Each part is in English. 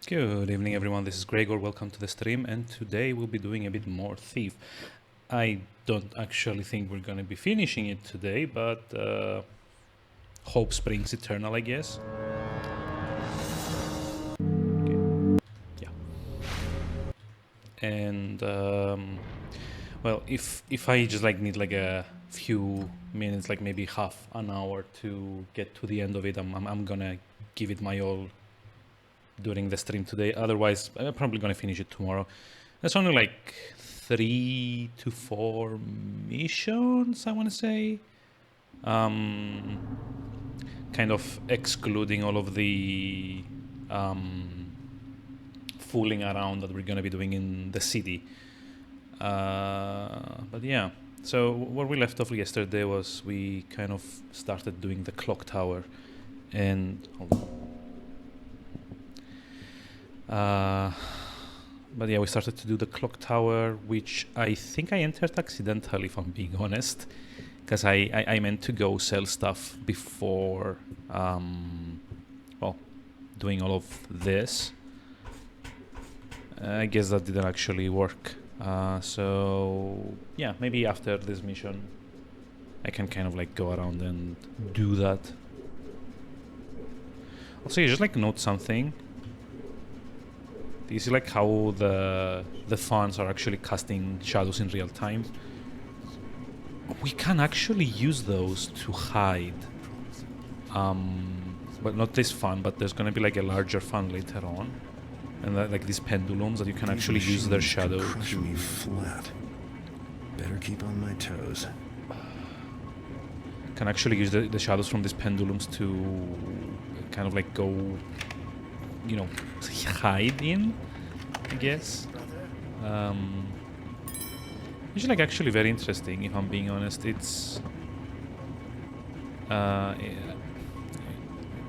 Good evening, everyone. This is Gregor. Welcome to the stream, and today we'll be doing a bit more Thief. I don't actually think we're going to be finishing it today, but hope springs eternal, I guess. Okay. Yeah. And well, if I just like need like a few minutes, like maybe half an hour to get to the end of it, I'm gonna give it my all during the stream today. Otherwise, I'm probably gonna finish it tomorrow. There's only like 3 to 4 missions, I want to say. Kind of excluding all of the fooling around that we're gonna be doing in the city. But yeah, so where we left off yesterday was we kind of started doing the clock tower, and but yeah, we started to do the clock tower, which I think I entered accidentally, if I'm being honest, because I meant to go sell stuff before well, doing all of this. I guess that didn't actually work. So yeah, maybe after this mission I can kind of like go around and do that. Also, you just like note something. Do you see like how the fans are actually casting shadows in real time? We can actually use those to hide. But not this fan, but there's gonna be like a larger fan later on. And like these pendulums that you can actually use their shadow crush me flat. Better keep on my toes. Can actually use the shadows from these pendulums to kind of like go, you know, hide in, I guess. Which is like actually very interesting, if I'm being honest. It's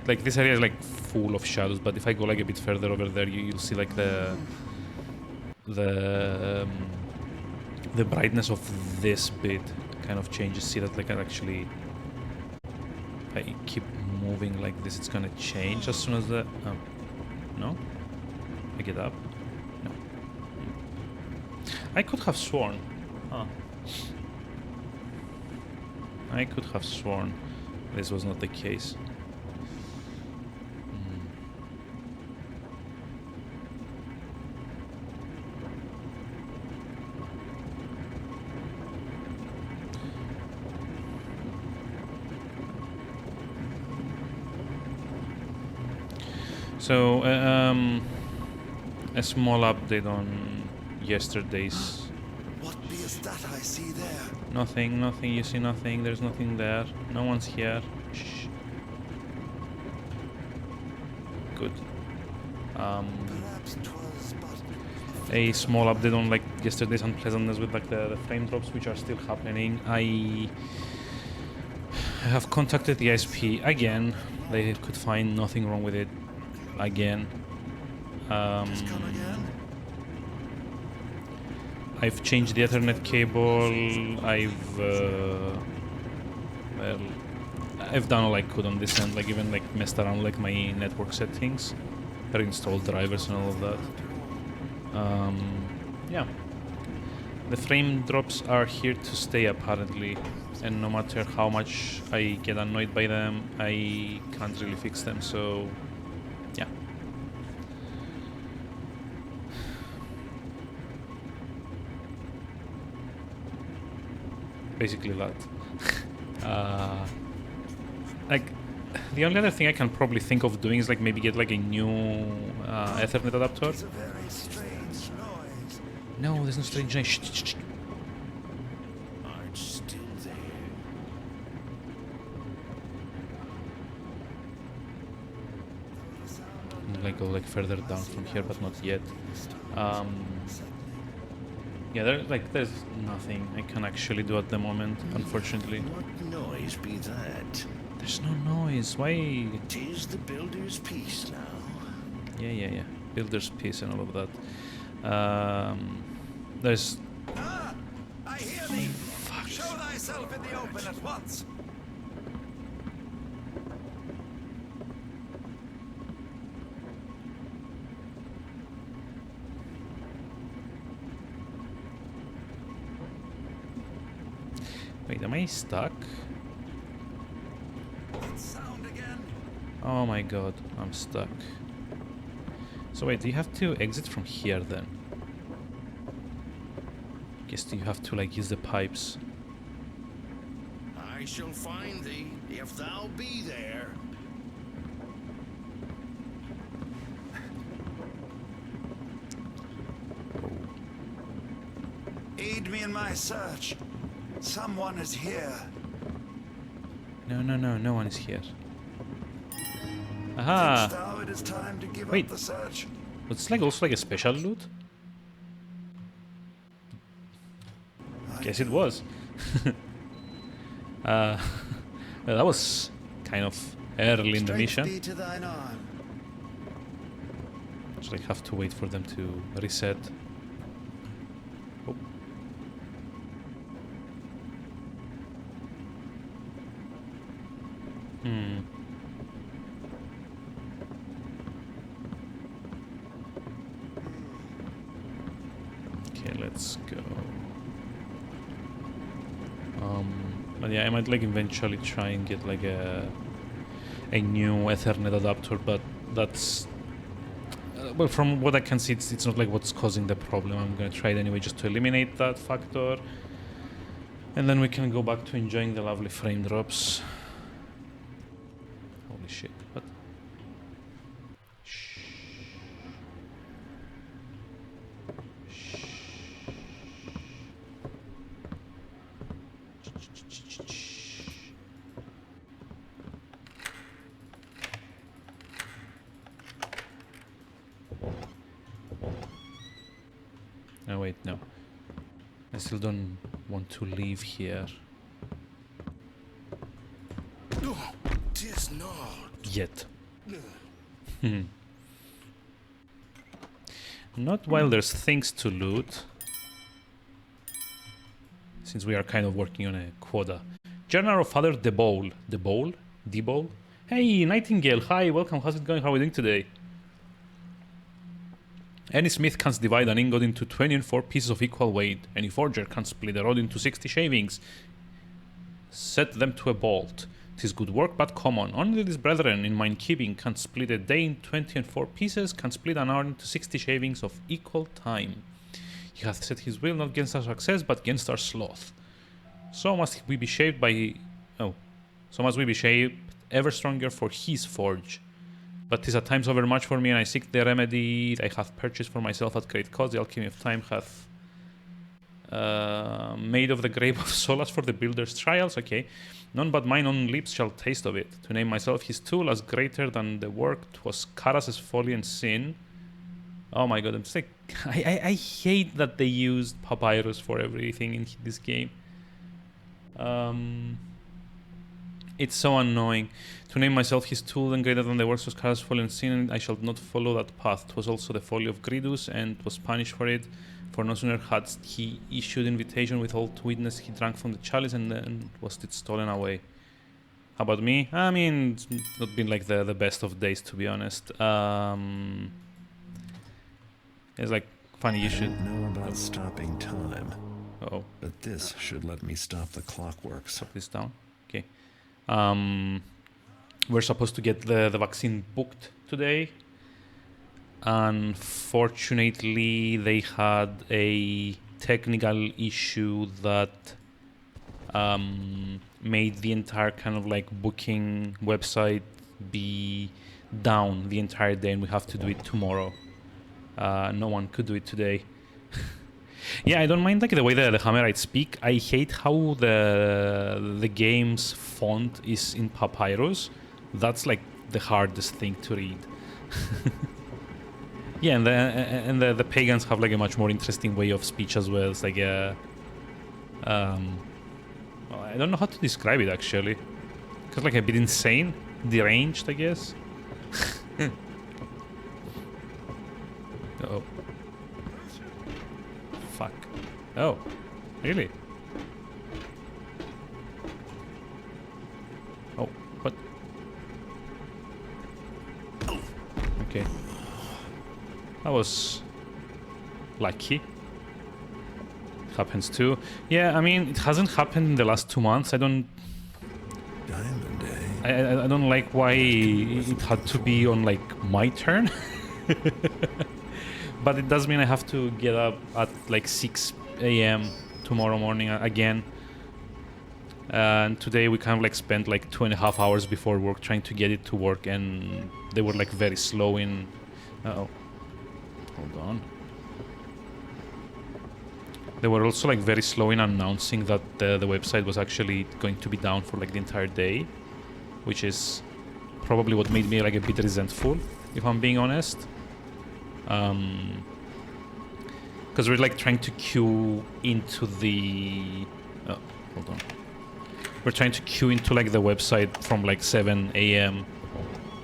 like this area is like full of shadows, but if I go like a bit further over there, you'll see like the brightness of this bit kind of changes. See that like actually, if I keep moving like this, it's gonna change as soon as the no, I get up. No, I could have sworn. I could have sworn this was not the case. So a small update on yesterday's. What is that I see there? Nothing, nothing, you see nothing, there's nothing there. No one's here. Shh. Good. Perhaps 'twas but A small update on like yesterday's unpleasantness with like the frame drops which are still happening. I have contacted the ISP again. They could find nothing wrong with it again. just come again. I've changed the Ethernet cable. Well, I've done all I could on this end, like even like messed around like my network settings, reinstalled drivers and all of that. Yeah, the frame drops are here to stay apparently, and no matter how much I get annoyed by them, I can't really fix them. So, yeah. Basically that. Like, the only other thing I can probably think of doing is like maybe get like a new Ethernet adapter. It's a very strange noise. No, there's no strange noise. Shh, shh, shh. Aren't still there. Like go like further down from here, but not yet. Yeah, there's nothing I can actually do at the moment, unfortunately. What noise be that? There's no noise. Why? 'Tis the builder's piece now. Yeah. Builder's piece and all of that. There's. Ah! I hear thee! Show thyself in the open at once! Wait, am I stuck? That sound again? Oh my god, I'm stuck. So wait, do you have to exit from here then? Guess you have to like use the pipes. I shall find thee, if thou be there. Aid me in my search. Someone is here. No one is here. Thinkst Aha! thou it is time to give Wait. up the search? It's like also like a special loot? Guess it was. Well, that was kind of early in the mission. Be to thine arm. So I have to wait for them to reset. Oh. Okay, let's go. But yeah, I might like eventually try and get like a new Ethernet adapter, but that's well, from what I can see, it's not like what's causing the problem. I'm gonna try it anyway just to eliminate that factor, and then we can go back to enjoying the lovely frame drops. Holy shit! What? Shh. Oh wait, no. I still don't want to leave here. Tis not. Yet. Not while there's things to loot. Since we are kind of working on a quota. Journal of Father De Bowl. De Bowl? De Bowl? Hey, Nightingale. Hi, welcome. How's it going? How are we doing today? Any smith can divide an ingot into 24 pieces of equal weight. Any forger can split a rod into 60 shavings. Set them to a bolt. 'Tis good work, but common. Only these brethren in mine keeping can split a day in 24 pieces, can split an hour into 60 shavings of equal time. He hath set his will not against our success, but against our sloth. So must we be shaped by... Oh. So must we be shaped ever stronger for his forge. But 'tis at times overmuch for me, and I seek the remedy I have purchased for myself at great cost. The alchemy of time hath made of the grape of solace for the builder's trials. Okay. None but mine own lips shall taste of it. To name myself his tool as greater than the work 'twas Karas's folly and sin. Oh my god, I'm just like... I hate that they used papyrus for everything in this game. It's so annoying. To name myself his tool and greater than the works was Karas's folly and sin, I shall not follow that path. 'Twas also the folly of Gridus, and was punished for it. For no sooner had he issued invitation with all to witness, he drank from the chalice and was it stolen away. How about me? I mean, it's not been like the best of days, to be honest. It's like funny you should I don't know about stopping time, oh, but this should let me stop the clockworks. put this down. Okay. We're supposed to get the vaccine booked today. Unfortunately, they had a technical issue that made the entire kind of like booking website be down the entire day, and we have to do it tomorrow. No one could do it today. Yeah, I don't mind like the way the Hammerites speak. I hate how the game's font is in papyrus. That's like the hardest thing to read. Yeah, and the pagans have like a much more interesting way of speech as well. It's like a well, I don't know how to describe it actually. It's like a bit insane, deranged, I guess. Oh. Fuck. Oh, really? Oh, what? Okay. That was lucky. Happens too. Yeah, I mean, it hasn't happened in the last 2 months. I don't like why it had to be on like my turn. But it does mean I have to get up at like 6 a.m. tomorrow morning again. And today we kind of like spent like 2.5 hours before work trying to get it to work, and they were like very slow in... Uh-oh. Hold on. They were also like very slow in announcing that the website was actually going to be down for like the entire day, which is probably what made me like a bit resentful, if I'm being honest. Because we're like trying to queue into the... Oh, hold on. We're trying to queue into like the website from like 7 a.m.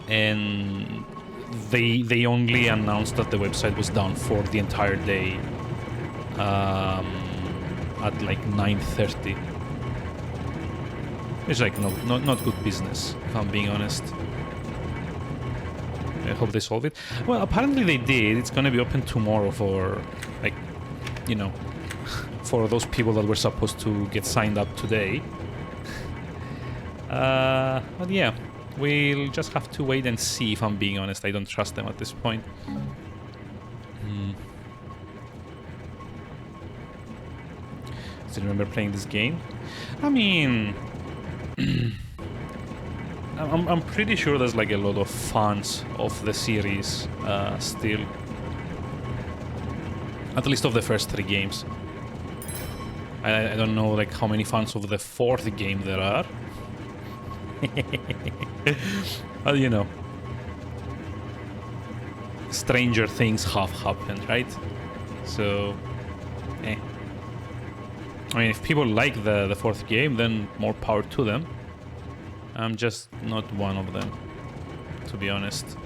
and they only announced that the website was down for the entire day at like 9:30. It's like not good business, if I'm being honest. I hope they solve it. Well, apparently they did. It's gonna be open tomorrow for, like, you know, for those people that were supposed to get signed up today. But yeah, we'll just have to wait and see, if I'm being honest. I don't trust them at this point. Still remember playing this game? I mean... I'm pretty sure there's like a lot of fans of the series still. At least of the first 3 games. I don't know like how many fans of the 4th game there are. Well, you know. Stranger things have happened, right? So, I mean, if people like the 4th game, then more power to them. I'm just not one of them, to be honest.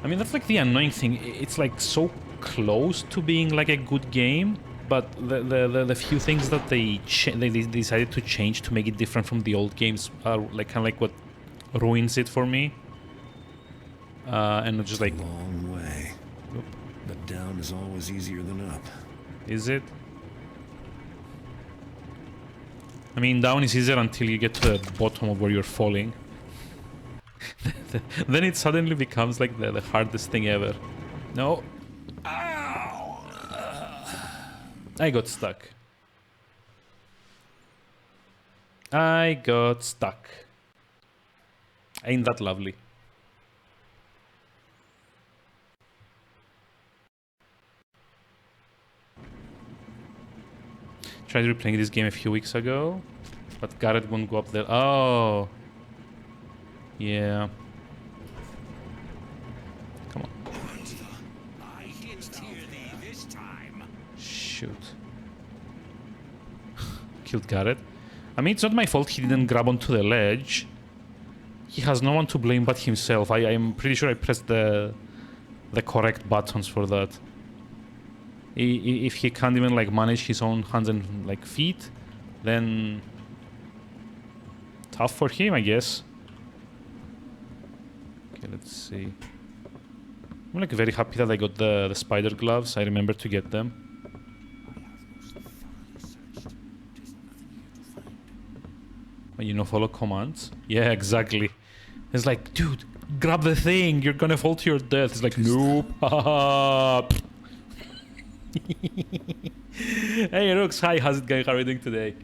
I mean, that's like the annoying thing. It's like so close to being like a good game, but the few things that they decided to change to make it different from the old games are like kind of like what ruins it for me. And just like... Long way. Oop. But down is always easier than up. Is it? I mean, down is easier until you get to the bottom of where you're falling. Then it suddenly becomes like the hardest thing ever. No. Ow! I got stuck. I got stuck. Ain't that lovely? tried replaying this game a few weeks ago, but Garrett won't go up there. Oh. Yeah. Come on. I hitched here thee this time. Shoot. Killed Garrett. I mean, it's not my fault he didn't grab onto the ledge. He has no one to blame but himself. I'm pretty sure I pressed the correct buttons for that. If he can't even like manage his own hands and like feet, then tough for him, I guess. Okay, let's see. I'm like very happy that I got the spider gloves. I remember to get them. When you know follow commands. Yeah, exactly. It's like, dude, grab the thing. You're gonna fall to your death. It's like, nope. Hey, Rooks. Hi, how's it going? How are you doing today?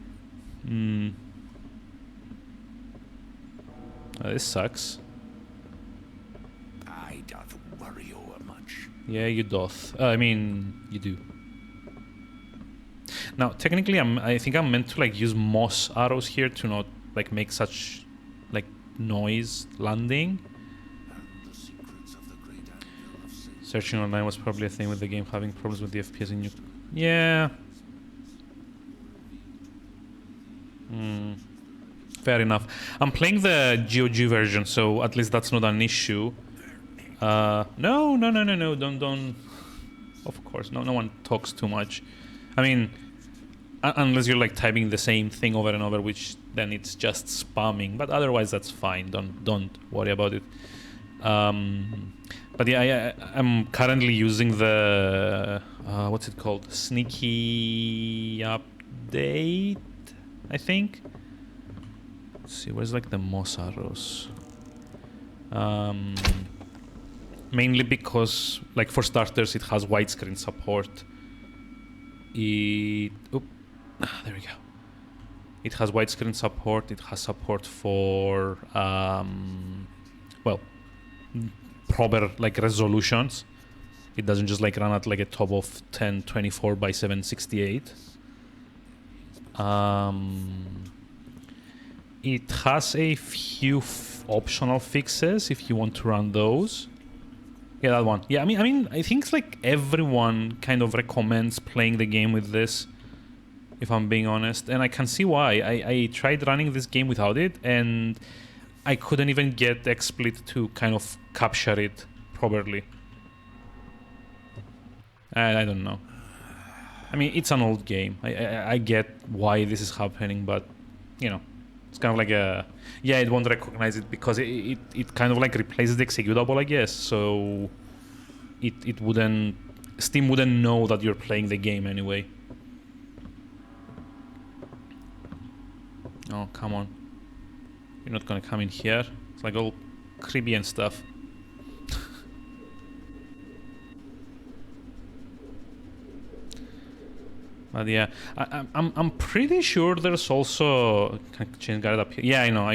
This sucks. I doth worry o'er much. Yeah, you doth. I mean, you do. Now, technically, I think I'm meant to like use moss arrows here to not like make such like noise landing. Searching online was probably a thing with the game having problems with the FPS in new. Yeah. Fair enough. I'm playing the GOG version, so at least that's not an issue. No. Don't. Of course, no one talks too much. I mean, unless you're like typing the same thing over and over, which then it's just spamming. But otherwise, that's fine. Don't worry about it. But yeah, I'm currently using the what's it called? Sneaky update, I think. Let's see, where's like the moss arrows? Mainly because, like, for starters, it has widescreen support. There we go. It has widescreen support. It has support for well, proper like resolutions. It doesn't just like run at like a top of 1024 by 768. It has a few optional fixes if you want to run those. Yeah, that one. Yeah, I mean, I think it's like everyone kind of recommends playing the game with this, if I'm being honest, and I can see why. I tried running this game without it, and I couldn't even get XSplit to kind of capture it properly. I don't know. I mean, it's an old game. I get why this is happening, but, you know, it's kind of like a... Yeah, it won't recognize it because it kind of like replaces the executable, I guess. So it wouldn't... Steam wouldn't know that you're playing the game anyway. Oh, come on. You're not gonna come in here. It's like all creepy and stuff. But yeah, I'm pretty sure there's also... Can I change guard up here? Yeah, I know.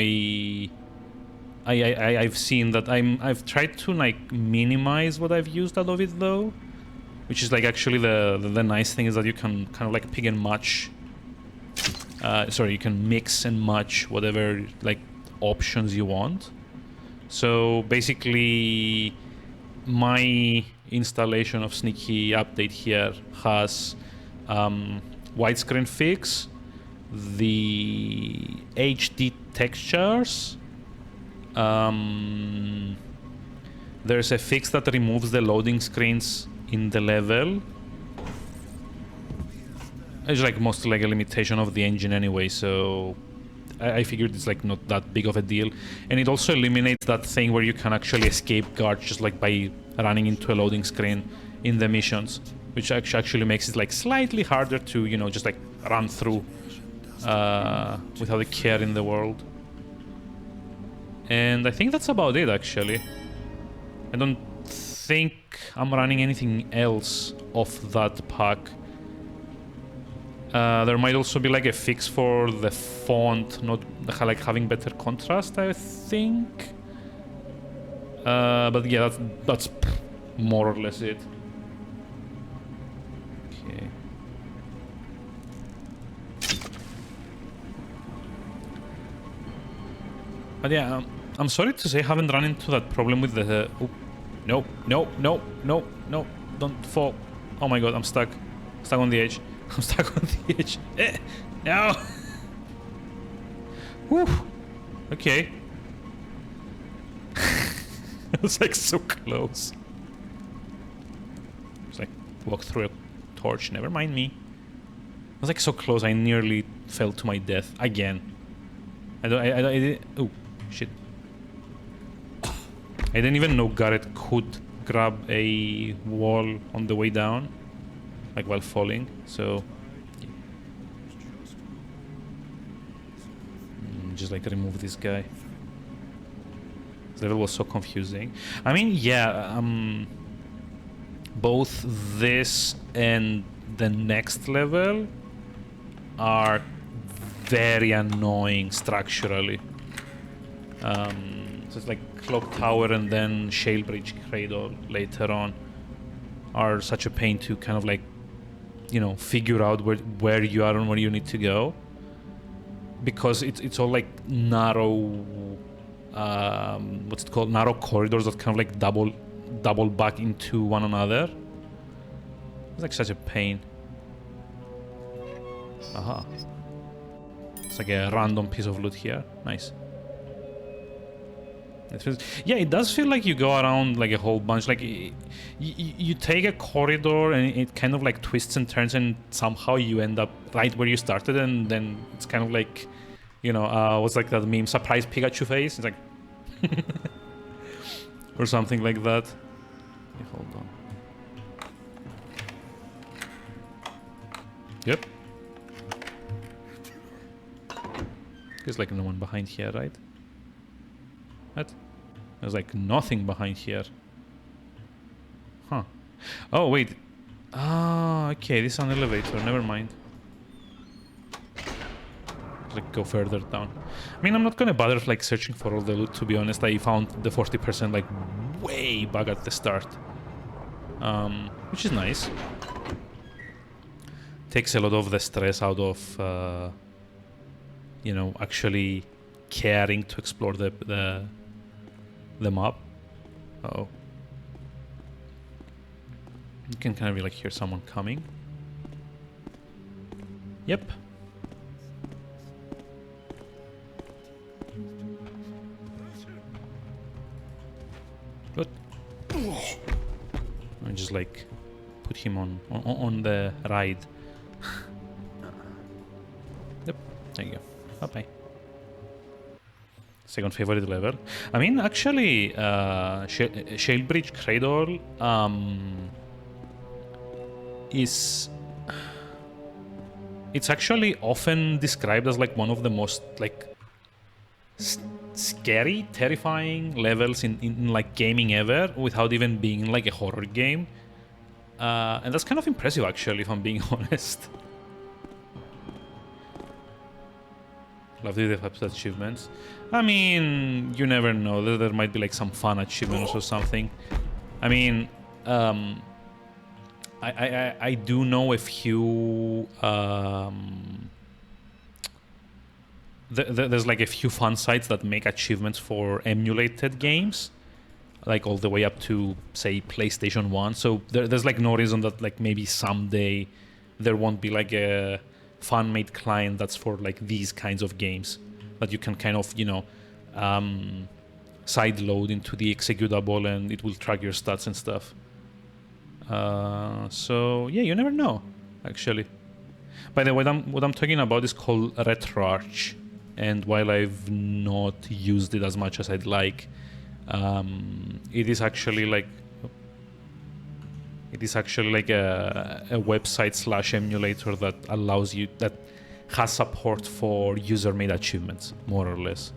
I've seen that. I've tried to like minimize what I've used out of it though, which is like actually the nice thing is that you can kind of like pick and match. Sorry, you can mix and match whatever like options you want. So basically, my installation of Sneaky Update here has widescreen fix, the HD textures. There's a fix that removes the loading screens in the level. It's like mostly like a limitation of the engine anyway, so I figured it's like not that big of a deal. And it also eliminates that thing where you can actually escape guards just like by running into a loading screen in the missions, which actually makes it like slightly harder to, you know, just like run through without a care in the world. And I think that's about it actually. I don't think I'm running anything else off that pack. There might also be like a fix for the font not like having better contrast, I think. But yeah, that's more or less it. Okay. But yeah, I'm sorry to say I haven't run into that problem with the... oh, no, no, no, no, no, don't fall. Oh my god, I'm stuck. Stuck on the edge. I'm stuck on the edge. No! Whew. Okay. It was like so close. It's like walk through a torch. Never mind me. I was like so close. I nearly fell to my death again. I didn't. Oh shit! I didn't even know Garrett could grab a wall on the way down, like while falling. So just like remove this guy. This level was so confusing. I mean, yeah, both this and the next level are very annoying structurally. So it's like Clock Tower and then Shalebridge Cradle later on are such a pain to kind of like, you know, figure out where you are and where you need to go. Because it's all like narrow, what's it called? Narrow corridors that kind of like double back into one another. It's like such a pain. Aha. It's like a random piece of loot here. Nice. Yeah, it does feel like you go around like a whole bunch. Like you take a corridor and it kind of like twists and turns, and somehow you end up right where you started, and then it's kind of like, you know, what's like that meme, surprise Pikachu face? It's like or something like that. Okay, hold on. Yep. There's like no one behind here, right? What? There's like nothing behind here. Huh. Oh, wait. Ah, okay, this is an elevator. Never mind. Like, go further down. I mean, I'm not gonna bother like searching for all the loot, to be honest. I found the 40% like way back at the start. Which is nice. Takes a lot of the stress out of, you know, actually caring to explore the map. Uh-oh. You can kind of like hear someone coming. Yep. Good. I just like put him on the ride. Yep. There you go. Bye-bye. Second favorite level. I mean, actually, Shalebridge Cradle is... It's actually often described as like one of the most like scary, terrifying levels in like gaming ever, without even being like a horror game. And that's kind of impressive, actually, if I'm being honest. Love the types of achievements. I mean, you never know. There might be like some fun achievements or something. I mean, I do know a few. There's like a few fun sites that make achievements for emulated games, like all the way up to say PlayStation 1. So there's like no reason that like maybe someday there won't be like a fan-made client that's for like these kinds of games that you can kind of, you know, side load into the executable and it will track your stats and stuff. So yeah, you never know, actually. By the way, what I'm talking about is called RetroArch, and while I've not used it as much as I'd like, it is actually like a website / emulator that allows you, that has support for user-made achievements, more or less,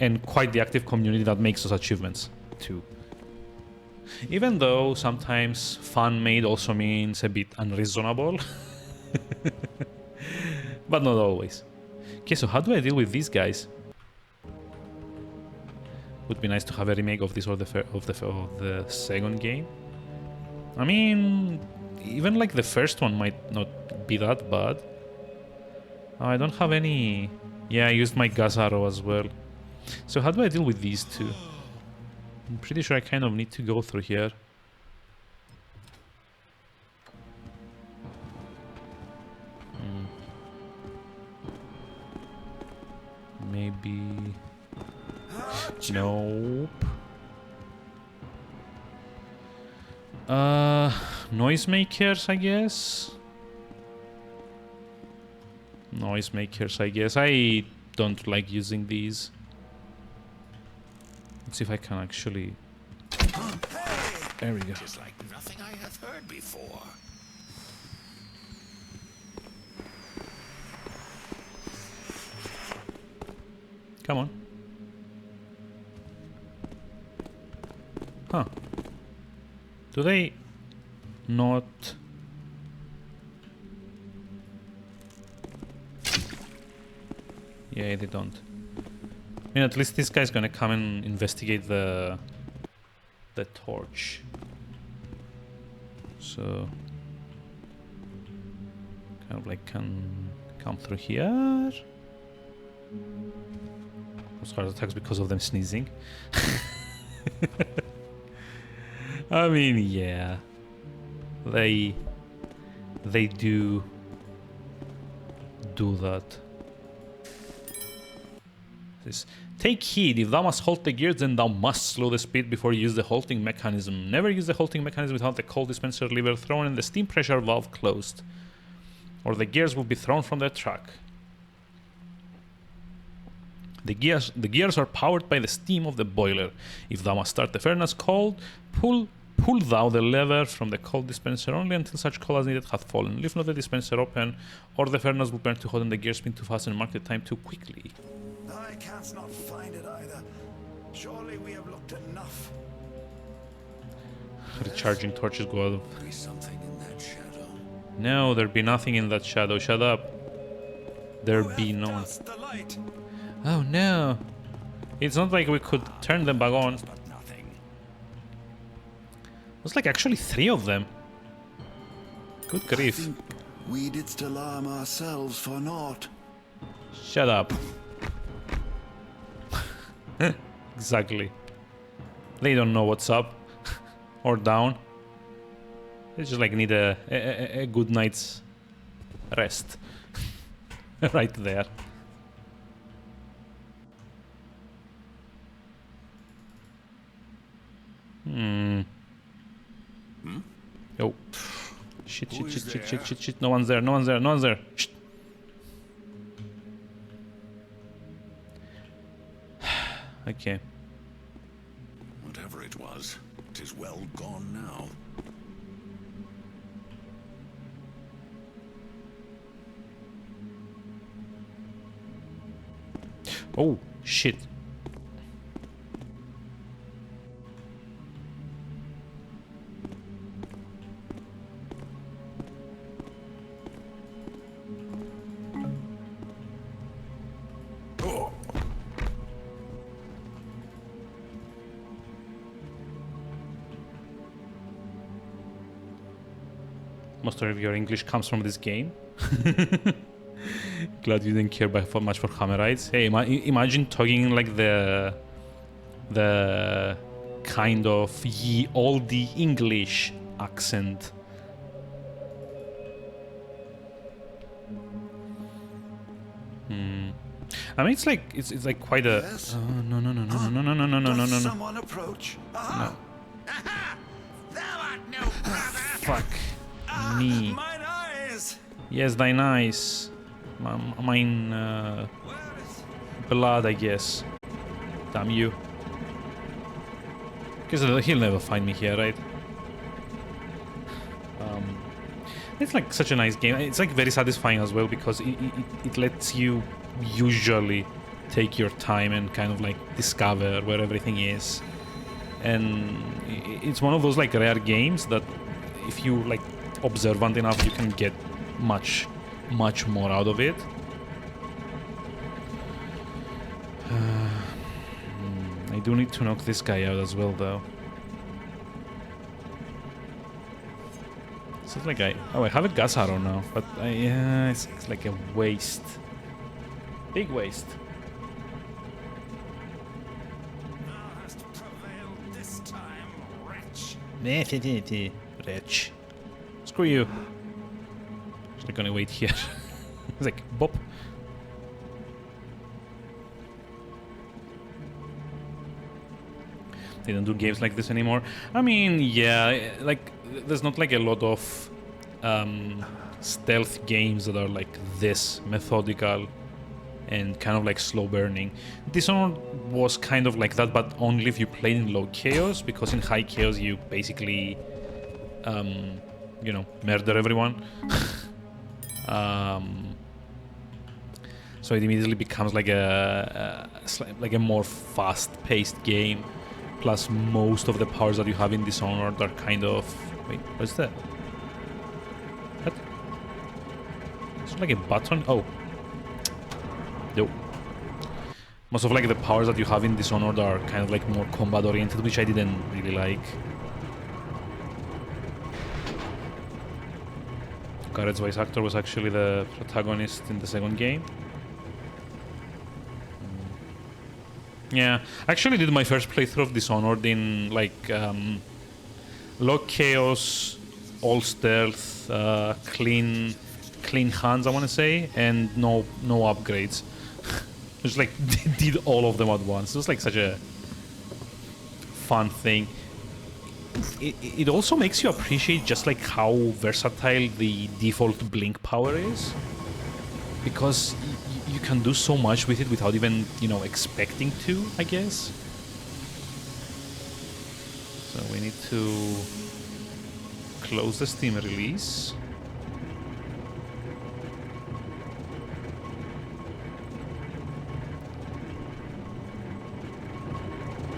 and quite the active community that makes those achievements too. Even though sometimes fan-made also means a bit unreasonable, but not always. Okay, so how do I deal with these guys? Would be nice to have a remake of this or of the second game. I mean, even like the first one might not be that bad. Oh, I don't have any... Yeah, I used my gas arrow as well. So how do I deal with these two? I'm pretty sure I kind of need to go through here. Maybe... Nope. Noisemakers, I guess? Noisemakers, I guess. I don't like using these. Let's see if I can actually... There we go. It's like nothing I have heard before. Come on. Huh. Do they not... Yeah, they don't. I mean, at least this guy's gonna come and investigate the torch. So... Kind of like can come through here. Those heart attacks because of them sneezing. I mean, yeah. They do that. This. Take heed, if thou must halt the gears, then thou must slow the speed before you use the halting mechanism. Never use the halting mechanism without the cold dispenser lever thrown and the steam pressure valve closed, or the gears will be thrown from their track. The gears are powered by the steam of the boiler. If thou must start the furnace cold, pull thou the lever from the cold dispenser only until such coal as needed hath fallen. Leave not the dispenser open, or the furnace will burn too hot and the gears spin too fast and mark the time too quickly. I can't not find it either. Surely we have looked enough. Recharging torches go out of... Be something in that shadow. No, there be nothing in that shadow. Shut up. There be no... Doused the light. Oh no. It's not like we could turn them back on. But nothing. There's like actually 3 of them. Good I grief. think we didst alarm ourselves for naught. Shut up. Exactly. They don't know what's up or down. They just like need a good night's rest. Right there. Oh. Shit, shit, shit, shit, shit, shit, shit. No one's there, no one's there, no one's there. Shh. Okay. Whatever it was, it is well gone now. Oh, shit. Most of your English comes from this game. Glad you didn't care for much for Hammerites. Hey, imagine talking like the kind of ye olde English accent. I mean, it's like quite a. Yes? Oh, no no no no no no no no no no no no. Someone approach. Aha! Aha! Thou art no brother. Fuck me. Mine eyes. Yes, thine eyes. Mine Where is... blood, I guess. Damn you. Because he'll never find me here, right? It's like such a nice game. It's like very satisfying as well because it lets you usually take your time and kind of like discover where everything is. And it's one of those like rare games that if you like observant enough, you can get much more out of it. I do need to knock this guy out as well, though. It's like I have a gas arrow now, but yeah, it's like a waste, big waste. Rich. Screw you. Just gonna wait here. It's like, bop. They don't do games like this anymore. I mean, yeah, like, there's not like a lot of stealth games that are like this methodical and kind of like slow burning. Dishonored was kind of like that, but only if you played in low chaos, because in high chaos you basically, you know, murder everyone. So it immediately becomes like a more fast-paced game. Plus, most of the powers that you have in Dishonored are kind of... Wait, what's that? What? It's like a button? Oh. Nope. Most of like the powers that you have in Dishonored are kind of like more combat-oriented, which I didn't really like. Garrett's voice actor was actually the protagonist in the second game. Yeah, I actually did my first playthrough of Dishonored in like low chaos, all stealth, clean hands, I want to say, and no upgrades. Just like did all of them at once. It was like such a fun thing. It also makes you appreciate just like how versatile the default blink power is, because you can do so much with it without even, you know, expecting to, I guess. So we need to close the Steam release.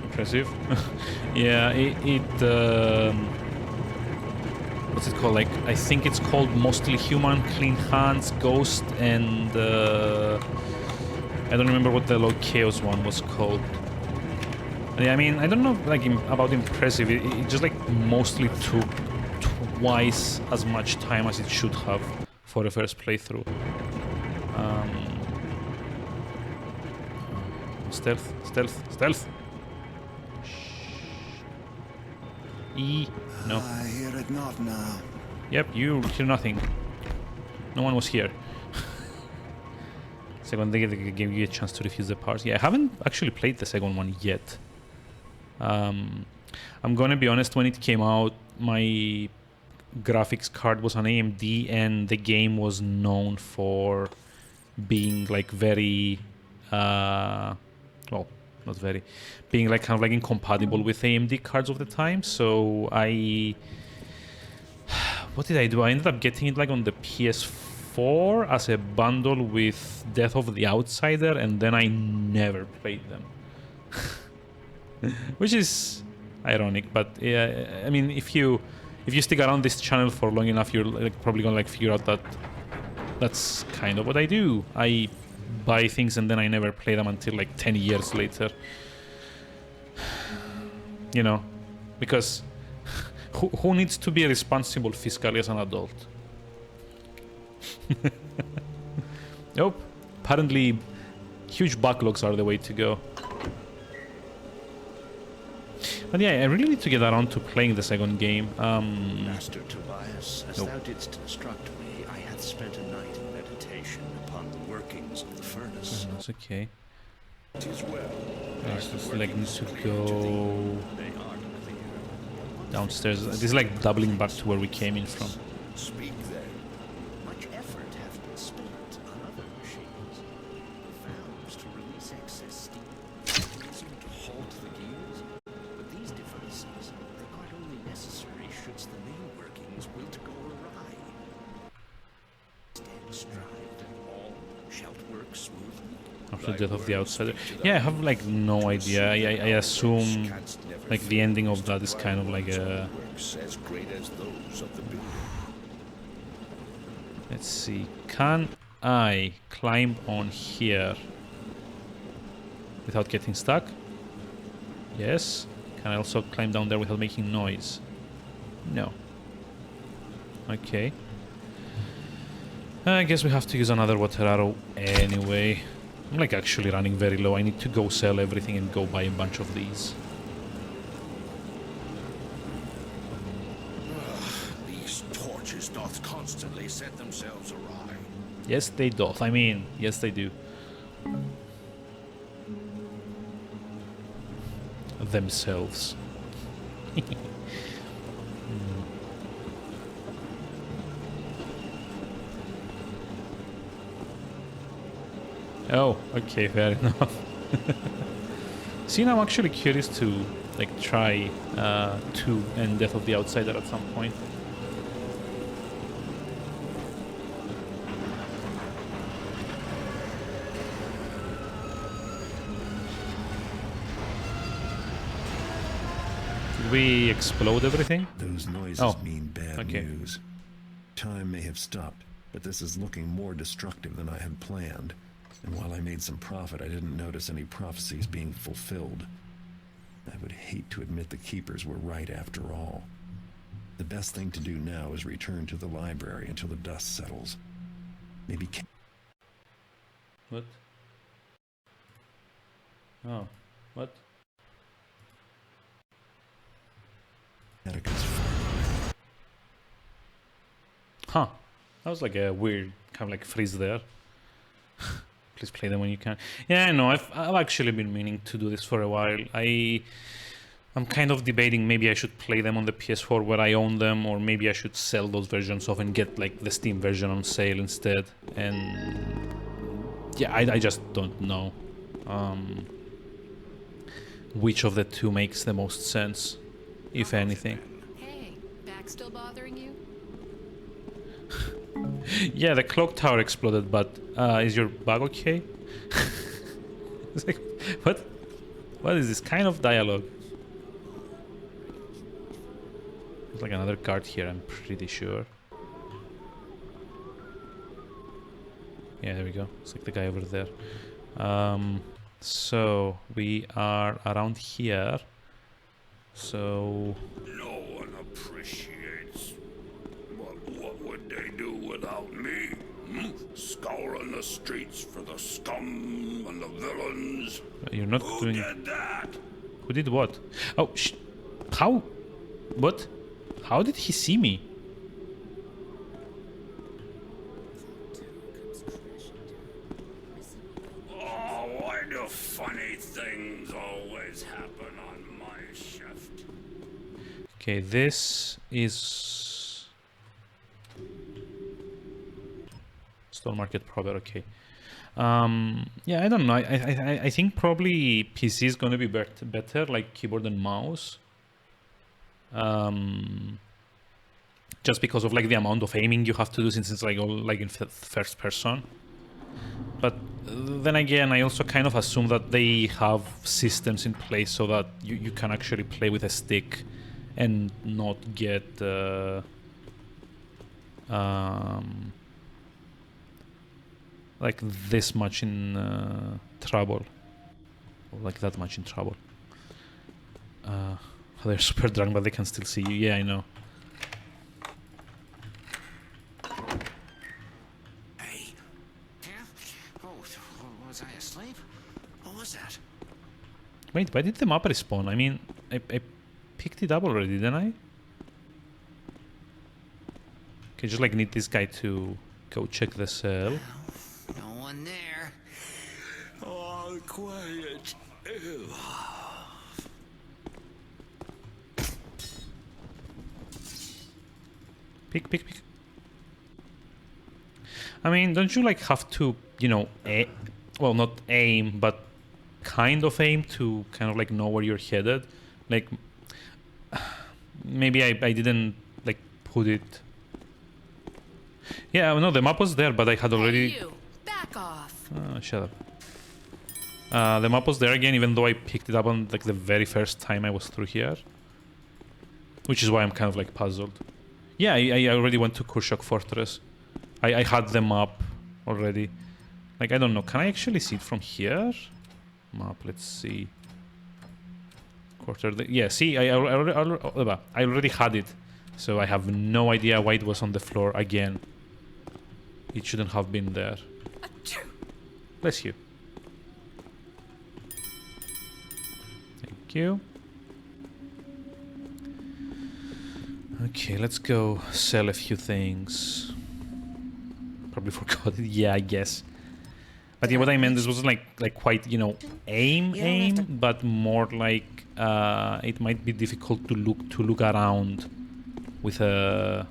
Impressive. Yeah, what's it called? Like, I think it's called Mostly Human, Clean Hands, Ghost, and I don't remember what the low chaos one was called. Yeah, I mean, I don't know like about impressive. It just like mostly took twice as much time as it should have for the first playthrough. Stealth. E. No. I hear it not now. Yep, you hear nothing. No one was here. Second, they gave you a chance to refuse the powers. Yeah, I haven't actually played the second one yet. I'm gonna be honest, when it came out, my graphics card was an AMD, and the game was known for being like very, well, not very, being like kind of like incompatible with AMD cards of the time. So what did I do? I ended up getting it like on the PS4 as a bundle with Death of the Outsider, and then I never played them. Which is ironic, but yeah, I mean, if you stick around this channel for long enough, you're like probably gonna like figure out that that's kind of what I do. I buy things and then I never play them until like 10 years later. You know, because who needs to be responsible fiscally as an adult? Nope. Apparently, huge backlogs are the way to go. But yeah, I really need to get around to playing the second game. Master Tobias, as Nope. thou didst instruct me, I had spent a night in meditation upon the workings of the furnace. That's okay. 'Tis well. I just like need to go They are clear. downstairs. This is like doubling back to where we came in from. Speak then. Much effort hath been spent on other machines. Valves to release excess steam. Seem to halt the gears. But these devices, they are only necessary should the main workings will to go awry. Stand astride and all shalt work smoothly. After the death of the outsider. Yeah, I have like no idea. I assume like the ending of that is kind of like a... Works as great as those of the big. Let's see. Can I climb on here without getting stuck? Yes. Can I also climb down there without making noise? No. Okay. I guess we have to use another water arrow anyway. I'm like actually running very low. I need to go sell everything and go buy a bunch of these. constantly set themselves awry. Yes, they doth. I mean, yes, they do. Themselves. Oh, okay, fair enough. See, now I'm actually curious to like try 2 and Death of the Outsider at some point. Did we explode everything? Those noises Oh, mean bad okay. news. Time may have stopped, but this is looking more destructive than I had planned. And while I made some profit, I didn't notice any prophecies being fulfilled. I would hate to admit the keepers were right after all. The best thing to do now is return to the library until the dust settles. Maybe What? Oh, what? Atticus. Huh. That was like a weird kind of like freeze there. Please play them when you can. Yeah, I know. I've actually been meaning to do this for a while. I'm kind of debating maybe I should play them on the PS4 where I own them, or maybe I should sell those versions off and get like the Steam version on sale instead. And yeah, I just don't know which of the two makes the most sense, if anything. Hey, back still bothering you? Yeah, the clock tower exploded, but is your bug okay? It's like, what? What is this kind of dialogue? There's like another card here, I'm pretty sure. Yeah, there we go. It's like the guy over there. So we are around here. So No one appreciates. What would they do without me? Scouring the streets for the scum and the villains. you're not Who doing. did that? Who did what? Oh, how? What? How did he see me? Oh, why do funny things always happen on my shift? Okay, this is Stone Market Proper. Okay. Yeah, I don't know. I think probably PC is going to be better, like keyboard and mouse. Just because of like the amount of aiming you have to do, since it's like all like in first person. But then again, I also kind of assume that they have systems in place so that you can actually play with a stick and not get like this much in trouble, or like that much in trouble. They're super drunk, but they can still see you. Yeah, I know. Hey. Yeah? Oh, was I asleep? What was that? Wait, why did the map respawn? I mean, I picked it up already, didn't I? Okay, just like need this guy to go check the cell. No one there. All quiet. Ew. Pick. I mean, don't you like have to, you know, well, not aim, but kind of aim to kind of like know where you're headed? Like, maybe I didn't like put it. Yeah, no, the map was there, but I had already. Hey, you! Back off! Shut up. The map was there again, even though I picked it up on like the very first time I was through here. Which is why I'm kind of like puzzled. Yeah, I already went to Kurshok Fortress. I had the map already. Like, I don't know. Can I actually see it from here? Map, let's see. Yeah, see, I already had it. So I have no idea why it was on the floor again. It shouldn't have been there. Bless you. Thank you. Okay, let's go sell a few things. probably forgot it. Yeah, I guess. But yeah, what I meant, this was like quite, you know, aim, but more like it might be difficult to look around with a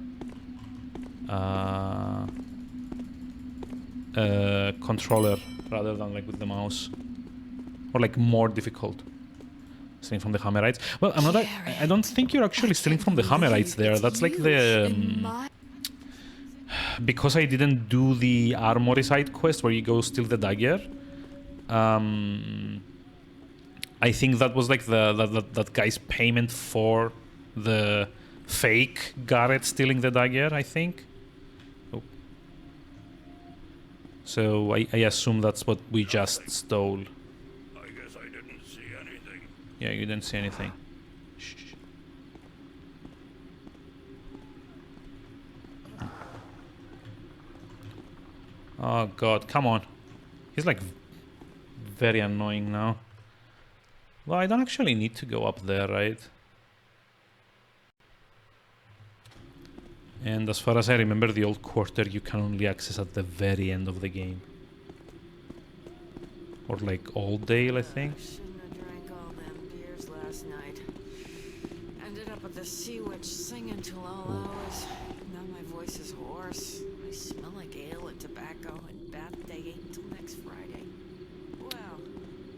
controller rather than like with the mouse, or like more difficult. Stealing from the Hammerites. Well, I'm not. I don't think you're actually stealing from the Hammerites there. That's like the. Because I didn't do the armory side quest where you go steal the dagger. I think that was like that guy's payment for the fake Garrett stealing the dagger. I think. Oh. So I assume that's what we just stole. I guess I didn't see anything. Yeah, you didn't see anything. Shh. Oh god, come on. He's like very annoying now. Well, I don't actually need to go up there, right? And as far as I remember, the old quarter you can only access at the very end of the game. Or like Oldale, I think. Shouldn't have drank all them beers last night. Ended up at the Sea Witch singing till all hours. Now my voice is hoarse. I smell like ale and tobacco, and bath day ain't until next Friday. Well,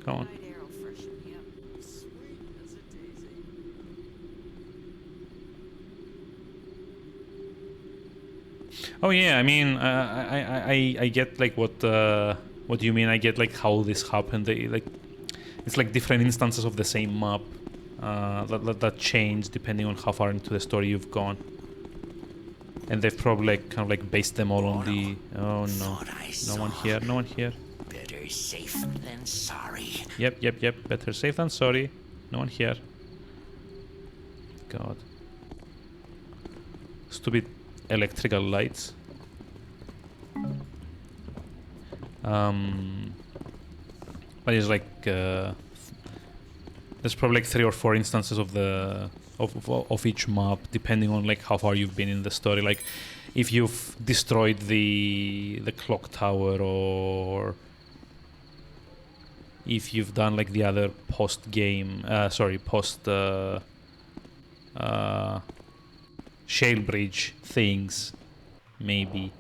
Come on. night air will freshen me up. Sweet as a daisy. Oh yeah, I mean, I get like what do you mean? I get like how this happened. It's like different instances of the same map that change depending on how far into the story you've gone. And they've probably like kind of like based them all on the. Oh no, no one here, no one here. Better safe than sorry. Yep. Better safe than sorry. No one here. God. Stupid electrical lights. But it's like there's probably like 3 or 4 instances of the of each map, depending on like how far you've been in the story. Like if you've destroyed the clock tower, or if you've done like the other post Shalebridge things, maybe.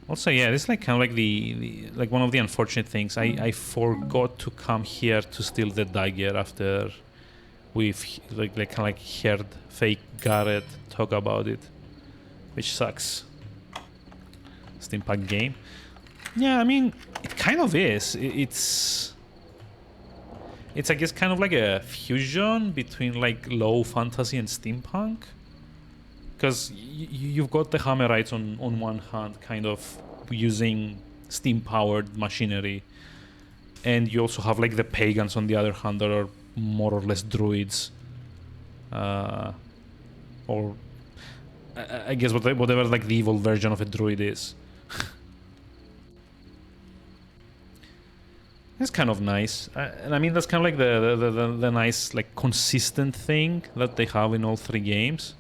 Also, yeah, this is like kind of like the like one of the unfortunate things. I forgot to come here to steal the dagger after we've like kind of like heard fake Garrett talk about it, which sucks. Steampunk game. Yeah, I mean, it kind of is. It's I guess kind of like a fusion between like low fantasy and steampunk. Because you've got the Hammerites on one hand, kind of using steam-powered machinery. And you also have like the pagans on the other hand that are more or less druids. Or I guess whatever like the evil version of a druid is. That's kind of nice. And I mean, that's kind of like the nice, like, consistent thing that they have in all 3 games.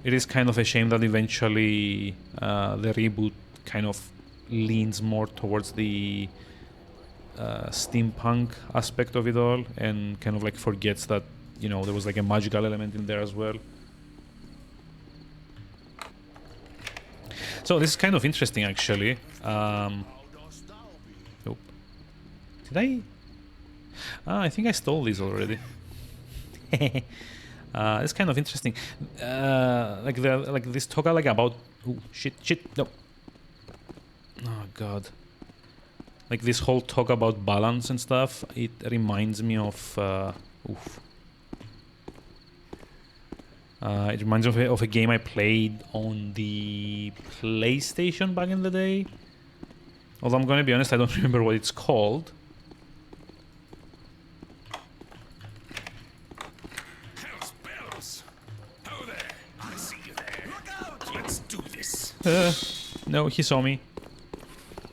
It is kind of a shame that eventually the reboot kind of leans more towards the steampunk aspect of it all, and kind of like forgets that, you know, there was like a magical element in there as well. So this is kind of interesting, actually. Nope. Did I? I think I stole these already. It's kind of interesting. Like this talk like about. Oh shit! No. Oh god. Like this whole talk about balance and stuff. It reminds me of. It reminds me of a game I played on the PlayStation back in the day. Although I'm going to be honest, I don't remember what it's called. Hell's bells! Oh there! I see you there. Look out! Let's do this. No, he saw me.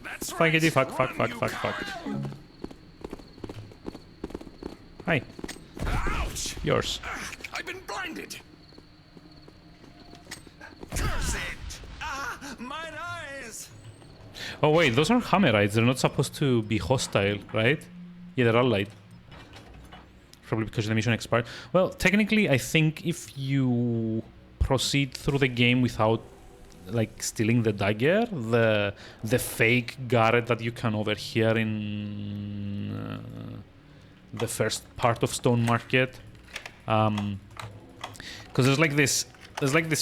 That's Fuckity right. fuck. Run, you Hi. Ouch! Yours. I've been blinded. Mine eyes! Oh wait, those are Hammerites. They're not supposed to be hostile, right? Yeah, they're allied. Probably because the mission expired. Well, technically, I think if you proceed through the game without like stealing the dagger, the fake Garrett that you can overhear in the first part of Stone Market, because there's like this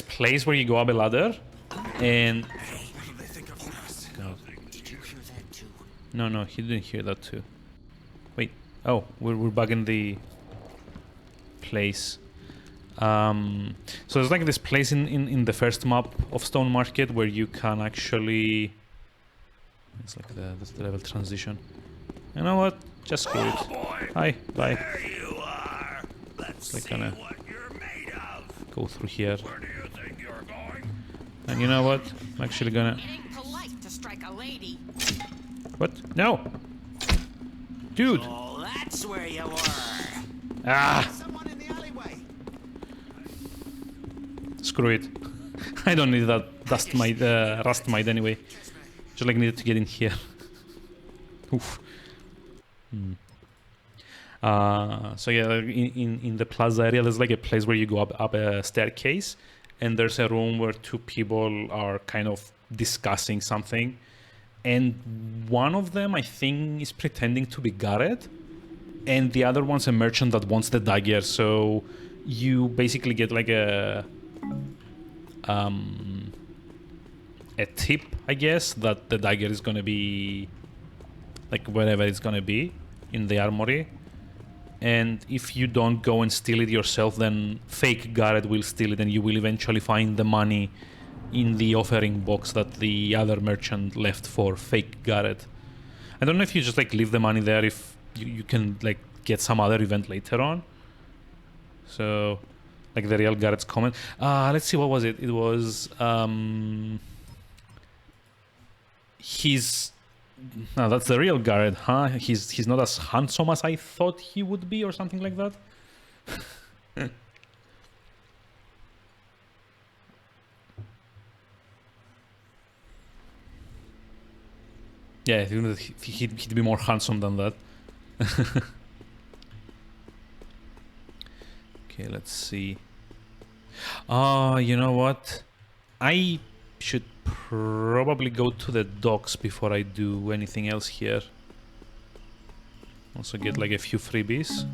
place where you go up a ladder, and What do they think of us? God. Did you hear that too? No, he didn't hear that too. Wait, oh, we're back in the place. So there's like this place in the first map of Stone Market where you can actually... It's like that's the level transition. You know what? Just screw it. Boy, Hi, bye. there you are. Let's Like see kinda- what you're made of. Go through here. Where do you think you're going? And you know what? I'm actually gonna... It ain't polite to strike a lady. What? No! Dude! Oh, that's where you were. Ah! Someone in the alleyway. Screw it. I don't need that rust mite anyway. Just like needed to get in here. Oof. So yeah, in the plaza area, there's like a place where you go up a staircase, and there's a room where two people are kind of discussing something, and one of them, I think, is pretending to be Garrett, and the other one's a merchant that wants the dagger. So you basically get like a tip, I guess, that the dagger is gonna be like wherever it's gonna be in the armory. And if you don't go and steal it yourself, then fake Garrett will steal it, and you will eventually find the money in the offering box that the other merchant left for fake Garrett. I don't know if you just like leave the money there, if you can like get some other event later on. So like the real Garrett's comment. Let's see, what was it? It was no, that's the real Garrett, huh? He's not as handsome as I thought he would be, or something like that. Yeah, he'd be more handsome than that. Okay, let's see. You know what? I should probably go to the docks before I do anything else here. Also get like a few freebies.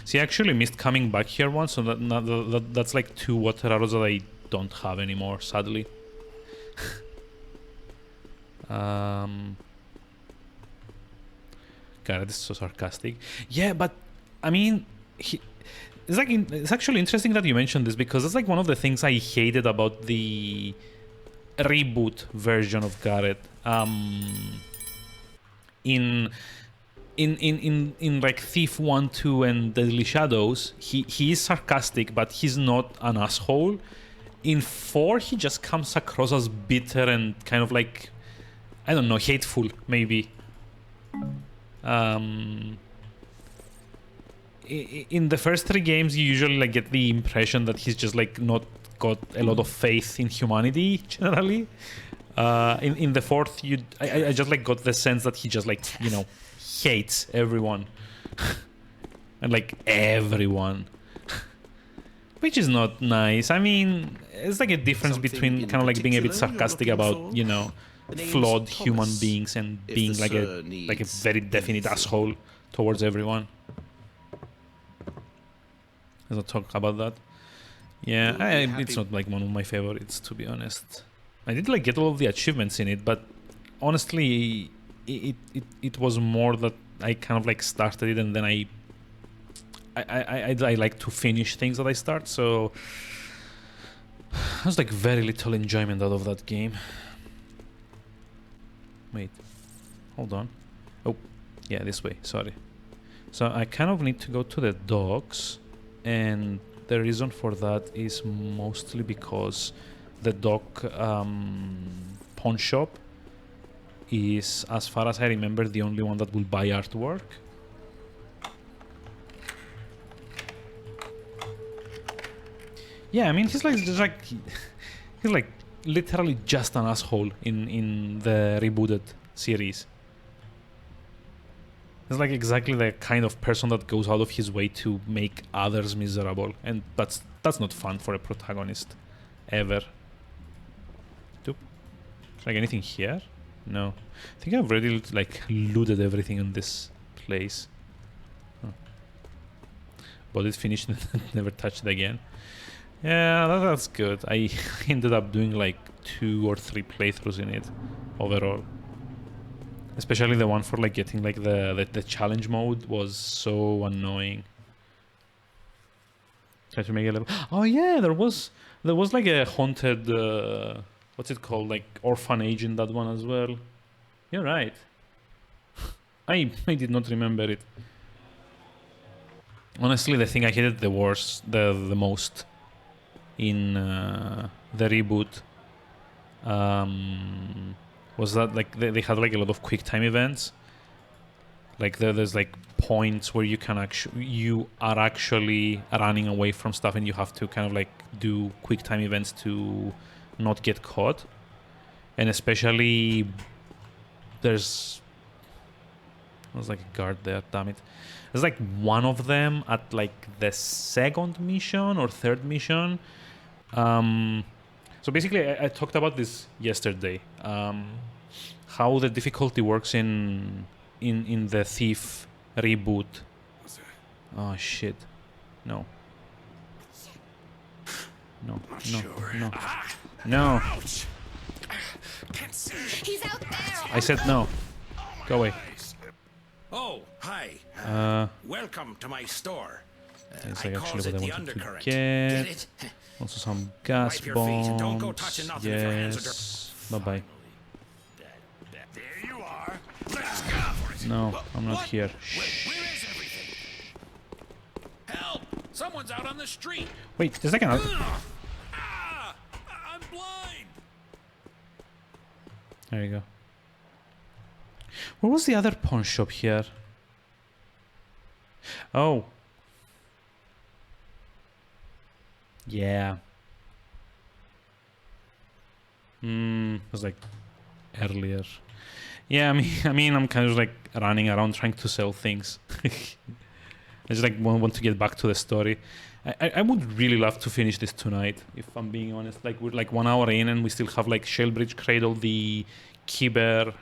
See, I actually missed coming back here once, so that's like 2 water arrows that I don't have anymore, sadly. God, this is so sarcastic. Yeah, but I mean, it's actually interesting that you mentioned this, because it's like one of the things I hated about the reboot version of Garrett. In like Thief 1, 2, and Deadly Shadows, he is sarcastic, but he's not an asshole. In 4, he just comes across as bitter and kind of like, I don't know, hateful, maybe. In the first 3 games, you usually like get the impression that he's just like not got a lot of faith in humanity generally. In the 4th, I just like got the sense that he just like, you know, hates everyone. And like everyone. Which is not nice. I mean, it's like a difference Something between in kind of like being a bit particular you're sarcastic looking about, for? you know, The name's flawed human Thomas. beings, and If being the like sir a needs very definite anything. asshole towards everyone. Let's not talk about that. Yeah, You'll be it's happy. not like one of my favorites, to be honest. I did like get all of the achievements in it, but honestly, it was more that I kind of like started it, and then I like to finish things that I start, so there's like very little enjoyment out of that game. Wait, hold on. Oh, yeah, this way, sorry. So I kind of need to go to the docks, and the reason for that is mostly because the dock pawn shop is, as far as I remember, the only one that will buy artwork. Yeah, I mean, he's like just like he's like literally just an asshole in the rebooted series. He's like exactly the kind of person that goes out of his way to make others miserable, and that's not fun for a protagonist, ever. Like anything here? No. I think I've already like looted everything in this place. Oh. But it's finished and never touched it again. Yeah, that's good. I ended up doing like 2 or 3 playthroughs in it overall. Especially the one for like getting like the challenge mode was so annoying. Try to make it a little. Oh yeah, there was like a haunted what's it called? Like orphanage in that one as well. You're right. I did not remember it. Honestly, the thing I hated the worst, the most in the reboot was that like they had like a lot of quick time events. Like there's like points where you are actually running away from stuff, and you have to kind of like do quick time events to not get caught. And especially there's like a guard there, damn it. There's like one of them at like the 2nd mission or 3rd mission. So basically I talked about this yesterday, how the difficulty works in the Thief reboot. Oh shit. No. No. He's out there! I said no. Go away. Oh, hi. Welcome to my store. That's I like calls actually it what I the wanted to undercurrent. get. Get it? Also some gas Wipe your feet and don't go bombs. touching nothing if your hands are Yes. Bye-bye. There you are. Let's go. No, I'm not here. Where is everything? Help! Someone's out on the street. Wait, there's like another... Ah! I'm blind. There you go. Where was the other pawn shop here? Oh. Yeah. It was like earlier. Yeah, I mean, I'm kind of like running around trying to sell things. I just like want to get back to the story. I would really love to finish this tonight, if I'm being honest. Like we're like 1 hour in and we still have like Shalebridge Cradle, the Kyber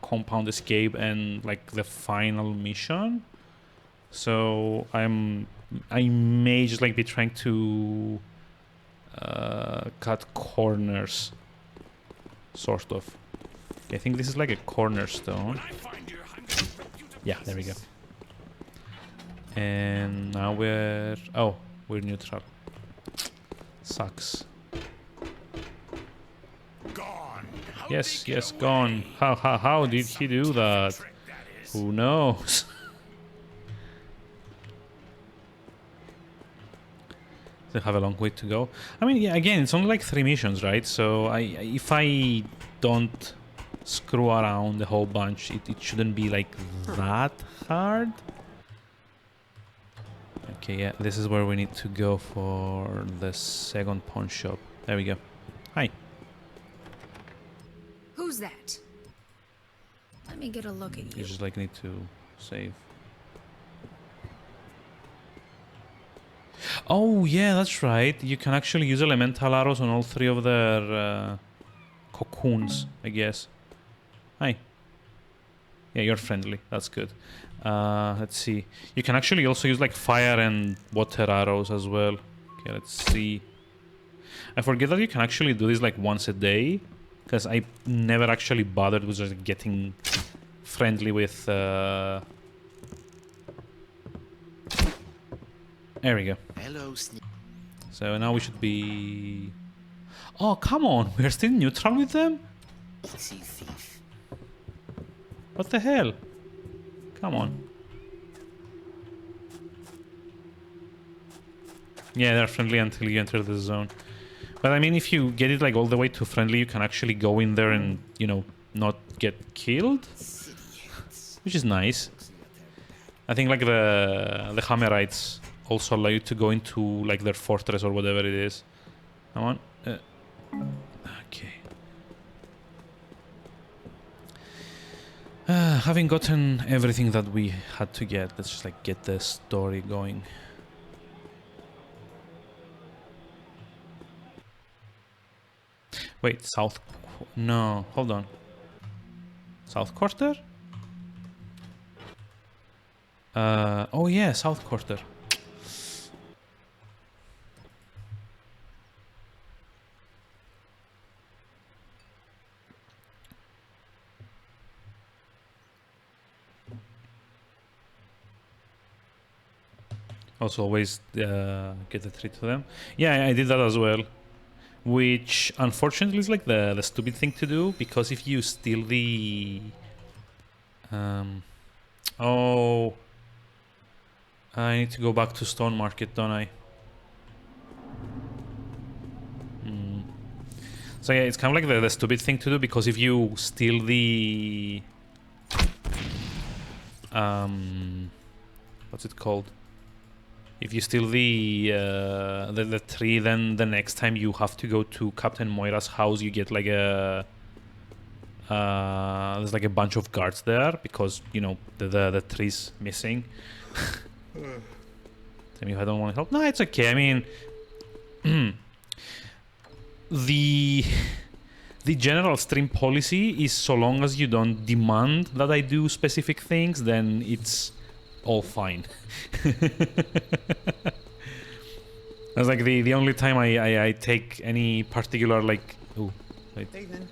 compound escape, and like the final mission. So I may just like be trying to cut corners, sort of. I think this is like a cornerstone. Yeah, there we go. And now we're neutral. Sucks. Gone. Yes, gone. How did he do that? Who knows? They have a long way to go. I mean, yeah, again, it's only like 3 missions, right? So if I don't screw around a whole bunch, it shouldn't be like that hard. Okay, yeah, this is where we need to go for the 2nd pawn shop. There we go. Hi. Who's that? Let me get a look at You you. just like need to save. Oh yeah, that's right. You can actually use elemental arrows on all 3 of their cocoons, I guess. Hi. Yeah, you're friendly. That's good. Let's see. You can actually also use like fire and water arrows as well. Okay, let's see. I forget that you can actually do this like once a day, because I never actually bothered with just getting friendly with... There we go. Hello, So now we should be... Oh, come on. We're still neutral with them? Sneaky thief. What the hell? Come on. Yeah, they're friendly until you enter the zone. But I mean, if you get it like all the way to friendly, you can actually go in there and, you know, not get killed. Which is nice. I think like the Hammerites also allow you to go into like their fortress or whatever it is. Come on. Okay. Having gotten everything that we had to get, let's just like get the story going. Wait, no, hold on. South Quarter? Oh yeah, South Quarter. Also always get the treat to them. Yeah, I did that as well. Which unfortunately is like the stupid thing to do, because if you steal the oh, I need to go back to Stone Market, don't I? So yeah, it's kind of like the stupid thing to do, because if you steal the what's it called? If you steal the tree, then the next time you have to go to Captain Moira's house, you get like a there's like a bunch of guards there, because you know the tree's missing. Tell me if I don't want to help. No, it's okay. I mean, the general stream policy is, so long as you don't demand that I do specific things, then it's all fine. That's like the only time I take any particular like. Oh, wait. Evening.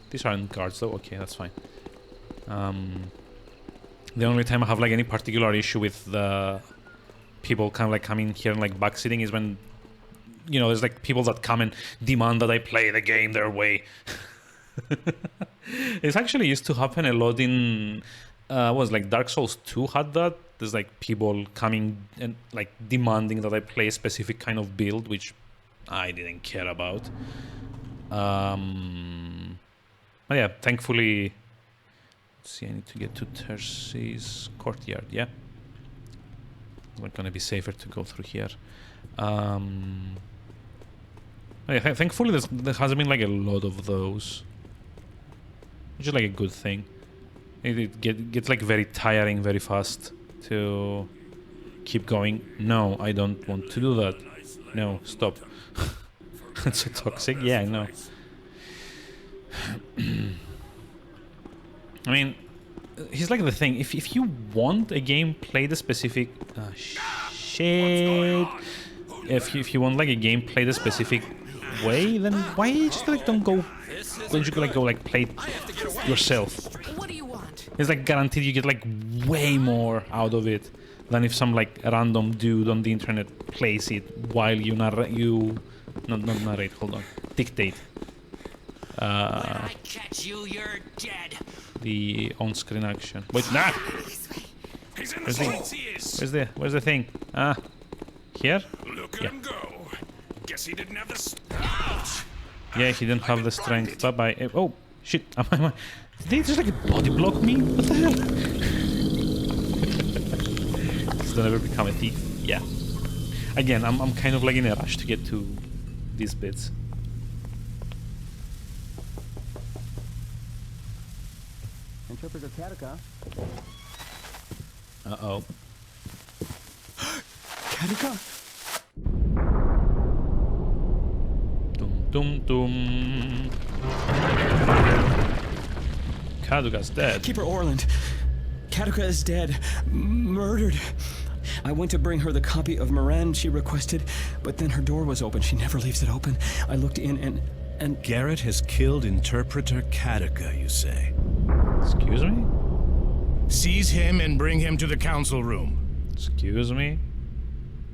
These aren't guards though. Okay, that's fine. The only time I have like any particular issue with the people kind of like coming here and like backseating is when, you know, there's like people that come and demand that I play the game their way. It's actually used to happen a lot in was like Dark Souls 2 had that. There's like people coming and like demanding that I play a specific kind of build, which I didn't care about. But yeah, thankfully, let's see, I need to get to Tercy's courtyard, yeah? It's gonna be safer to go through here. Yeah, thankfully there hasn't been like a lot of those, which is like a good thing. It gets like very tiring very fast to keep going. No, I don't want to do that. No, stop. That's so toxic. Yeah, I know. I mean, here's like the thing. If you want a game played a specific shit. If you want like a game played a specific way, then why you just like don't you go like play it yourself? What do you want? It's like guaranteed you get like way more out of it than if some like random dude on the internet plays it while you not narrate. Hold on, dictate. When I catch you, you're dead. The on-screen action. Wait, nah. He's in the streets, he is. Where's the thing? Ah, here? Look at Yeah. him go. Guess he didn't have the ouch. Yeah, he didn't have the strength. Bye bye. Oh shit! Did they just like body block me? What the hell? Does that ever become a thief? Yeah. Again, I'm kind of like in a rush to get to these bits. Interpreter Katika. Uh-oh. Katika? Dum dum. Kaduga's dead. Keeper Orland. Katika is dead. Murdered. I went to bring her the copy of Moran she requested, but then her door was open. She never leaves it open. I looked in and... Garrett has killed Interpreter Katika, you say? Excuse me? Seize him and bring him to the council room. Excuse me?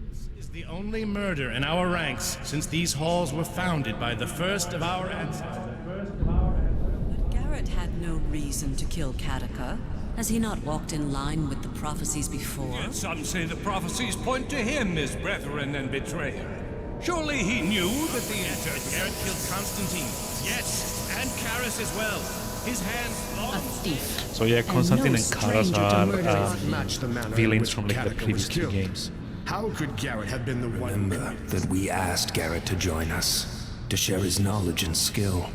This is the only murder in our ranks since these halls were founded by the first of our ancestors. But Garrett had no reason to kill Katika. Has he not walked in line with the prophecies before? Yet some say the prophecies point to him as brethren and betrayer. Surely he knew that the Garrett killed Constantine. Yes, and Karis as well. His hands long... A thief. So yeah, Constantine and Karas are Match the manner in villains which from like the Katika previous was two killed. games. How could Garrett have been the one? Remember that we asked Garrett to join us, to share his knowledge and skill.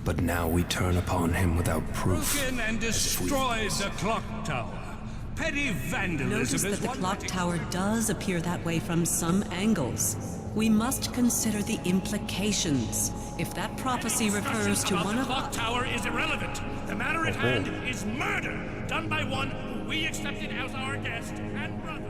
But now we turn upon him without proof. Broke in and destroyed the clock tower. Petty vandalism Notice is that the one clock thing. tower does appear that way from some angles. We must consider the implications. If that prophecy refers to About one the of clock tower is irrelevant. The matter at hand is murder, done by one who we accepted as our guest and brother.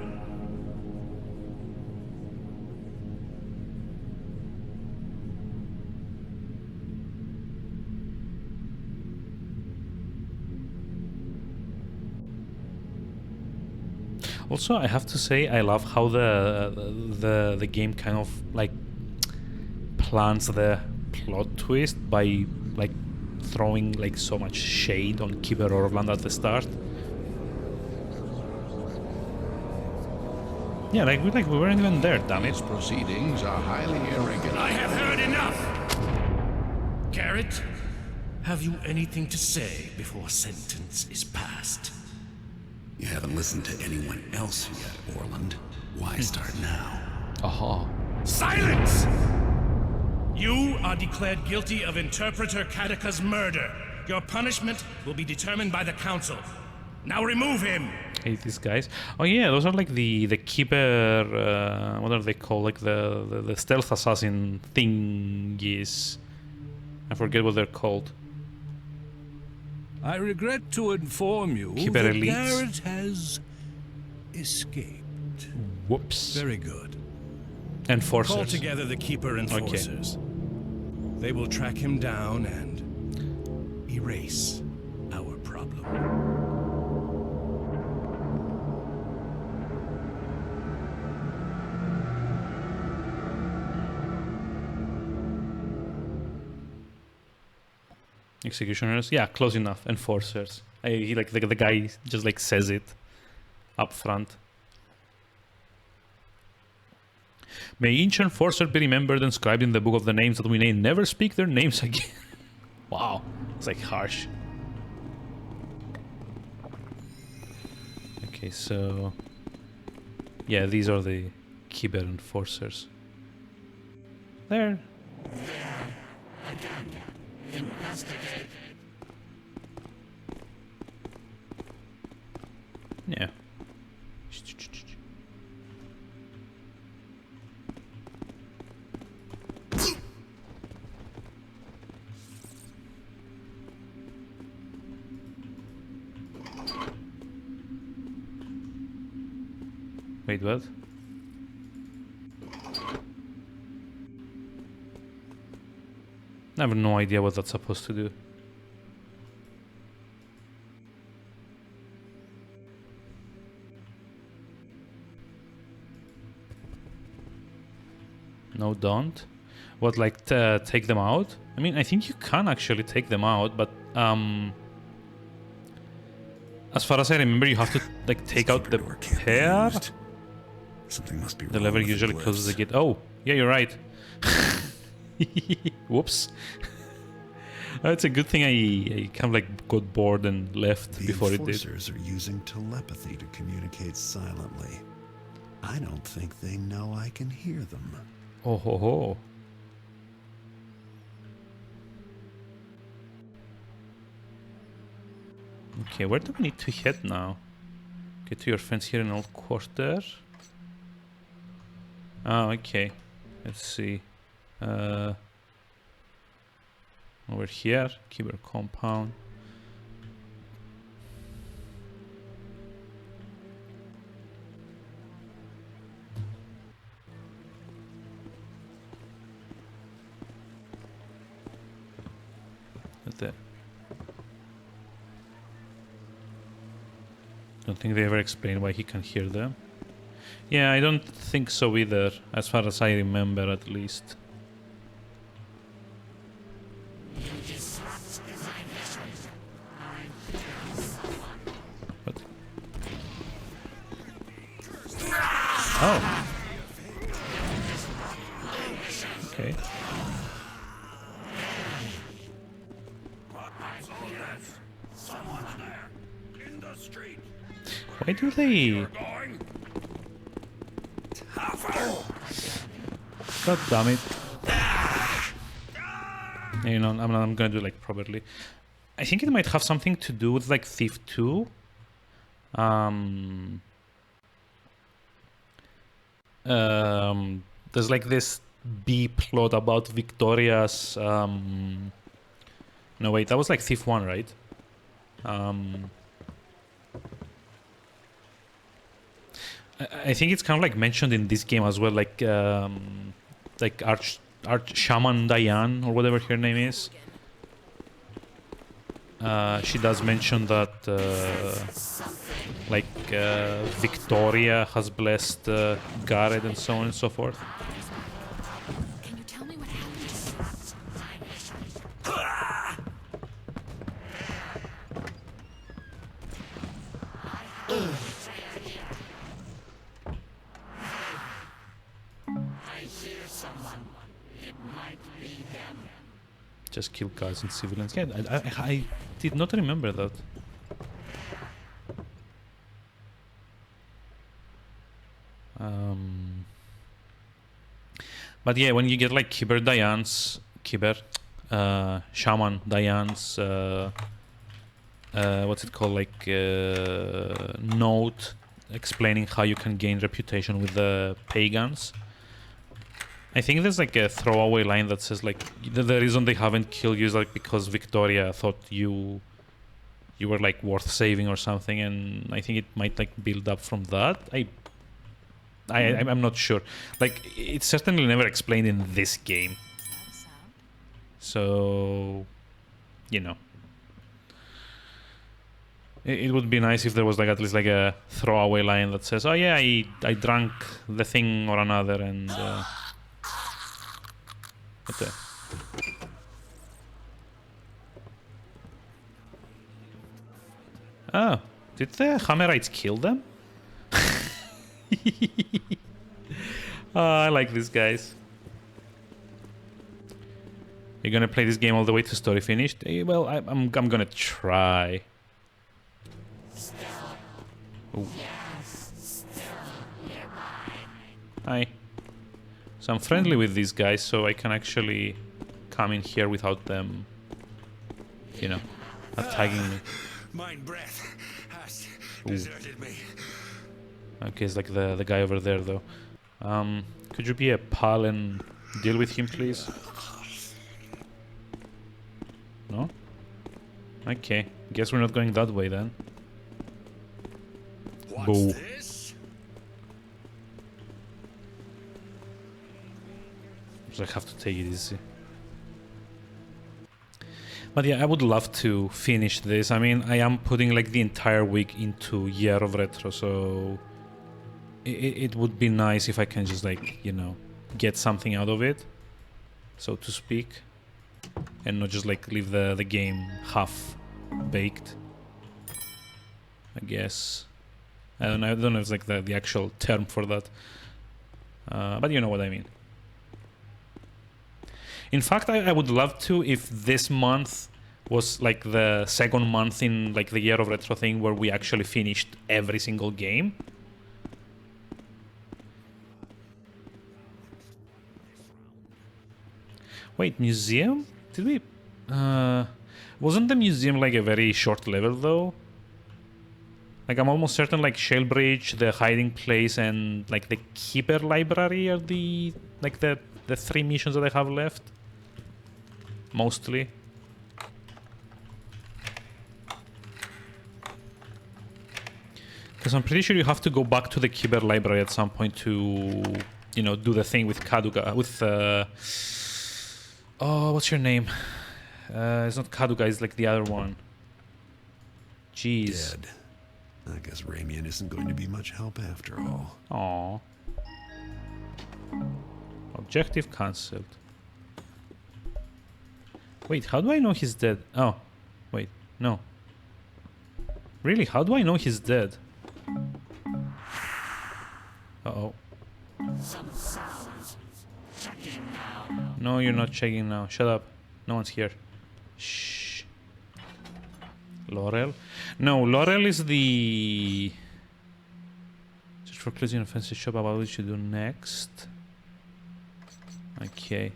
Also, I have to say, I love how the game kind of like plants the plot twist by like throwing like so much shade on Keeper Orland at the start. Yeah, like we weren't even there, damn it. These proceedings are highly irregular. I have heard enough! Garrett, have you anything to say before sentence is passed? You haven't listened to anyone else yet, Orland. Why start now? Aha. Silence! You are declared guilty of Interpreter Katika's murder. Your punishment will be determined by the Council. Now remove him! Hate these guys. Oh yeah, those are like the Keeper, what are they called? Like the stealth assassin thingies. I forget what they're called. I regret to inform you Keeper that elites. Garrett has escaped. Whoops. Very good. Enforcers. Call together the Keeper Enforcers. They will track him down and erase our problem. Executioners, yeah, close enough. Enforcers. He like the guy just like says it up front. May each enforcer be remembered and inscribed in the book of the names that we may never speak their names again. Wow, it's like harsh. Okay, so yeah, these are the Keeper Enforcers. There. Yeah. Wait, what? I have no idea what that's supposed to do. No, don't. What, like, take them out? I mean, I think you can actually take them out, but as far as I remember, you have to like take out the pair. Something must be wrong. The lever with usually glyphs. closes the gate. Oh, yeah, you're right. Whoops. It's a good thing I kind of like got bored and left The before it did. enforcers are using telepathy to communicate silently. I don't think they know I can hear them. Oh ho ho. Okay, where do we need to head now? Get to your friends here in Old Quarter. Oh, okay. Let's see. Over here, Keeper Compound. There. Don't think they ever explain why he can hear them. Yeah, I don't think so either, as far as I remember at least. What? Oh. Okay. Why do they... God damn it. You know, I'm gonna do it like properly. I think it might have something to do with like Thief 2. There's like this B plot about Victoria's. No, wait, that was like Thief 1, right? I think it's kind of like mentioned in this game as well, like Arch Shaman Diane or whatever her name is. She does mention that Victoria has blessed Garrett and so on and so forth. Can you tell me what happened? Just kill guards and civilians. Yeah, I did not remember that. But yeah, when you get like Shaman Diane's, what's it called, like note explaining how you can gain reputation with the pagans. I think there's like a throwaway line that says like the reason they haven't killed you is like because Victoria thought you were like worth saving or something, and I think it might like build up from that. I'm not sure. Like it's certainly never explained in this game. So, you know, it would be nice if there was like at least like a throwaway line that says, "Oh yeah, I drank the thing or another," and. Okay. Oh, did the Hammerites kill them? I like these guys. You're gonna play this game all the way to story finished? Well, I'm gonna try. Ooh. Hi. So I'm friendly with these guys, so I can actually come in here without them, you know, attacking me. Mein breath has deserted me. Okay, it's like the guy over there, though. Could you be a pal and deal with him, please? No? Okay, guess we're not going that way then. What's Boo. this? So I have to take it easy. But yeah, I would love to finish this. I mean, I am putting like the entire week into Year of Retro, so it would be nice if I can just like, you know, get something out of it, so to speak, and not just like leave the game half baked, I guess. I don't know if it's like the actual term for that, but you know what I mean. In fact, I would love to if this month was like the second month in like the Year of Retro thing where we actually finished every single game. Wait, museum? Did we... wasn't the museum like a very short level though? Like I'm almost certain like Shalebridge, the hiding place, and like the Keeper Library are the like the three missions that I have left. Mostly. Because I'm pretty sure you have to go back to the Keeper Library at some point to, you know, do the thing with Kaduga, with oh, what's your name? It's not Kaduga, it's like the other one. Jeez. Dead. I guess Ramian isn't going to be much help after all. Aww. Objective cancelled. Wait, how do I know he's dead? Oh, wait, no. Really, how do I know he's dead? Uh-oh. No, you're not checking now. Shut up. No one's here. Shh. Laurel? No, Laurel is the... Search for clues in offensive shop about what we should do next. Okay.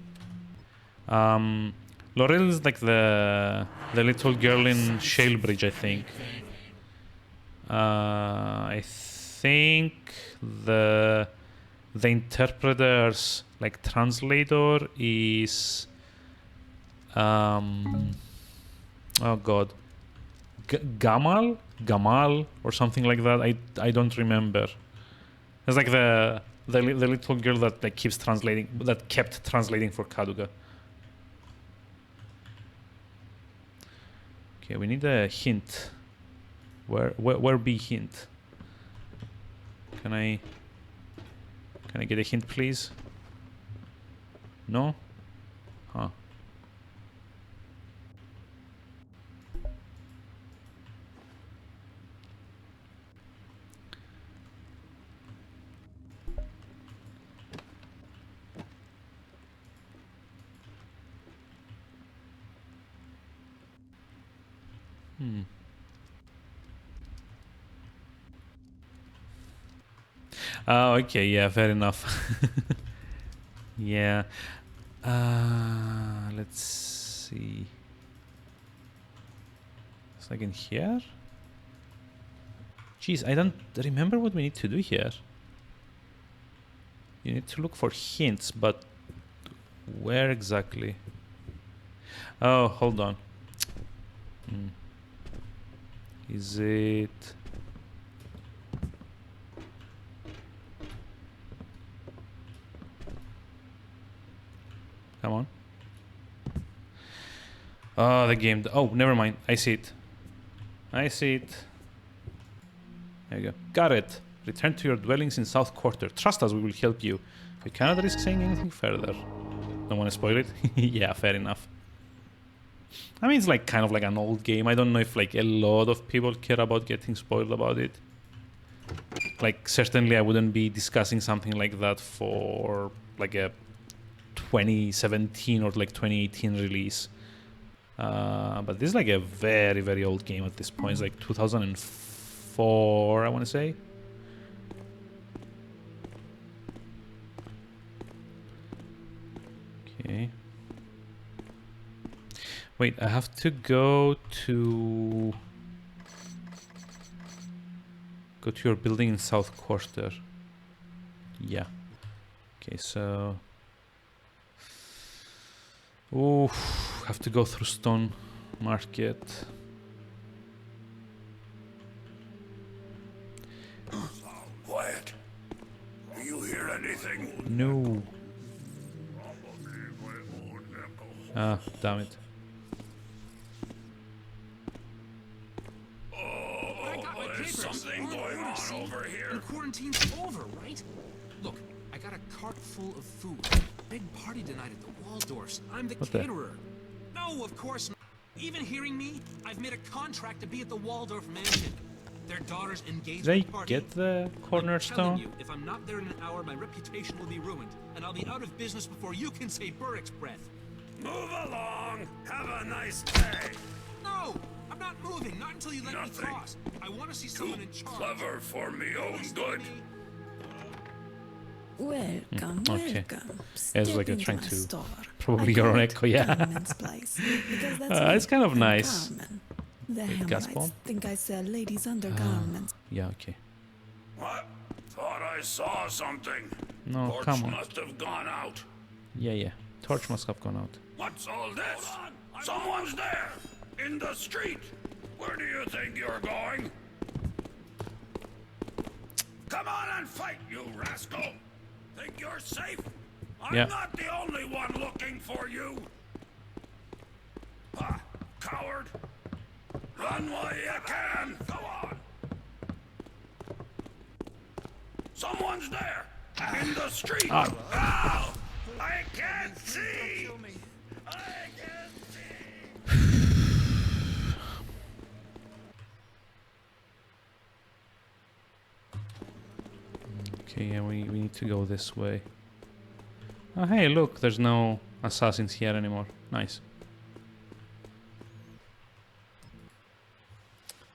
Laurel is like the little girl in Shalebridge, I think. I think the interpreter's like translator is oh god, Gamal or something like that. I don't remember. It's like the little girl that like kept translating for Kaduga. Okay, we need a hint. Where be hint? Can I get a hint, please? No? Huh. Oh, okay, yeah, fair enough. Yeah. Let's see. It's like in here? Jeez, I don't remember what we need to do here. You need to look for hints, but where exactly? Oh, hold on. Is it... Come on. Oh, the game. Oh, never mind. I see it. I see it. There you go. Got it. Return to your dwellings in South Quarter. Trust us, we will help you. You cannot risk saying anything further. Don't want to spoil it? Yeah, fair enough. I mean, it's like kind of like an old game. I don't know if like a lot of people care about getting spoiled about it. Like, certainly I wouldn't be discussing something like that for like a 2017 or like 2018 release. But this is like a very, very old game at this point. It's like 2004, I want to say. Okay. Wait, I have to go to your building in South Quarter. Yeah. Okay, so have to go through Stone Market. Quiet. Do you hear anything? No. Ah, damn it. There's something going on over here. And quarantine's over, right? Look, I got a cart full of food. Big party tonight at the Waldorfs. I'm the caterer. No, of course not. Even hearing me, I've made a contract to be at the Waldorf mansion. Their daughter's engagement party. Did I get the cornerstone? You, if I'm not there in an hour, my reputation will be ruined, and I'll be out of business before you can say Burrick's breath. Move along. Have a nice day. No, I'm not moving. Not until you let me cross. I want to see someone in charge. Clever for me own good. Welcome, welcome. It's like a trying to probably your own echo, yeah. It's kind of nice. The Hamrites think I sell ladies' undergarments. Yeah, okay. What? Thought I saw something. No, Torch come on. must have gone out. Yeah. Torch must have gone out. What's all this? Someone's there! In the street! Where do you think you're going? Come on and fight, you rascal! Think you're safe? I'm not the only one looking for you! Ah, coward! Run while you can! Go on! Someone's there! In the street! Ow! I can't see! I can't see! Okay, yeah, we need to go this way. Oh, hey, look, there's no assassins here anymore. Nice.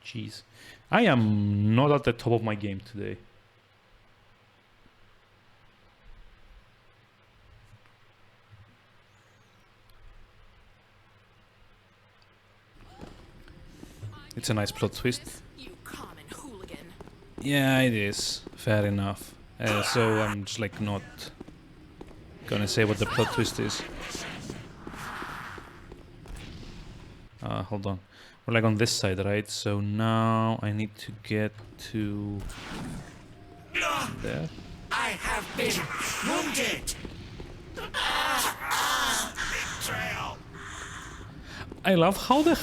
Jeez. I am not at the top of my game today. It's a nice plot twist. You common hooligan. Yeah, it is. Fair enough. So I'm just like not gonna say what the plot twist is. Hold on. We're like on this side, right? So now I need to get to there. I have been wounded. Betrayal. I love how the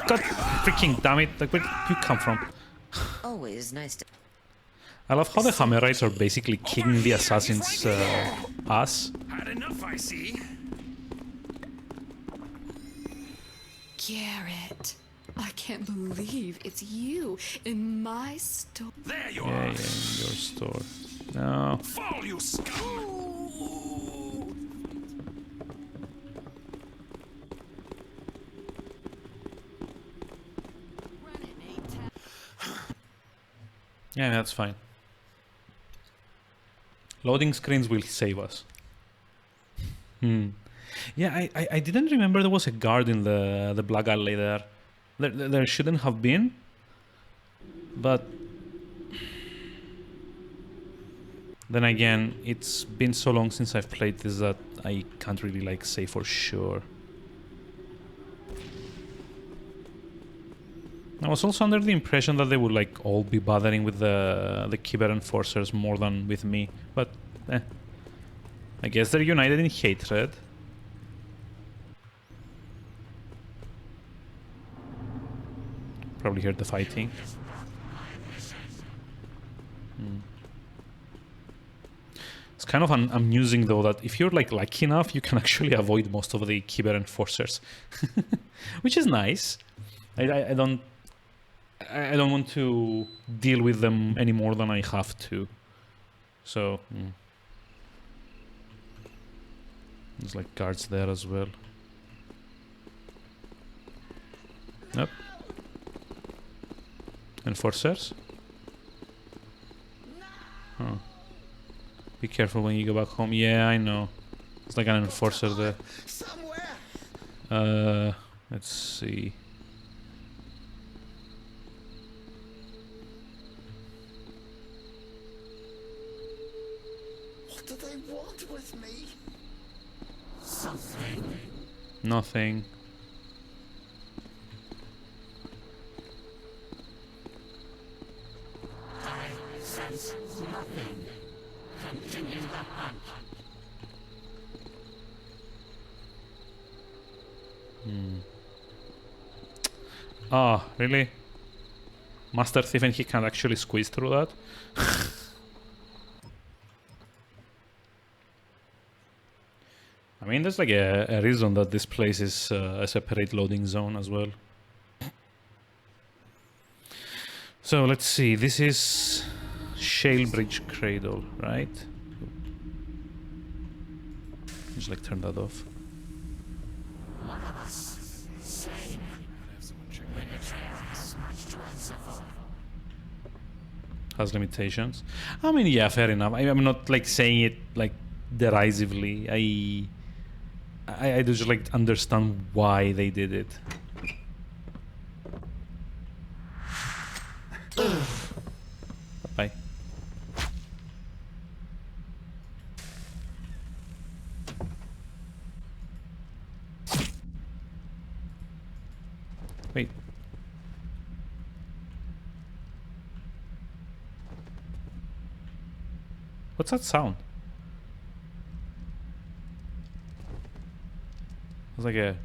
God freaking damn it! Like where did you come from? Always nice to. I love how the Hammerites are basically kicking the assassins' ass. Had enough, I see. Garrett, I can't believe it's you in my store. There you Yeah, are. yeah, in your store. No. Fall, you scum. Yeah, that's fine. Loading screens will save us. Yeah, I didn't remember there was a guard in the Black Alley there. There shouldn't have been. But then again, it's been so long since I've played this that I can't really like say for sure. I was also under the impression that they would like all be bothering with the Kyber enforcers more than with me, but I guess they're united in hatred. Probably heard the fighting. It's kind of amusing though that if you're like lucky enough, you can actually avoid most of the Kyber enforcers, which is nice. I don't want to deal with them any more than I have to. So there's like guards there as well. Nope. Enforcers? Oh. Be careful when you go back home. Yeah, I know. It's like an enforcer there. Let's see. What do they want with me? Something. Nothing. I sense nothing. Continue the hunt. Ah, really? Master Thief and he can't actually squeeze through that? I mean, there's like a reason that this place is a separate loading zone as well. So let's see, this is Shalebridge Cradle, right? Just like turn that off. One of us, sane. When its parents much to unsuffer. Has limitations. I mean, yeah, fair enough. I'm not like saying it like derisively. I do just like understand why they did it. Bye. Wait. What's that sound? It's like a...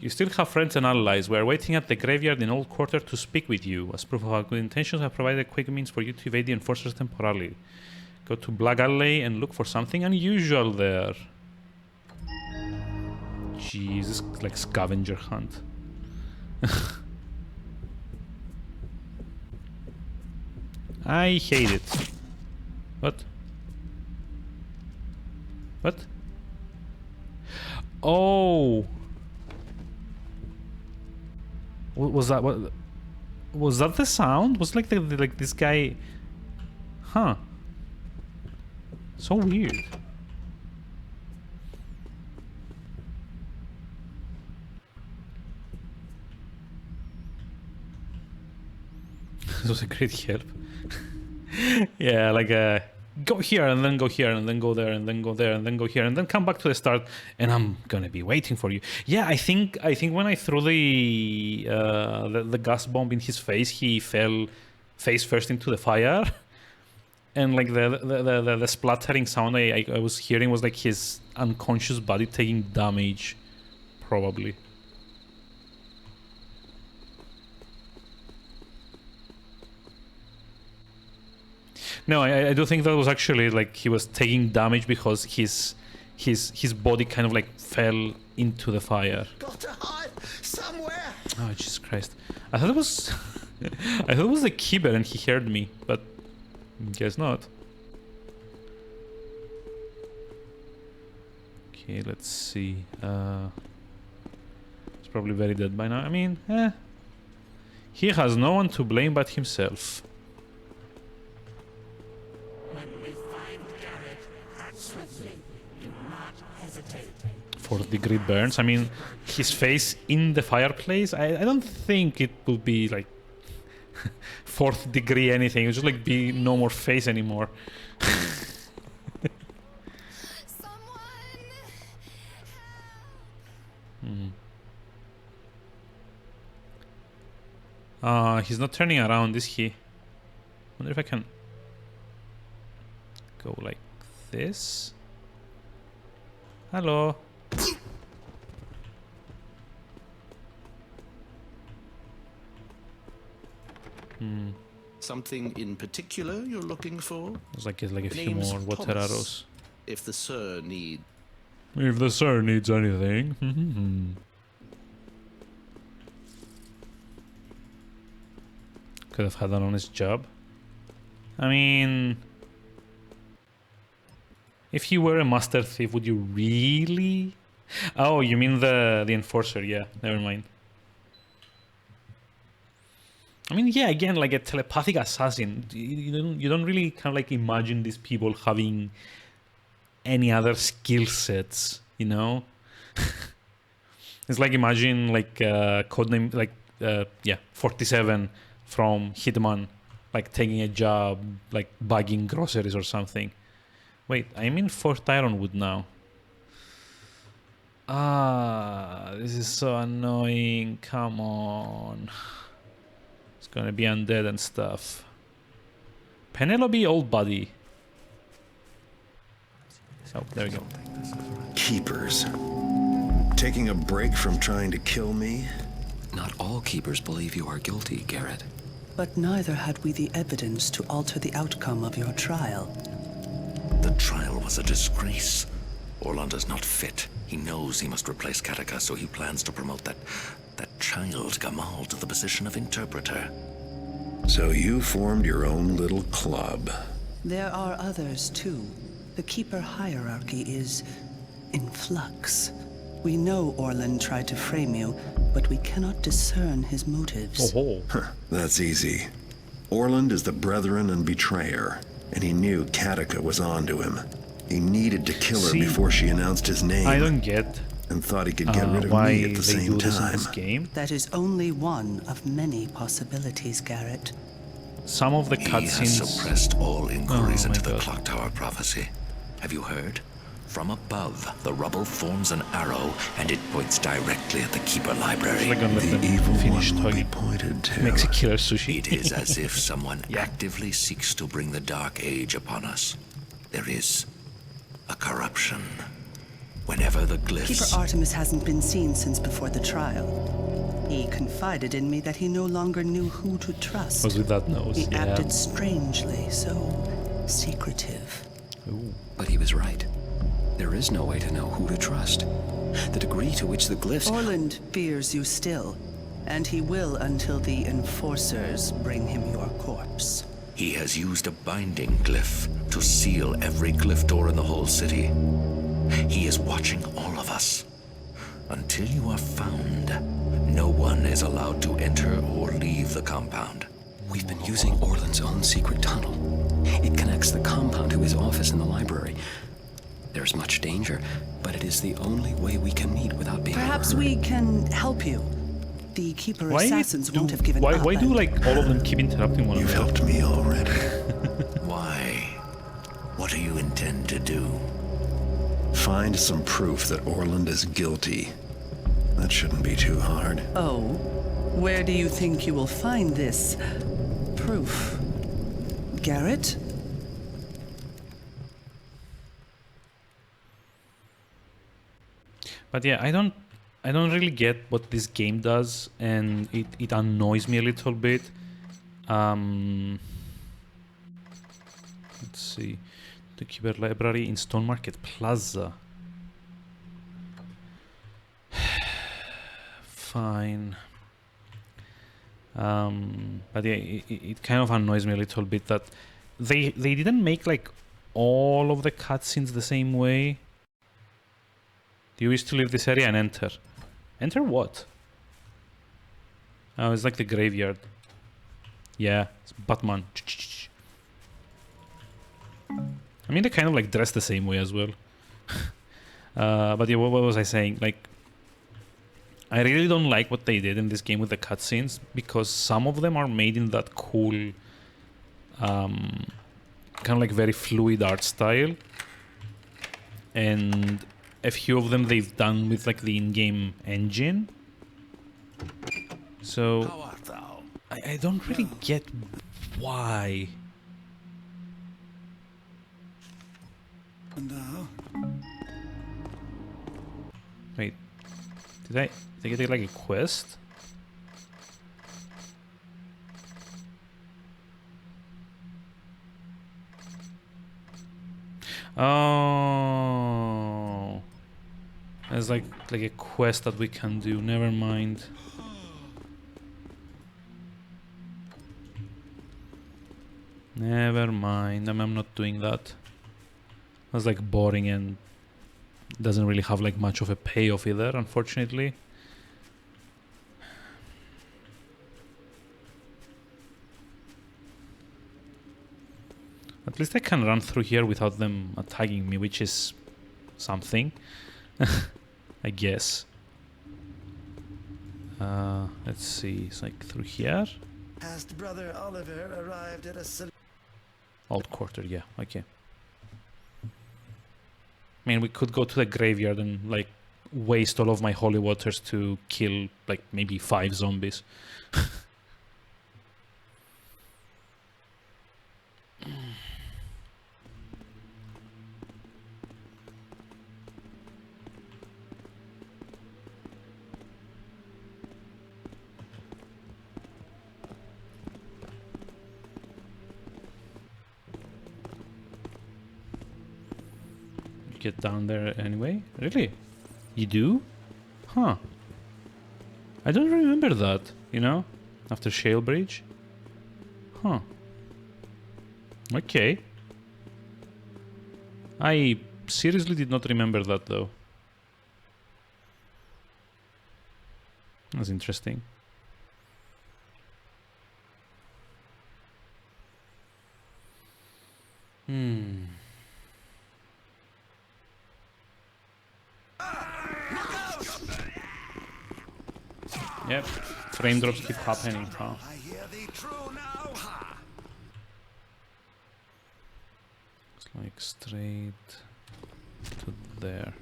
You still have friends and allies. We are waiting at the graveyard in Old Quarter to speak with you. As proof of our good intentions, I have provided a quick means for you to evade the enforcers temporarily. Go to Black Alley and look for something unusual there. Jesus, like scavenger hunt. I hate it. What? What? Oh. What was that? What was that? The sound was like like this guy. Huh. So weird. This was a great help. Yeah, like go here and then go here and then go there and then go there and then go here and then come back to the start and I'm gonna be waiting for you. Yeah, I think when I threw the gas bomb in his face, he fell face first into the fire, and like the splattering sound I was hearing was like his unconscious body taking damage, probably. No, I do think that was actually like he was taking damage because his body kind of like fell into the fire. Got to hide somewhere. Oh Jesus Christ! I thought it was I thought it was the keeper and he heard me, but guess not. Okay, let's see. He's probably very dead by now. I mean, he has no one to blame but himself. Fourth degree burns. I mean, his face in the fireplace. I don't think it will be like fourth degree anything. It will just like be no more face anymore. He's not turning around, is he? Wonder if I can go like this. Hello. Something in particular you're looking for? There's like a few more water arrows. If the sir need. If the sir needs anything. Could have had an honest job. I mean, if you were a master thief, would you really? Oh, you mean the enforcer? Yeah, never mind. I mean, yeah, again, like a telepathic assassin. You don't really kind of like imagine these people having any other skill sets, you know? It's like imagine like codename like 47 from Hitman, like taking a job like bagging groceries or something. Wait, I'm in Fort Ironwood now. This is so annoying. Come on. It's gonna be undead and stuff. Penelope, old buddy. So, there we go. Keepers. Taking a break from trying to kill me? Not all keepers believe you are guilty, Garrett. But neither had we the evidence to alter the outcome of your trial. The trial was a disgrace. Orland is not fit. He knows he must replace Kataka, so he plans to promote that child Gamal to the position of interpreter. So you formed your own little club. There are others, too. The Keeper hierarchy is in flux. We know Orland tried to frame you, but we cannot discern his motives. That's easy. Orland is the brethren and betrayer, and he knew Kataka was onto him. He needed to kill her before she announced his name. I don't get and thought he could get rid of me at the same time. Game. That is only one of many possibilities, Garrett. Some of the cutscenes. He has suppressed all inquiries into the Clock Tower prophecy. Have you heard? From above, the rubble forms an arrow, and it points directly at the Keeper Library. Like the evil one will be pointed to. Makes a killer sushi. It is as if someone actively seeks to bring the Dark Age upon us. There is a corruption. Whenever the glyphs... Keeper Artemis hasn't been seen since before the trial. He confided in me that he no longer knew who to trust. Was with that nose, He acted strangely, so secretive. Ooh. But he was right. There is no way to know who to trust. The degree to which the glyphs... Orland fears you still, and he will until the enforcers bring him your corpse. He has used a binding glyph to seal every glyph door in the whole city. He is watching all of us. Until you are found, no one is allowed to enter or leave the compound. We've been using Orland's own secret tunnel. It connects the compound to his office in the library. There's much danger, but it is the only way we can meet without being Perhaps overheard. we can help you. The Keeper Why assassins do- won't have given why, up. why do and- like all of them keep interrupting one You've another? helped me already. Why? What do you intend to do? Find some proof that Orland is guilty. That shouldn't be too hard. Oh, where do you think you will find this proof? Garrett? But yeah, I don't really get what this game does, and it annoys me a little bit. Let's see, the Keeper Library in Stone Market Plaza. Fine. But yeah, it kind of annoys me a little bit that they didn't make like all of the cutscenes the same way. Do you wish to leave this area and enter? Enter what? Oh, it's like the graveyard. Yeah, it's Batman. I mean, they kind of like dress the same way as well. But yeah, what was I saying? Like, I really don't like what they did in this game with the cutscenes, because some of them are made in that cool, kind of like very fluid art style, and a few of them they've done with like the in-game engine. So I don't really get why. Wait, did I get like a quest? Oh, there's like a quest that we can do. Never mind. Never mind. I'm not doing that. That's like boring and doesn't really have like much of a payoff either, unfortunately. At least I can run through here without them attacking me, which is something. I guess. Let's see. It's like through here. Past Brother Oliver arrived at a Old quarter, yeah, okay. I mean, we could go to the graveyard and like waste all of my holy waters to kill like maybe 5 zombies. Get down there anyway? Really? You do? Huh. I don't remember that, you know? After Shalebridge? Huh. Okay. I seriously did not remember that though. That's interesting. Yep, frame drops keep happening, huh? It's like straight to there.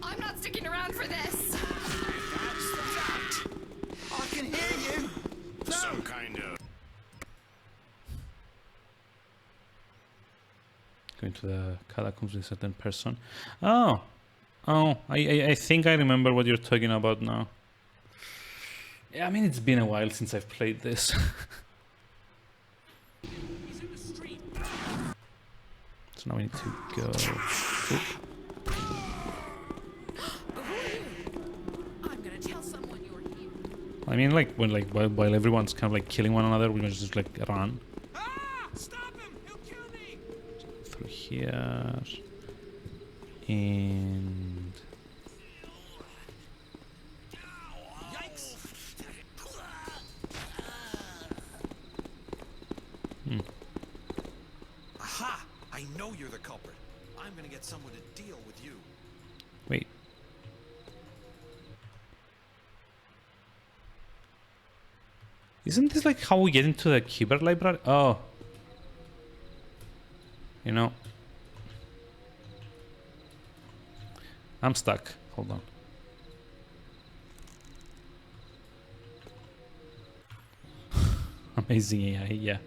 I'm not sticking around for this. That's the fact. I can hear you. Some kind of. Going to the catacombs with a certain person. Oh, I think I remember what you're talking about now. Yeah, I mean, it's been a while since I've played this. So now we need to go. Oop. I'm gonna tell someone you're here. I mean, like when while everyone's kind of like killing one another, we just like run. Stop him! He'll kill me! here. And... Aha! I know you're the culprit. I'm gonna get someone to deal with you. Wait. Isn't this like how we get into the keyboard library? Oh. You know. I'm stuck. Hold on. Amazing AI, yeah.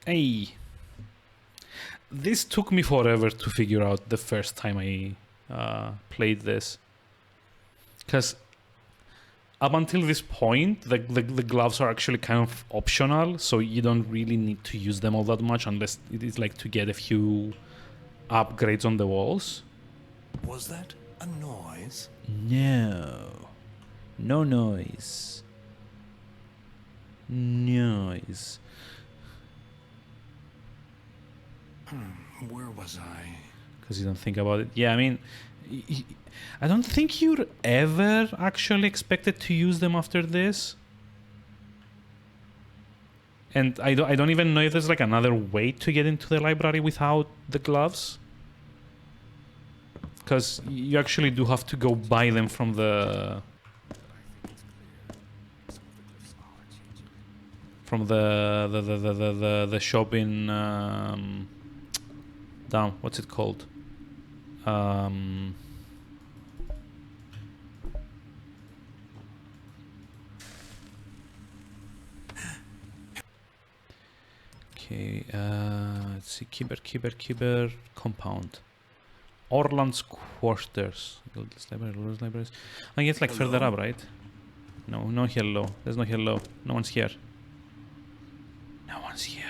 Hey. This took me forever to figure out the first time I played this. Because up until this point, the gloves are actually kind of optional, so you don't really need to use them all that much unless it is like to get a few upgrades on the walls. Was that a noise? No. No noise. Noise. Where was I? Because you don't think about it. Yeah, I mean, I don't think you're ever actually expected to use them after this. And I don't even know if there's like another way to get into the library without the gloves. Because you actually do have to go buy them from the... the shop in... down, what's it called? Okay, let's see, Kiber, compound. Orland's quarters. Libraries. I guess like further up, right? No, no hello. There's no hello. No one's here. No one's here.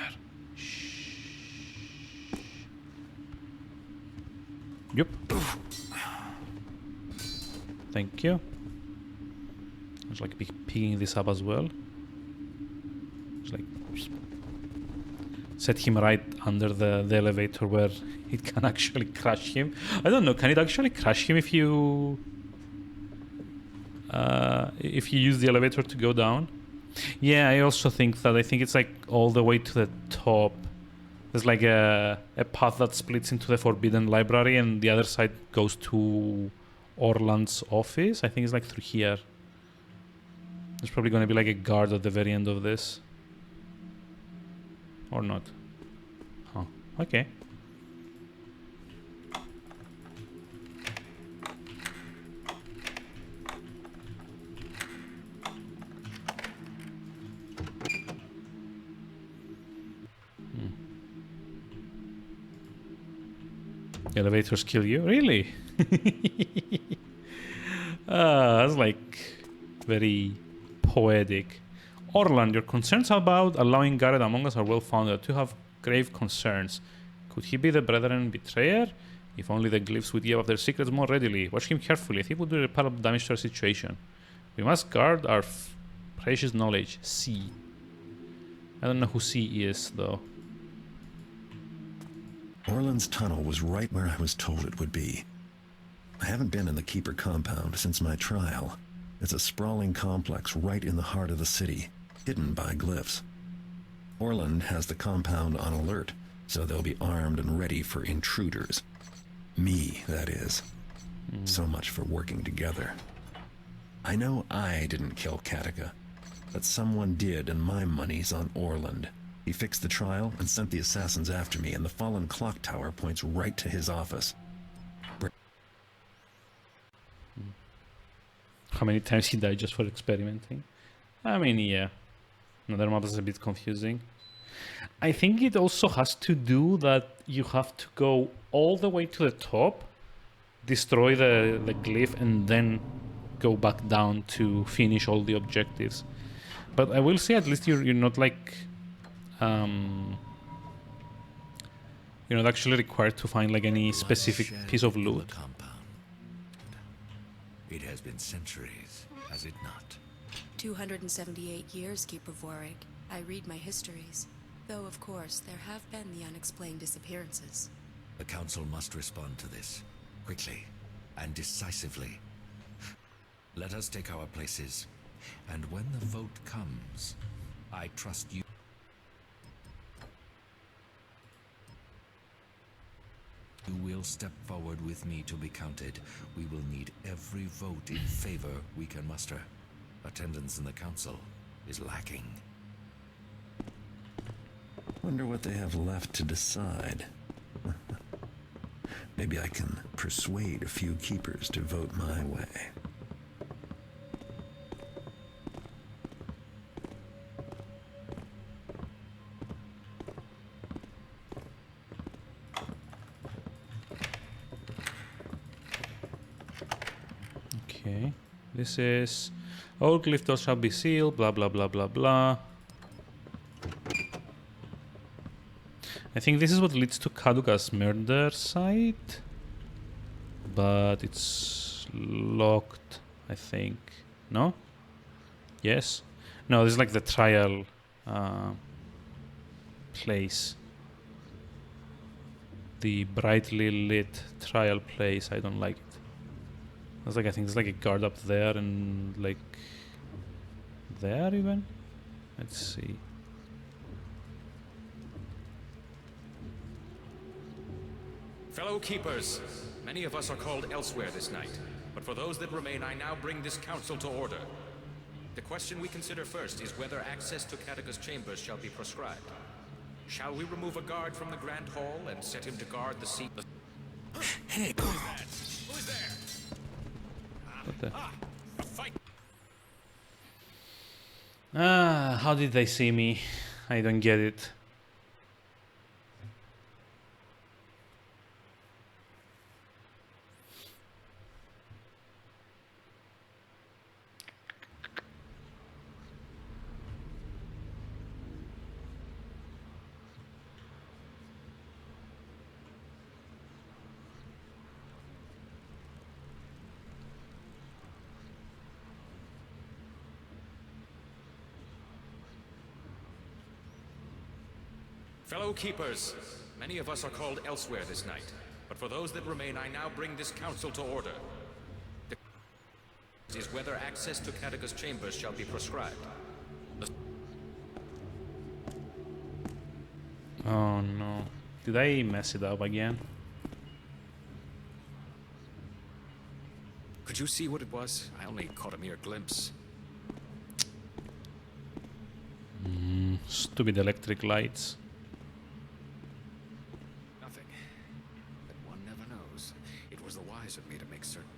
Yep. Thank you. I was like picking this up as well. Just like set him right under the elevator where it can actually crush him. I don't know, can it actually crush him if you use the elevator to go down? Yeah, I also think that. I think it's like all the way to the top. There's like a path that splits into the Forbidden Library and the other side goes to Orland's office. I think it's like through here. There's probably going to be like a guard at the very end of this. Or not. Huh. Okay. Elevators kill you? Really? That's like very poetic. Orland, your concerns about allowing Garrett among us are well founded. You have grave concerns. Could he be the Brethren betrayer? If only the glyphs would give up their secrets more readily. Watch him carefully. He would do irreparable damage to our situation. We must guard our precious knowledge. C. I don't know who C is, though. Orland's tunnel was right where I was told it would be. I haven't been in the Keeper compound since my trial. It's a sprawling complex right in the heart of the city, hidden by glyphs. Orland has the compound on alert, so they'll be armed and ready for intruders. Me, that is. So much for working together. I know I didn't kill Katika, but someone did, and my money's on Orland. He fixed the trial and sent the assassins after me, and the fallen clock tower points right to his office. How many times he died just for experimenting? I mean, yeah. Another map is a bit confusing. I think it also has to do that you have to go all the way to the top, destroy the glyph, and then go back down to finish all the objectives. But I will say at least you're not like... you're not actually required to find like any specific piece of loot. It has been centuries, has it not? 278 years, Keeper Vorig. I read my histories. Though, of course, there have been the unexplained disappearances. The Council must respond to this, quickly and decisively. Let us take our places, and when the vote comes, I trust you. You will step forward with me to be counted. We will need every vote in favor we can muster. Attendance in the Council is lacking. Wonder what they have left to decide. Maybe I can persuade a few keepers to vote my way. Okay, this is all cliff doors shall be sealed, blah blah blah blah blah. I think this is what leads to Kaduka's murder site, but it's locked, I think. No? Yes? No, this is like the trial place. The brightly lit trial place, I don't like it. It's like, I think there's like a guard up there and like there even? Let's see. Fellow keepers, many of us are called elsewhere this night, but for those that remain, I now bring this council to order. The question we consider first is whether access to Katika's chambers shall be prescribed. Shall we remove a guard from the Grand Hall and set him to guard the seat? Hey! Who's there? What the? A fight! Ah, how did they see me? I don't get it. Fellow keepers, many of us are called elsewhere this night, but for those that remain, I now bring this council to order. The question is whether access to Katika's chambers shall be prescribed. Oh no. Did I mess it up again? Could you see what it was? I only caught a mere glimpse. Stupid electric lights. Nothing. But one never knows. It was the wise of me to make certain.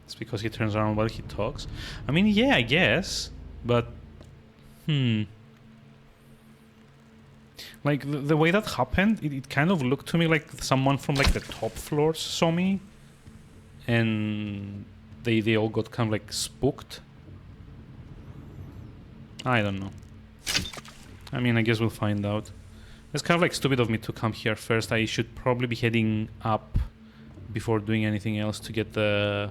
It's because he turns around while he talks. I mean, yeah, I guess, but like the way that happened, it kind of looked to me like someone from like the top floors saw me, and they all got kind of like spooked. I don't know. I mean, I guess we'll find out. It's kind of like stupid of me to come here first. I should probably be heading up before doing anything else to get the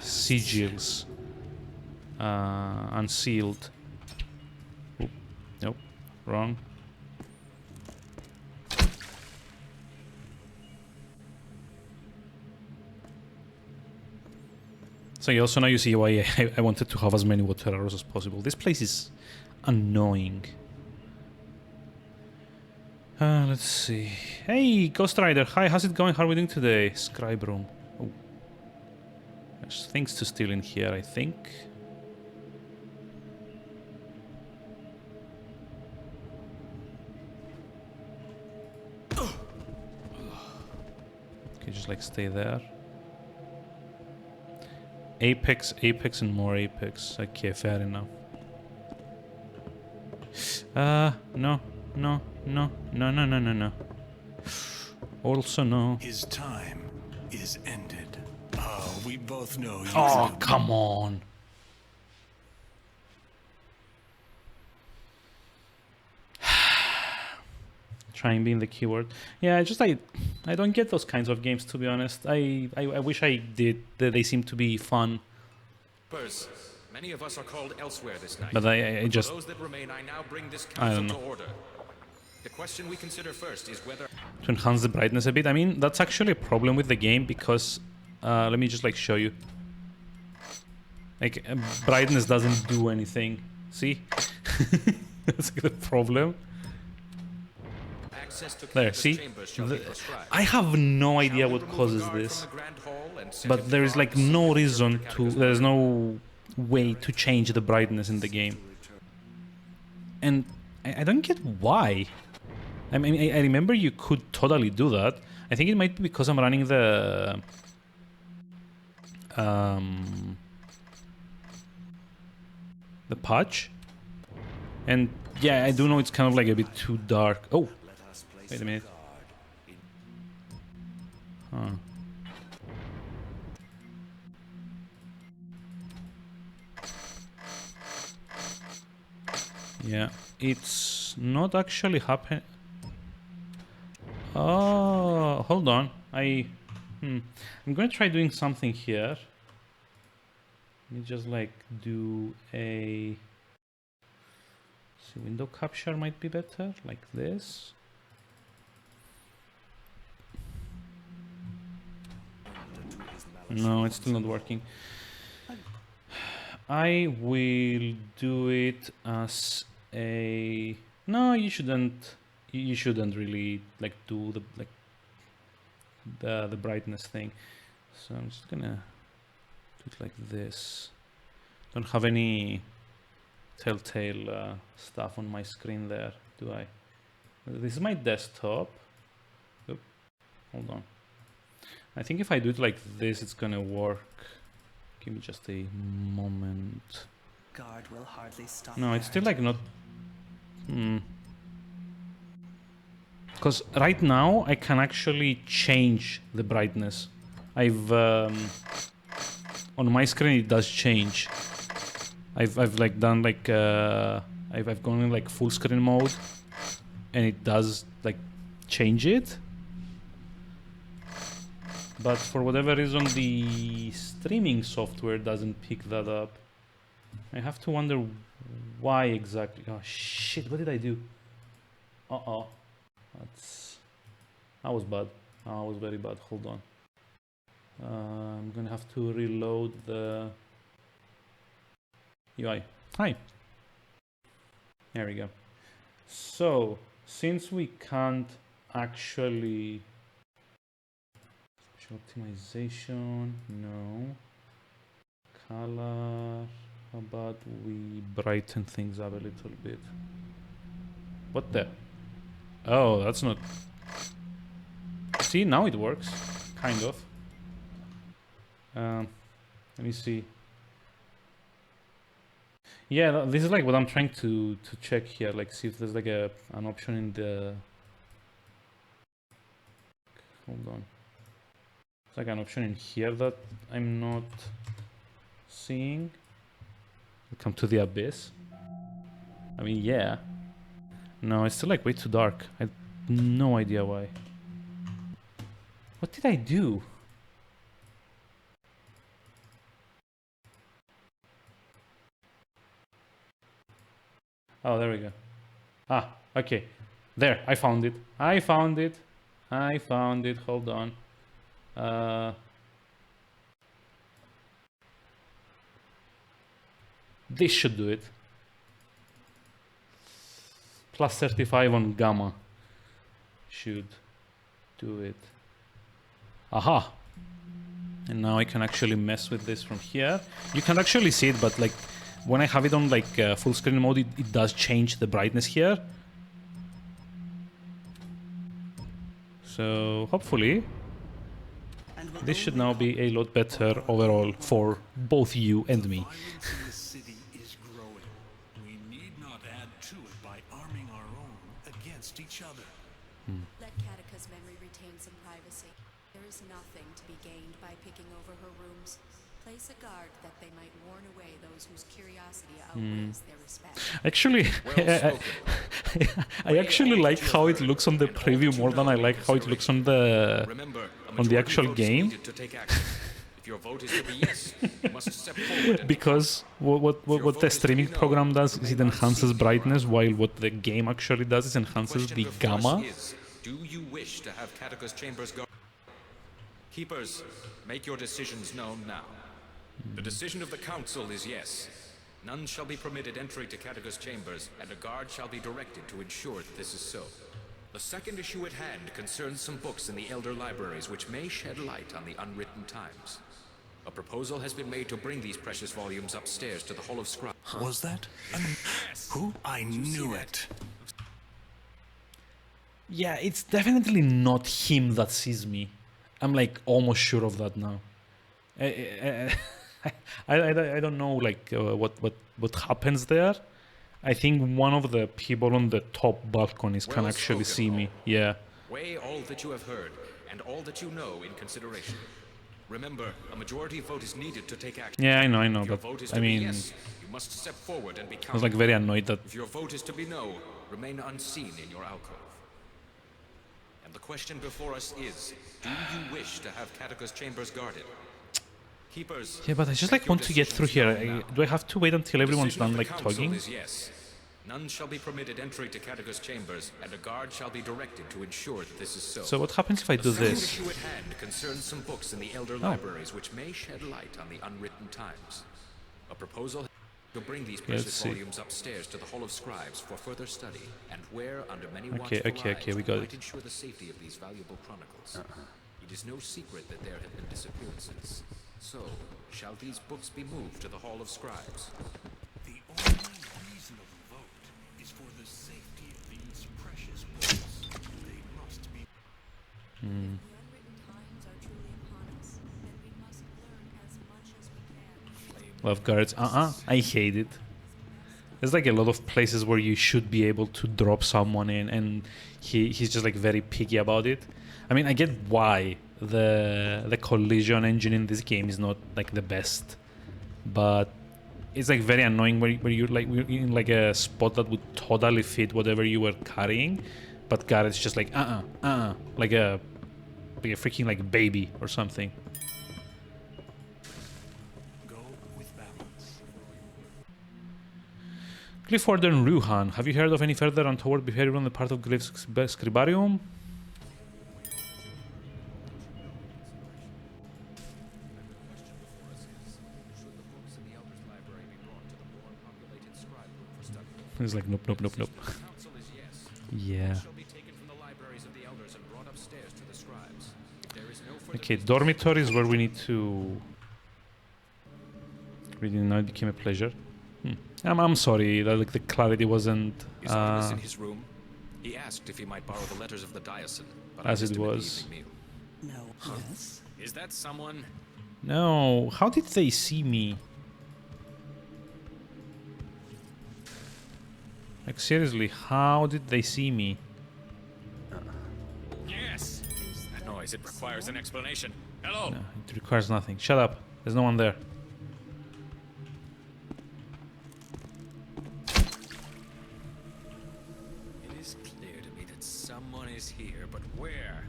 sigils unsealed. Oop, nope, wrong. So you also now you see why I wanted to have as many water arrows as possible. This place is annoying. Let's see. Hey, Ghost Rider. Hi, how's it going? How are we doing today? Scribe room. Oh. There's things to steal in here, I think. Okay, just like stay there. Apex, apex, and more apex. Okay, fair enough. No, no, no, no, no, no, no, no. Also no. His time is ended. We both know you. Oh, come on. Trying being the keyword. Yeah, I don't get those kinds of games, to be honest. I wish I did. They seem to be fun. Many of us are called elsewhere this night. But I just... For those that remain, I now bring this I don't council to know. order. The question we consider first is whether... To enhance the brightness a bit. I mean, that's actually a problem with the game because... let me just like show you. Like, brightness doesn't do anything. See? That's the problem. There, see? I have no idea what causes this. But there is like no reason to... There's no way to change the brightness in the game. And I don't get why. I mean, I remember you could totally do that. I think it might be because I'm running the... the patch. And yeah, I do know it's kind of like a bit too dark. Oh! Wait a minute. Huh. Yeah, it's not actually happening. Oh, hold on. I'm gonna try doing something here. Let me just like do a... See, window capture might be better, like this. No, it's still not working. I will do it as a... No, you shouldn't. You shouldn't really like do the brightness thing. So I'm just gonna do it like this. Don't have any telltale stuff on my screen there, do I? This is my desktop. Oop, hold on. I think if I do it like this, it's gonna work. Give me just a moment. Guard will hardly stop. No, it's still like not... Because right now I can actually change the brightness. I've... on my screen it does change. I've like done like... I've gone in like full screen mode. And it does like change it. But for whatever reason, the streaming software doesn't pick that up. I have to wonder why exactly. Oh shit, what did I do? Uh-oh. That was bad. That was very bad. Hold on. I'm gonna have to reload the UI. Hi. There we go. So, since we can't actually... Optimization, no. Color, how about we brighten things up a little bit? What the? Oh, that's not... See, now it works, kind of. Let me see. Yeah, this is like what I'm trying to check here, like see if there's like an option in the... Hold on. Like an option in here that I'm not seeing. Come to the abyss. I mean, yeah. No, it's still like way too dark. I have no idea why. What did I do? Oh, there we go. Ah, okay. There, I found it. I found it. I found it. Hold on. This should do it. Plus 35 on gamma should do it. Aha! And now I can actually mess with this from here. You can actually see it, but like when I have it on like full screen mode, it does change the brightness here. So hopefully this should now be a lot better overall for both you and me. The city is growing. We need not add to it by arming our own against each other. Let Katika's memory retain some privacy. There is nothing to be gained by picking over her rooms. Place a guard that they might warn away those whose curiosity outweighs their respect. Actually, I actually like how it looks on the preview more than I like how it looks on the actual game. If your vote is to be yes, you must step forward. Because what the streaming program does is it enhances brightness, while what the game actually does is enhances the gamma. Do you wish to have Katika's chambers go? Keepers, make your decisions known now. The decision of the council is yes. None shall be permitted entry to Katika's chambers, and a guard shall be directed to ensure that this is so. The second issue at hand concerns some books in the Elder Libraries which may shed light on the unwritten times. A proposal has been made to bring these precious volumes upstairs to the Hall of Scribes. Was that? Who? I knew it. Yeah, it's definitely not him that sees me. I'm like almost sure of that now. I don't know like what happens there. I think one of the people on the top balconies can actually see me. Yeah. Weigh all that you have heard and all that you know in consideration. Remember, a majority vote is needed to take action. Yeah, I know, If your but vote is I to be mean, yes, you must step forward and be counted. I was like very annoyed that. If your vote is to be no, remain unseen in your alcove. And the question before us is, do you wish to have Katika's chambers guarded? Keepers, Yeah, but I just like want to get through here. Do I have to wait until everyone's done like talking? Yes. None shall be permitted entry to Katika's chambers, and a guard shall be directed to ensure that this is so. So what happens if I do The second this? issue at hand concerns some books in the Elder Libraries which may shed light on the unwritten times. A proposal to bring these precious Let's see. volumes upstairs to the Hall of Scribes for further study, and where, under many Okay, watchful okay, eyes, we got might it. ensure the safety of these valuable chronicles. It is no secret that there have been disappearances. So, shall these books be moved to the Hall of Scribes? The only reason of the vote is for the safety of these precious books. They must be. Love guards. I hate it. There's like a lot of places where you should be able to drop someone in, and he's just like very picky about it. I mean, I get why the collision engine in this game is not like the best, but it's like very annoying where you're like in like a spot that would totally fit whatever you were carrying, but Garrett's just like like a freaking like baby or something. Go with balance. Clifford and Ruhan, have you heard of any further untoward behavior on the part of Glyph's Scribarium? He's like, nope, nope, nope, nope. Yeah. Okay, dormitory is where we need to... Reading now became a pleasure. I'm sorry that like the clarity wasn't Is Artemis in his room? He asked if he might borrow the letters of the Diocese, but as I missed it him at the was. evening meal. No. Yes? Is that someone? No, how did they see me? Like seriously, how did they see me? Yes! That noise, it requires an explanation. Hello! No, it requires nothing. Shut up. There's no one there. It is clear to me that someone is here, but where?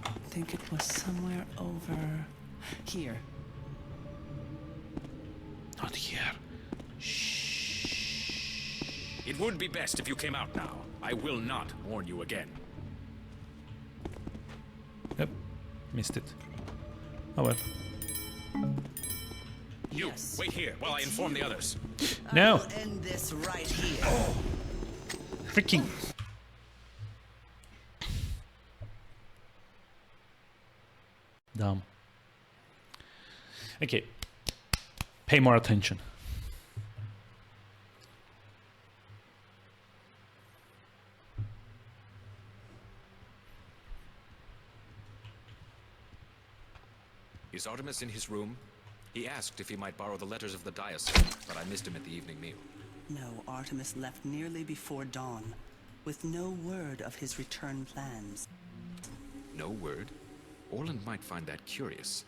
I think it was somewhere over here. Not here. It would be best if you came out now. I will not warn you again. Yep. Missed it. Oh well. You, wait here while I inform the others. No! I'll end this right here. Freaking... Dumb. Okay. Pay more attention. Is Artemis in his room? He asked if he might borrow the letters of the diocese, but I missed him at the evening meal. No, Artemis left nearly before dawn, with no word of his return plans. No word? Orland might find that curious.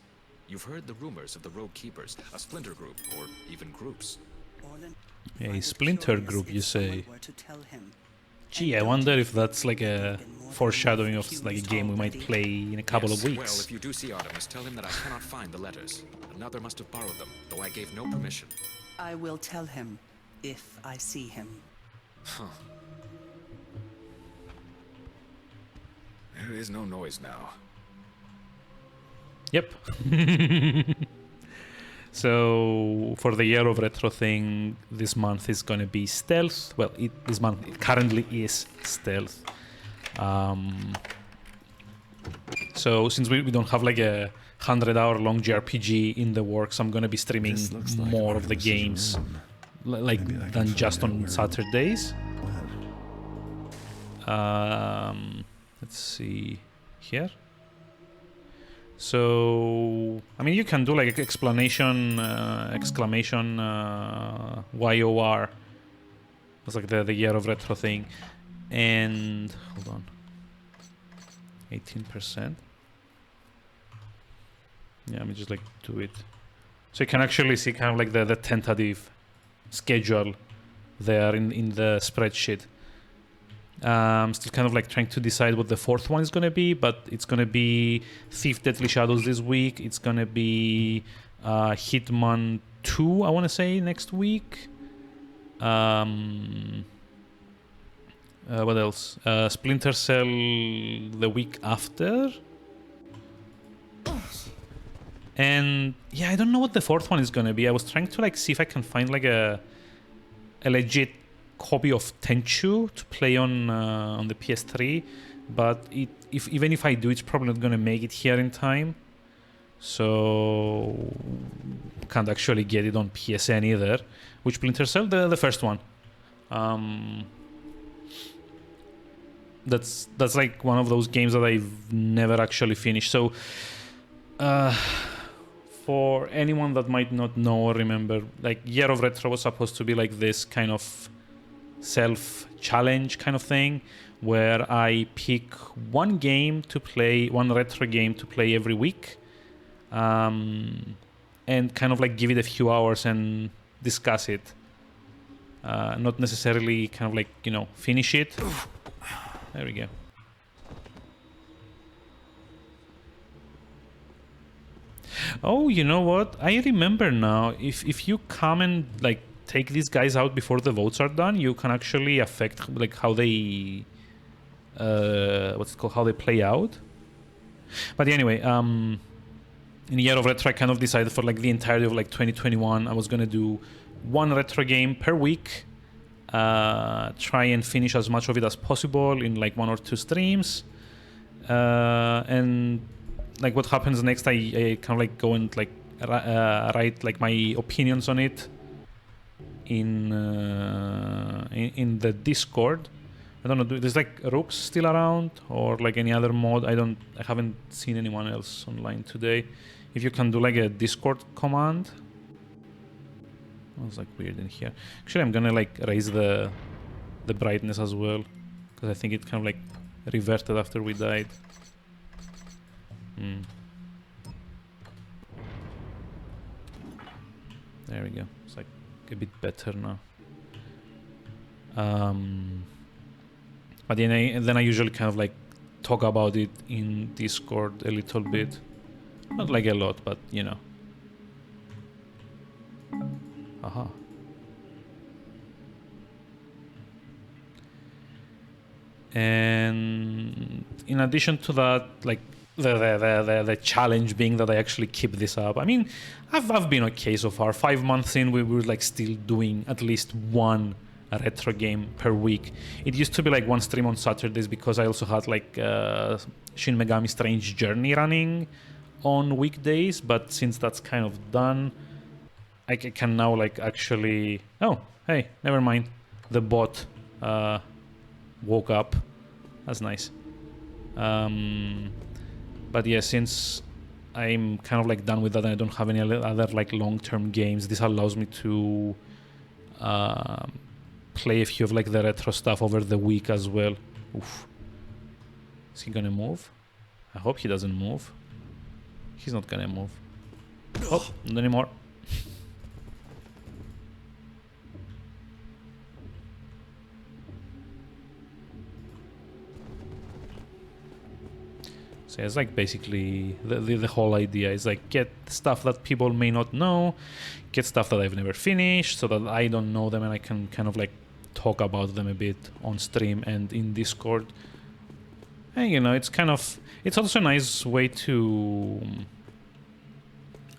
You've heard the rumors of the Rogue Keepers, a splinter group, or even groups. A splinter group, you say? Where to tell him. Gee, I wonder if that's like a foreshadowing of like a game we might play in a couple of weeks. Well, if you do see Artemis, tell him that I cannot find the letters. Another must have borrowed them, though I gave no permission. I will tell him, if I see him. Huh. There is no noise now. Yep. So for the Year of Retro thing, this month is going to be stealth. Well, this month it currently is stealth. So since we don't have like a 100-hour-long JRPG in the works, I'm going to be streaming more of the games than just on Saturdays. Let's see here. So, I mean, you can do like exclamation YOR. It's like the Year of Retro thing. And, hold on. 18%. Yeah, let me just like do it. So you can actually see kind of like the tentative schedule there in the spreadsheet. Still kind of like trying to decide what the fourth one is going to be, but it's going to be Thief Deadly Shadows this week. It's going to be Hitman 2, I want to say, next week. What else? Splinter Cell the week after. And yeah, I don't know what the fourth one is going to be. I was trying to like see if I can find like a legit copy of Tenchu to play on the PS3, but even if I do, it's probably not gonna make it here in time, so can't actually get it on PSN either. Which Splinter Cell? The first one. That's like one of those games that I've never actually finished. So for anyone that might not know or remember, like Year of Retro was supposed to be like this kind of self-challenge kind of thing where I pick one game to play, one retro game to play every week, and kind of like give it a few hours and discuss it, not necessarily kind of like, you know, finish it. There we go. Oh, you know what, I remember now, if you come and like take these guys out before the votes are done, you can actually affect like how they what's it called, how they play out. But anyway, in Year of Retro I kind of decided for like the entirety of like 2021 I was gonna do one retro game per week, try and finish as much of it as possible in like 1 or 2 streams, and like what happens next, I kind of like go and like write like my opinions on it in the Discord. I don't know, there's like Rooks still around or like any other mod. I haven't seen anyone else online today. If you can do like a Discord command. It was like weird in here. Actually, I'm gonna like raise the brightness as well, because I think it kind of like reverted after we died. There we go. It's like a bit better now. But then I usually kind of like talk about it in Discord a little bit. Not like a lot, but you know. Aha. And in addition to that, like the challenge being that I actually keep this up. I mean, I've been okay so far. 5 months in, we were like still doing at least one retro game per week. It used to be like one stream on Saturdays because I also had like Shin Megami Strange Journey running on weekdays, but since that's kind of done, I can now like actually... Oh, hey, never mind. The bot woke up. That's nice. But yeah, since I'm kind of like done with that and I don't have any other like long-term games, this allows me to play a few of like the retro stuff over the week as well. Oof. Is he gonna move? I hope he doesn't move. He's not gonna move. Oh, not anymore. So it's like basically the whole idea is like get stuff that people may not know, get stuff that I've never finished so that I don't know them and I can kind of like talk about them a bit on stream and in Discord. And you know, it's kind of, it's also a nice way to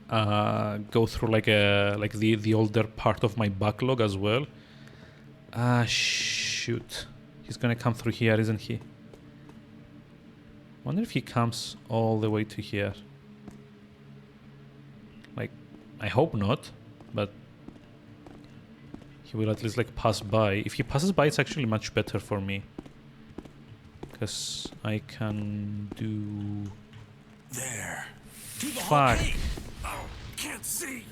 go through like the older part of my backlog as well. Ah, shoot. He's gonna come through here, isn't he? Wonder if he comes all the way to here. Like, I hope not, but he will at least like pass by. If he passes by, it's actually much better for me, because I can do... There. Fuck. Oh, can't see.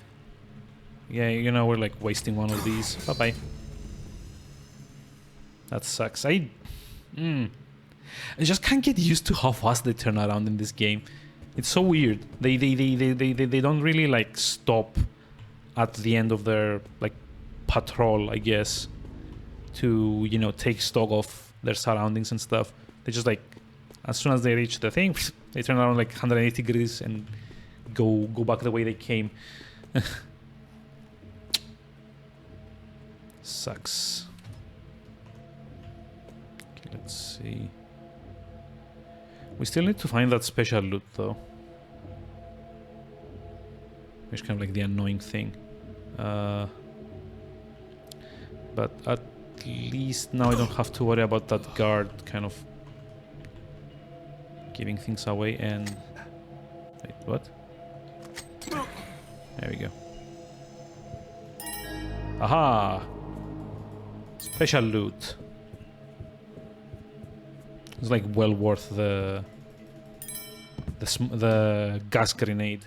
Yeah, you know, we're like wasting one of these. Bye-bye. That sucks. I just can't get used to how fast they turn around in this game. It's so weird. They don't really like stop at the end of their like patrol, I guess, to, you know, take stock of their surroundings and stuff. They just like, as soon as they reach the thing, they turn around like 180 degrees and go back the way they came. Sucks. Okay, let's see. We still need to find that special loot though, which is kind of like the annoying thing. But at least now I don't have to worry about that guard kind of giving things away. And wait, what? There we go. Aha! Special loot. It's like well worth the gas grenade.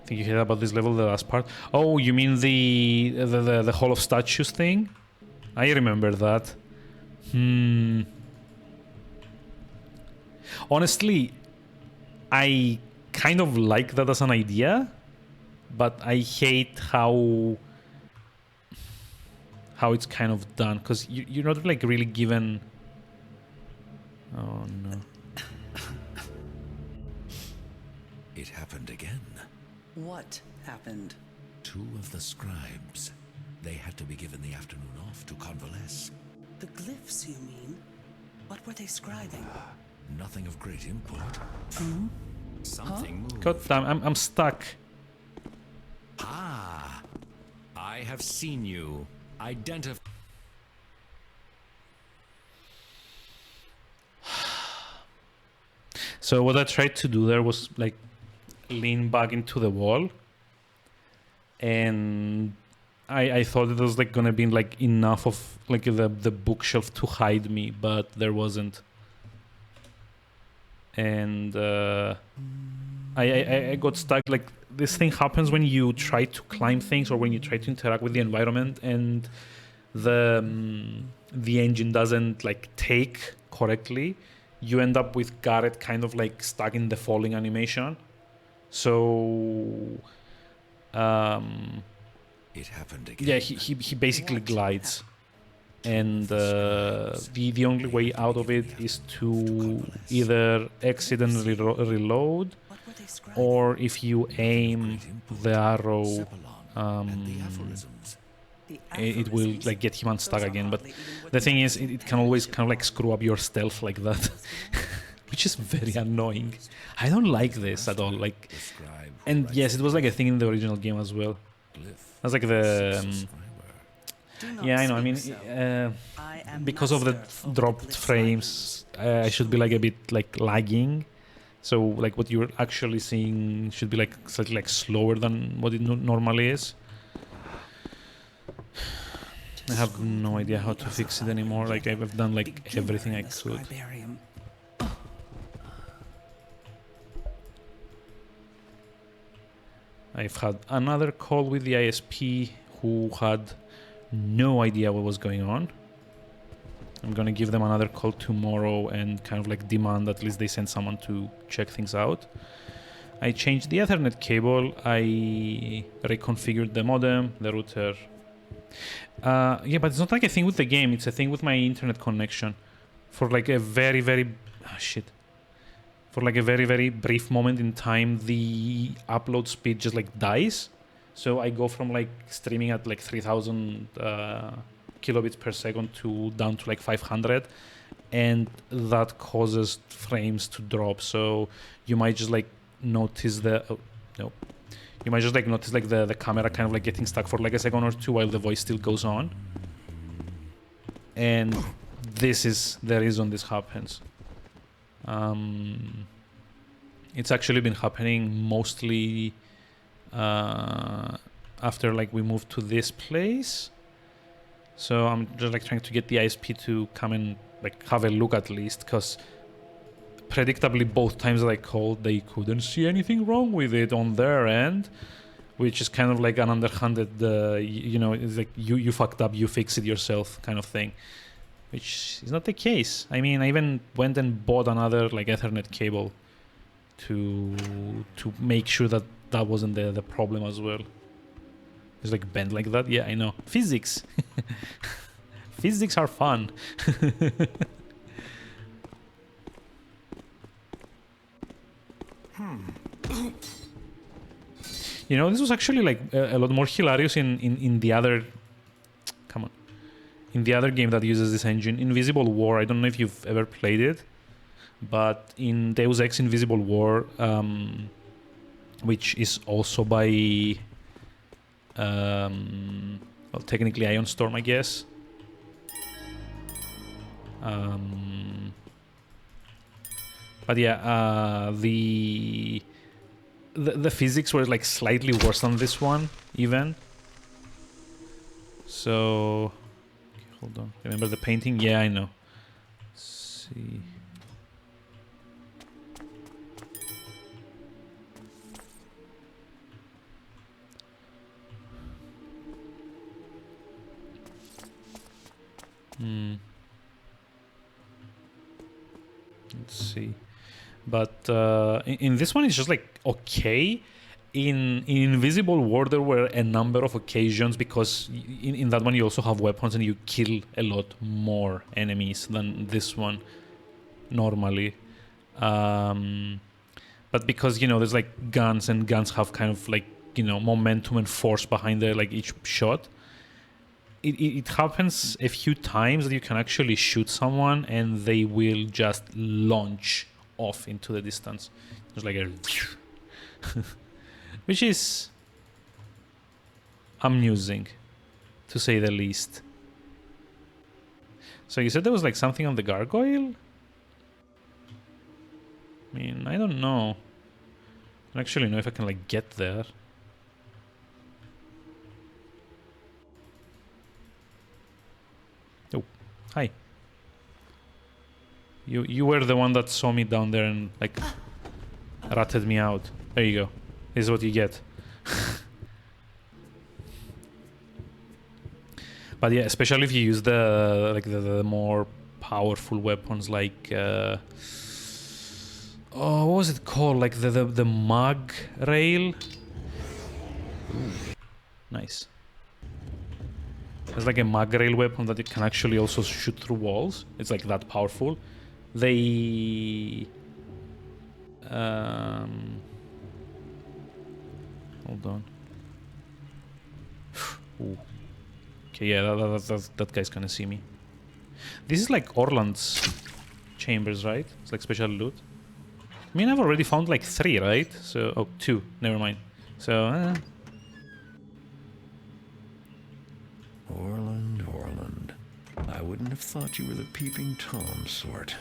I think you heard about this level, the last part. Oh, you mean the Hall of Statues thing? I remember that. Honestly, I kind of like that as an idea, but I hate how it's kind of done, because you're not like really given... Oh no. It happened again. What happened? 2 of the scribes. They had to be given the afternoon off to convalesce. The glyphs, you mean? What were they scribing? Nothing of great import. Something moved. God damn, I'm stuck. Ah, I have seen you. Identify. So what I tried to do there was like lean back into the wall, and I thought it was like gonna be like enough of like the bookshelf to hide me, but there wasn't. And I got stuck. Like, this thing happens when you try to climb things or when you try to interact with the environment, and the engine doesn't like take correctly. You end up with Garrett kind of like stuck in the falling animation. So it happened again. Yeah, he basically glides, and the only way out of it is to either exit and reload, or if you aim the arrow, it will like get him unstuck again. But the thing is, it can always kind of like screw up your stealth like that, which is very annoying. I don't like this at all. Like, and yes, it was like a thing in the original game as well. That's like the yeah, I know. I mean, because of the dropped frames, I should be like a bit like lagging So like what you're actually seeing should be like slightly like slower than what it normally is. I have no idea how to fix it anymore. Like I've done like everything I could. I've had another call with the ISP who had no idea what was going on. I'm gonna give them another call tomorrow and kind of like demand at least they send someone to check things out. I changed the Ethernet cable, I reconfigured the modem, the router. Yeah, but it's not like a thing with the game, it's a thing with my internet connection. For like a very, for like a very, very brief moment in time, the upload speed just like dies. So I go from like streaming at like 3000 kilobits per second to down to like 500, and that causes frames to drop. So you might just like notice you might just like notice like the camera kind of like getting stuck for like a second or two while the voice still goes on. And this is the reason this happens. It's actually been happening mostly after like we moved to this place. So I'm just like trying to get the ISP to come and like have a look at least, because predictably both times that I called they couldn't see anything wrong with it on their end, which is kind of like an underhanded you know, it's like you fucked up, you fix it yourself kind of thing, which is not the case. I mean, I even went and bought another like Ethernet cable to make sure that that wasn't the problem as well. It's like bent like that. Yeah, I know. Physics. Physics are fun. You know, this was actually like a lot more hilarious in the other... Come on. In the other game that uses this engine, Invisible War. I don't know if you've ever played it, but in Deus Ex Invisible War, which is also by... well, technically Ion Storm, I guess. But yeah, the physics were like slightly worse than this one, even. So, okay, hold on. Remember the painting? Yeah, I know. Let's see. Let's see. But in this one, it's just like okay. In Invisible War, there were a number of occasions, because in that one you also have weapons and you kill a lot more enemies than this one normally. But because, you know, there's like guns, and guns have kind of like, you know, momentum and force behind the, like each shot. It happens a few times that you can actually shoot someone and they will just launch off into the distance. Just like a... which is amusing, to say the least. So you said there was like something on the gargoyle? I mean, I don't know. I don't actually know if I can like get there. Oh, hi. You were the one that saw me down there and like ratted me out. There you go. This is what you get. But yeah, especially if you use the like the more powerful weapons, like oh, what was it called? Like the mag rail. Ooh, nice. There's like a mag rail weapon that it can actually also shoot through walls. It's like that powerful. They hold on. Ooh. Okay, yeah, that guy's gonna see me. This is like Orland's chambers, right? It's like special loot. I mean, I've already found like 3, right? So, oh, 2. Never mind. So, Orland. I wouldn't have thought you were the peeping Tom sort.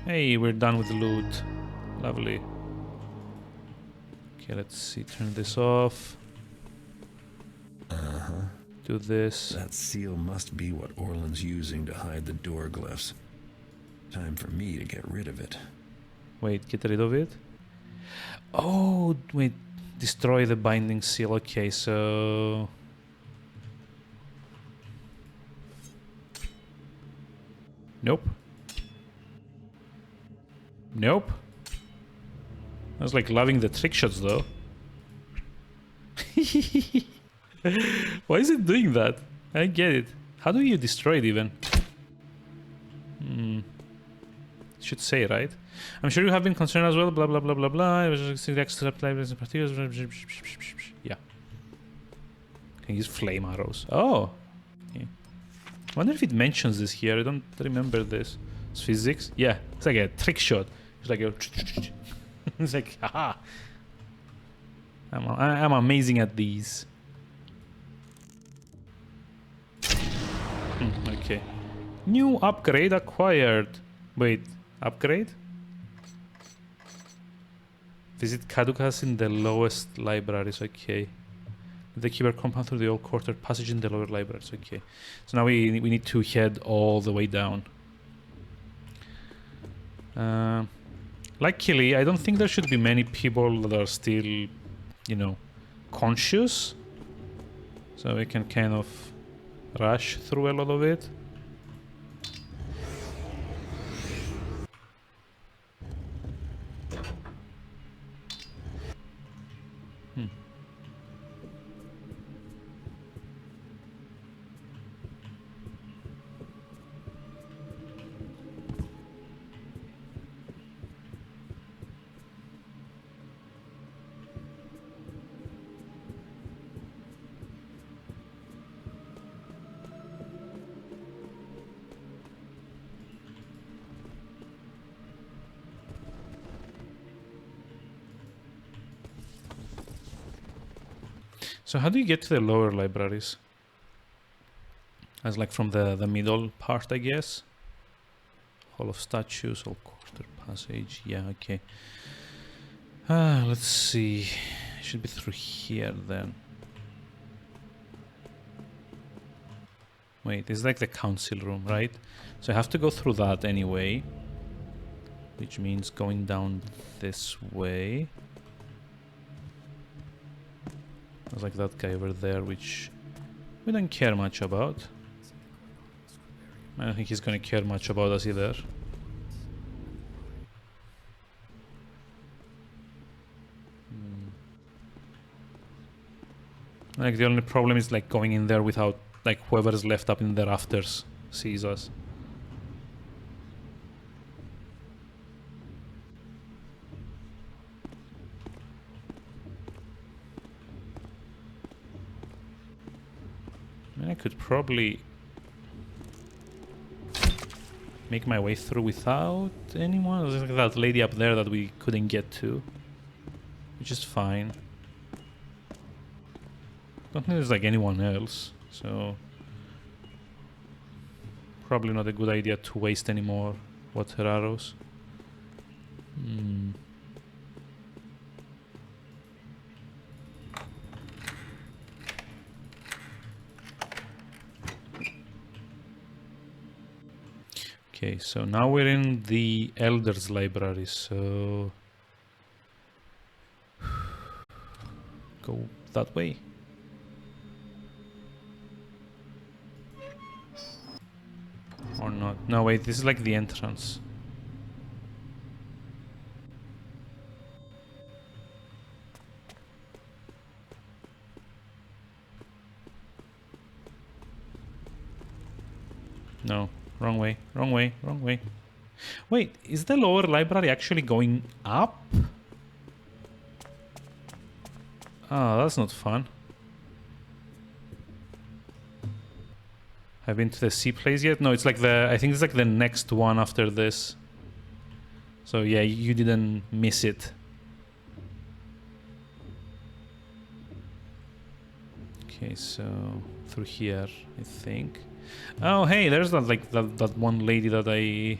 Hey, we're done with the loot. Lovely. Okay, let's see. Turn this off. Uh-huh. Do this. That seal must be what Orland's using to hide the door glyphs. Time for me to get rid of it. Wait, get rid of it? Oh, wait. Destroy the binding seal. Okay, so... Nope. Nope. I was like loving the trick shots though. Why is it doing that? I don't get it. How do you destroy it even? Should say, right? I'm sure you have been concerned as well, blah blah blah blah blah. I was just extra libraries and particulars. Yeah. Can use flame arrows. Oh. Okay. I wonder if it mentions this here. I don't remember this. It's physics? Yeah. It's like a trick shot. It's like a... It's like, haha. I'm amazing at these. Okay. New upgrade acquired. Wait, upgrade? Visit Caducas in the lowest libraries. Okay. The keeper compound through the old quarter passage in the lower libraries. Okay. So now we need to head all the way down. Luckily, I don't think there should be many people that are still, you know, conscious. So we can kind of rush through a lot of it. So how do you get to the lower libraries? As like from the middle part, I guess. Hall of Statues, Old Quarter Passage. Yeah, okay. Let's see. Should be through here then. Wait, this is like the council room, right? So I have to go through that anyway. Which means going down this way. There's like that guy over there, which we don't care much about. I don't think he's gonna care much about us either. Like the only problem is like going in there without like whoever's left up in the rafters sees us. I mean, I could probably make my way through without anyone. There's like that lady up there that we couldn't get to, which is fine. Don't think there's like anyone else, so probably not a good idea to waste any more water arrows. Okay, so now we're in the Elders Library, so go that way. Or not. No, wait, this is like the entrance. No, wrong way, wrong way, wrong way. Wait, is the lower library actually going up? Ah, that's not fun. Have been to the sea place yet? No, it's like the... I think it's like the next one after this. So yeah, you didn't miss it. Okay, so through here, I think. Oh, hey, there's that like that one lady that I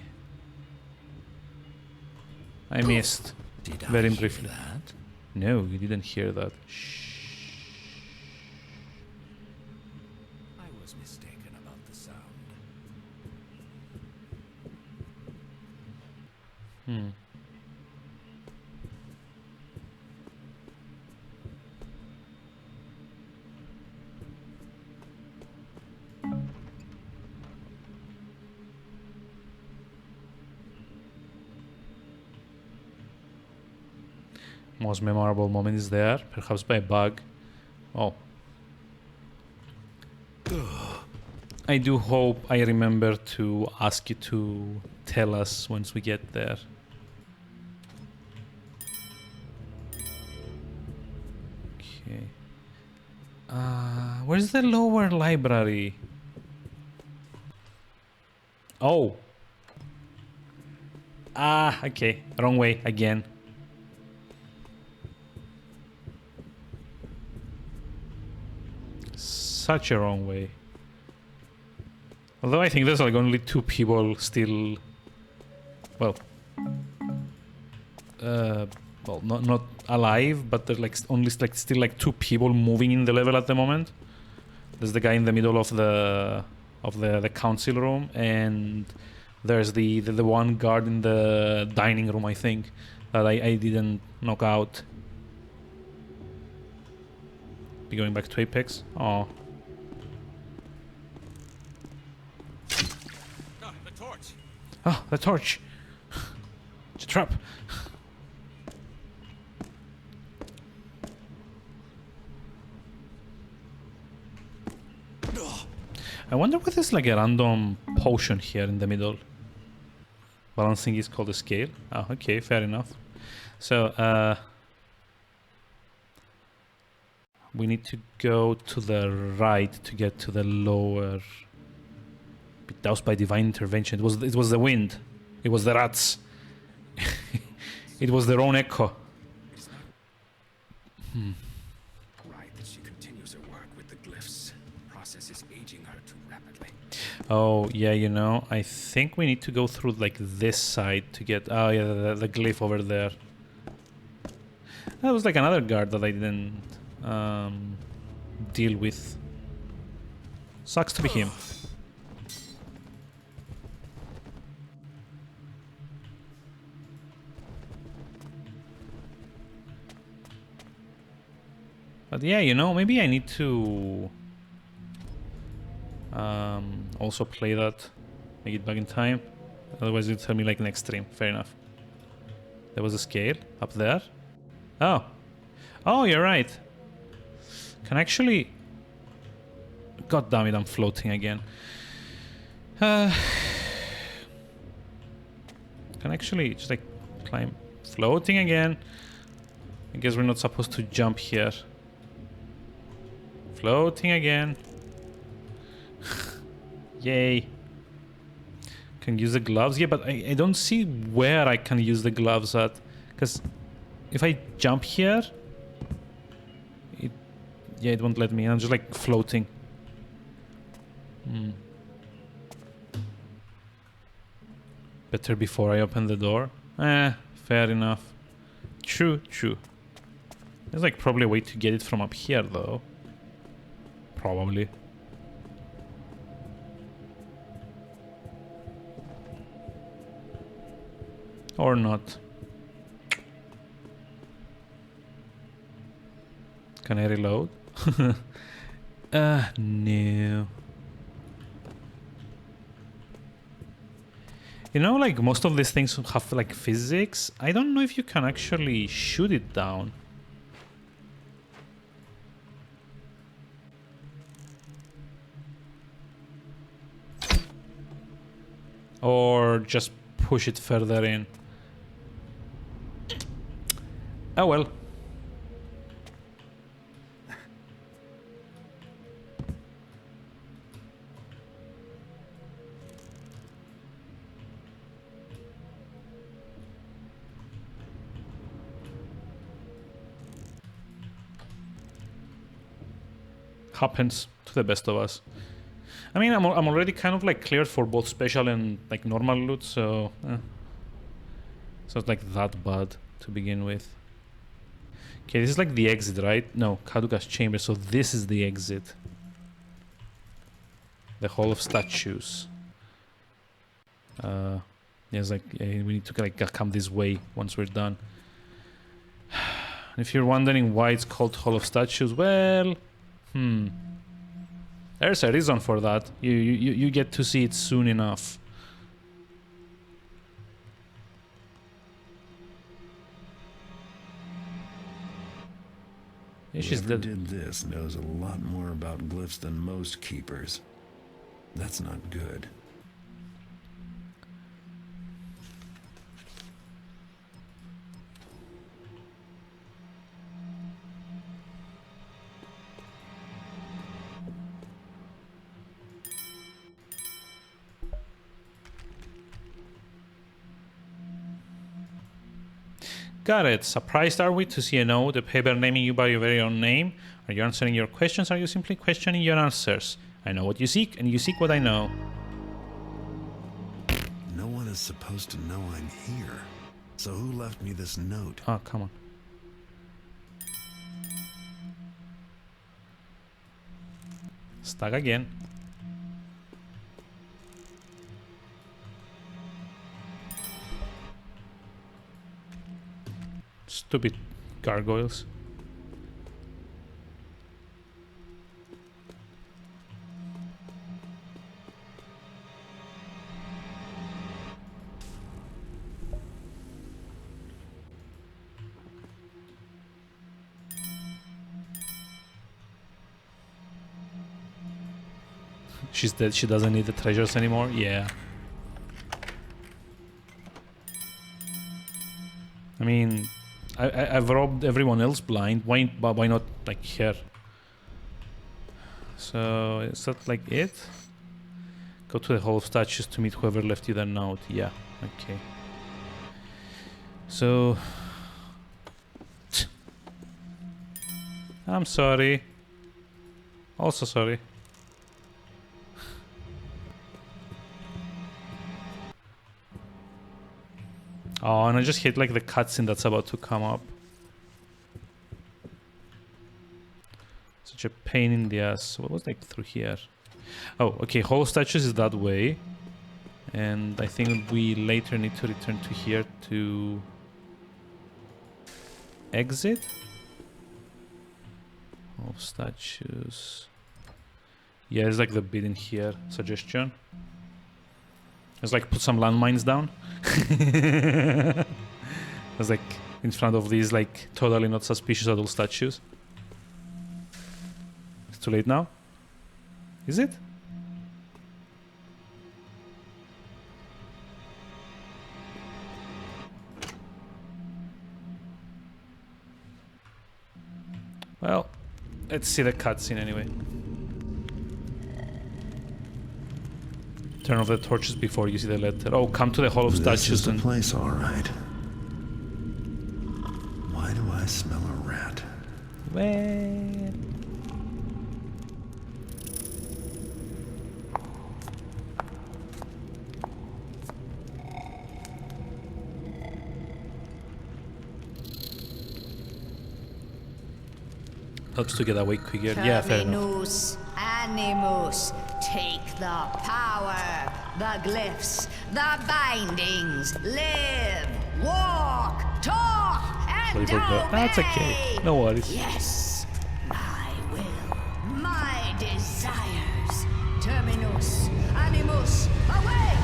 I missed. Did Very I hear briefly. that? No, you didn't hear that. Shh. I was mistaken about the sound. Hmm. Most memorable moment is there, perhaps by a bug. Oh. I do hope I remember to ask you to tell us once we get there. Okay. Where's the lower library? Oh. Ah, okay. Wrong way again. Such a wrong way. Although I think there's like only 2 people still. Well, not alive, but there's like only like still like 2 people moving in the level at the moment. There's the guy in the middle of the council room, and there's the one guard in the dining room, I think, that I didn't knock out. Be going back to Apex. Oh. The torch. Oh, the torch. It's a trap. I wonder what is like a random potion here in the middle. Balancing is called a scale. Oh, okay, fair enough. So, we need to go to the right to get to the lower. Be doused by divine intervention. It was the wind. It was the rats. It was their own echo. Hmm. Right that she continues her work with the glyphs. The process is aging her too rapidly. Oh, yeah, you know, I think we need to go through like this side to get. Oh, yeah, the glyph over there. That was like another guard that I didn't deal with. Sucks to be him. But yeah, you know, maybe I need to also play that, make it back in time. Otherwise you'll tell me like next stream. Fair enough. There was a scale up there. Oh. Oh, you're right. Can actually... God damn it, I'm floating again. Can actually just like climb. Floating again. I guess we're not supposed to jump here. Floating again. Yay. Can use the gloves. Yeah, but I don't see where I can use the gloves at. Because if I jump here, it won't let me. I'm just like floating. Better before I open the door. Fair enough. True. There's like probably a way to get it from up here though. Probably. Or not. Can I reload? No. You know, like most of these things have like physics. I don't know if you can actually shoot it down. Or just push it further in. Oh well. Happens to the best of us. I mean, I'm already kind of like cleared for both special and like normal loot, so So it's like that bad to begin with. Okay, this is like the exit, right? No, Kaduka's chamber. So this is the exit. The Hall of Statues. Yeah, it's like we need to like come this way once we're done. If you're wondering why it's called Hall of Statues, well, there's a reason for that. You get to see it soon enough. Whoever did this knows a lot more about glyphs than most keepers. That's not good. Got it. Surprised are we to see a note, a paper naming you by your very own name? Are you answering your questions? Are you simply questioning your answers? I know what you seek, and you seek what I know. No one is supposed to know I'm here. So who left me this note? Oh, come on. Stuck again. Stupid gargoyles. She's dead. She doesn't need the treasures anymore. Yeah. I mean, I've robbed everyone else blind. Why not like her? So is that like it? Go to the Hall of Statues to meet whoever left you that note. Yeah. Okay. So I'm sorry. Also sorry. Oh, and I just hit like the cutscene that's about to come up. Such a pain in the ass. What was like through here? Oh, okay. Hall of Statues is that way. And I think we later need to return to here to exit. Hall of Statues. Yeah, it's like the bit in here. Suggestion. It's like put some landmines down. It's like in front of these like totally not suspicious adult statues. It's too late now? Is it? Well, let's see the cutscene anyway. Turn off the torches before you see the letter. Oh, come to the Hall of Statues. This is the place, all right. Why do I smell a rat? Well... helps to get away quicker. Yeah, fair enough. Animus, take the power, the glyphs, the bindings, live, walk, talk, and obey. That's okay. No worries. Yes, my will, my desires. Terminus, animus, awake!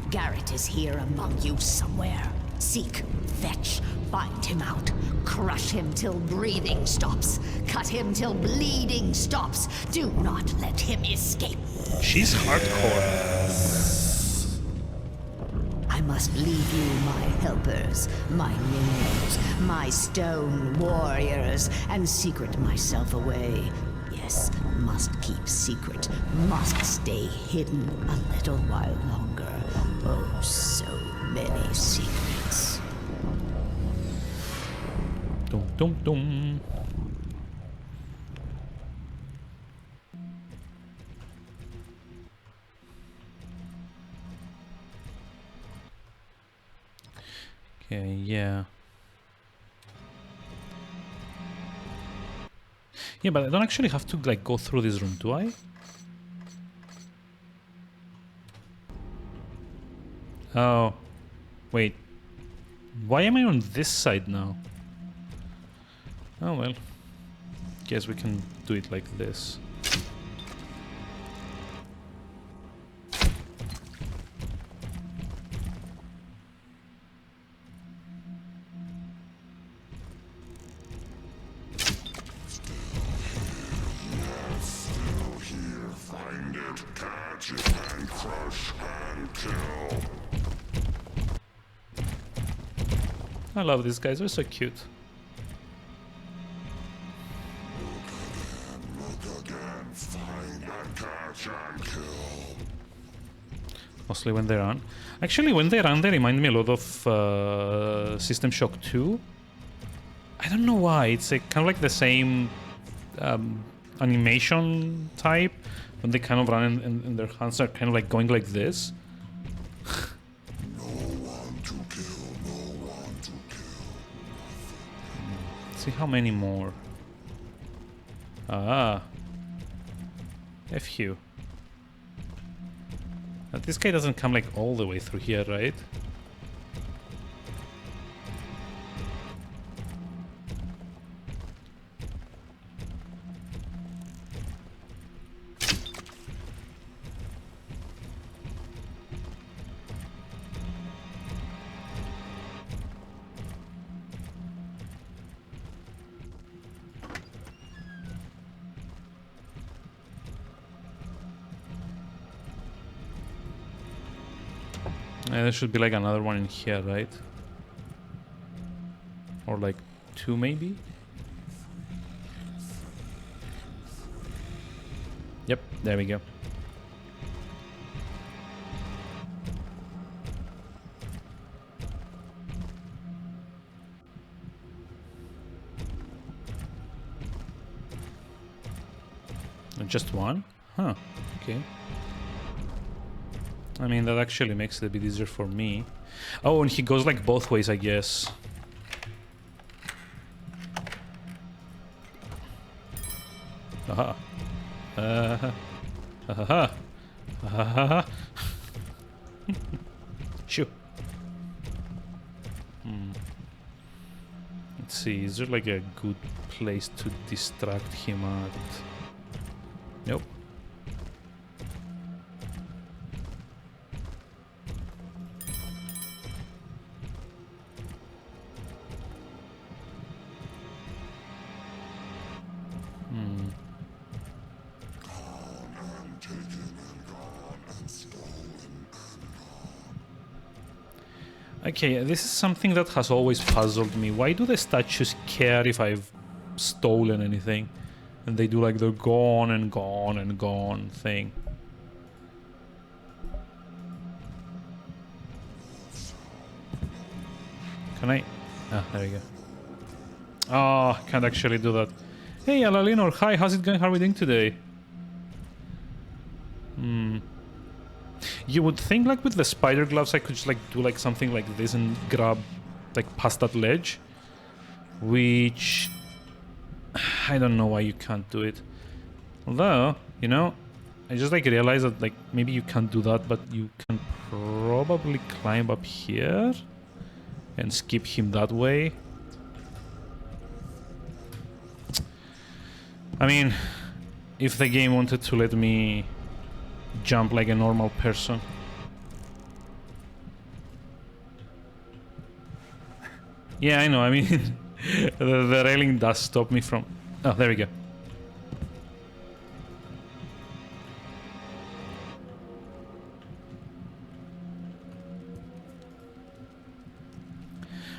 Garrett is here among you somewhere. Seek, fetch, find him out. Crush him till breathing stops. Cut him till bleeding stops. Do not let him escape. She's hardcore. I must leave you my helpers, my minions, my stone warriors, and secret myself away. Yes, must keep secret, must stay hidden a little while longer. Oh, so many secrets. Dum dum dum. Okay, yeah. Yeah, but I don't actually have to like go through this room, do I? Oh, wait. Why am I on this side now? Oh well. Guess we can do it like this. Find it, catch it, and crush and kill. I love these guys, they're so cute. Look again, find and catch and kill. Mostly when they run. Actually, when they run, they remind me a lot of System Shock 2. I don't know why, it's like, kind of like the same animation type. When they kind of run and their hands are kind of like going like this. See how many more. Ah. FU. But this guy doesn't come like all the way through here, right? There should be like another one in here, right? Or like two maybe? Yep, there we go. Just one? Huh, okay. I mean, that actually makes it a bit easier for me. Oh, and he goes like both ways, I guess. Aha. Aha. Aha. Shoo. Let's see, is there like a good place to distract him at? Nope. Okay, this is something that has always puzzled me. Why do the statues care if I've stolen anything? And they do like the gone and gone and gone thing. Can I? Ah, there we go. Oh, can't actually do that. Hey, Alalinor, hi, how's it going? How are we doing today? You would think like with the spider gloves I could just like do like something like this and grab like past that ledge. Which... I don't know why you can't do it. Although, you know, I just like realized that like maybe you can't do that, but you can probably climb up here and skip him that way. I mean, if the game wanted to let me jump like a normal person. Yeah, I know, I mean, the railing does stop me from... Oh, there we go.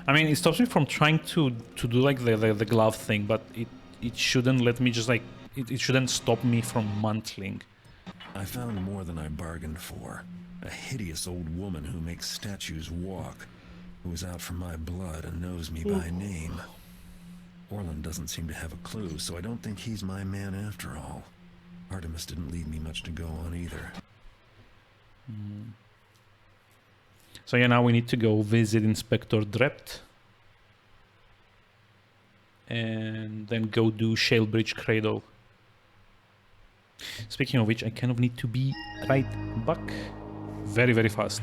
I mean, it stops me from trying to do like the glove thing, but it shouldn't let me just like... It shouldn't stop me from mantling. I found more than I bargained for. A hideous old woman who makes statues walk, who is out for my blood and knows me by name. Orlan doesn't seem to have a clue, so I don't think he's my man after all. Artemis didn't leave me much to go on either. So yeah, now we need to go visit Inspector Drept. And then go do Shalebridge Cradle. Speaking of which, I kind of need to be right back very, very fast.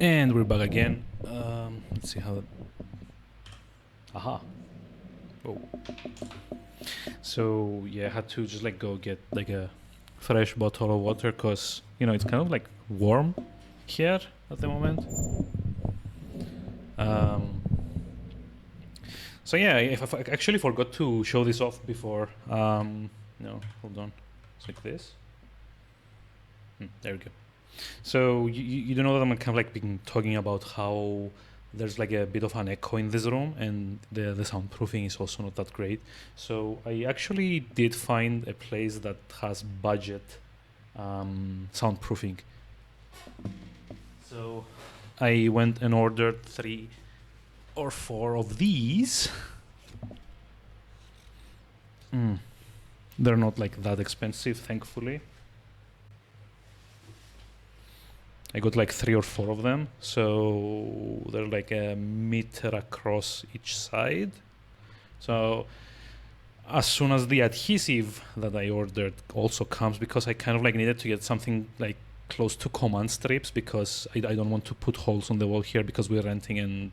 And we're back again. Let's see how... Aha. Oh. So yeah, I had to just like go get like a fresh bottle of water because, you know, it's kind of like warm here at the moment. So yeah, if I actually forgot to show this off before. No, hold on. It's like this. There we go. So you do know that I'm kind of like been talking about how there's like a bit of an echo in this room and the soundproofing is also not that great. So I actually did find a place that has budget soundproofing. So I went and ordered 3 or 4 of these. They're not like that expensive, thankfully. I got like 3 or 4 of them, so they're like a meter across each side. So as soon as the adhesive that I ordered also comes, because I kind of like needed to get something like close to command strips, because I don't want to put holes on the wall here because we're renting, and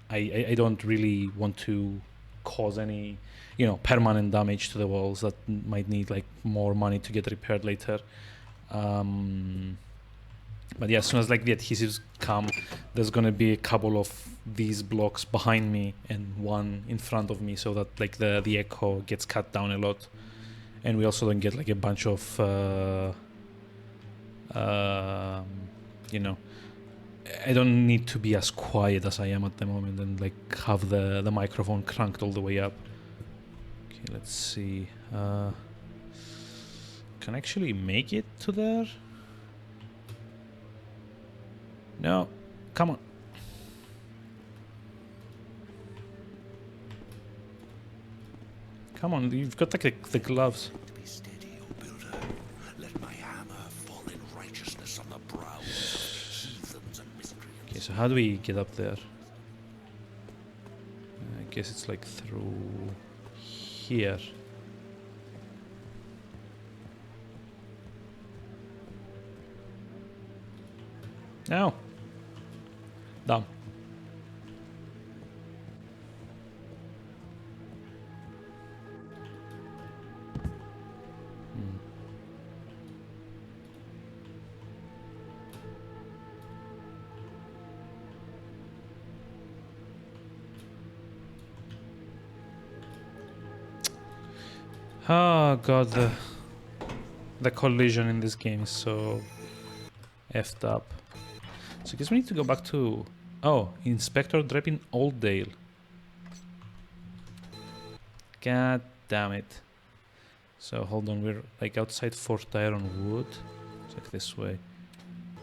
I don't really want to cause any, you know, permanent damage to the walls that might need like more money to get repaired later. But yeah, as soon as like the adhesives come, there's gonna be a couple of these blocks behind me and one in front of me, so that like the echo gets cut down a lot, and we also don't get like a bunch of you know, I don't need to be as quiet as I am at the moment and like have the microphone cranked all the way up. Okay, let's see. Can I actually make it to there? No, come on. Come on, you've got like the gloves. Be steady, O builder. Let my hammer fall in righteousness on the brows of heathens and miscreants. Okay, so how do we get up there? I guess it's like through here. No. Down. Oh god, the collision in this game is so effed up. So I guess we need to go back to... Oh, Inspector Drep in Oldale. God damn it. So hold on, we're like outside Fort Ironwood. It's like this way.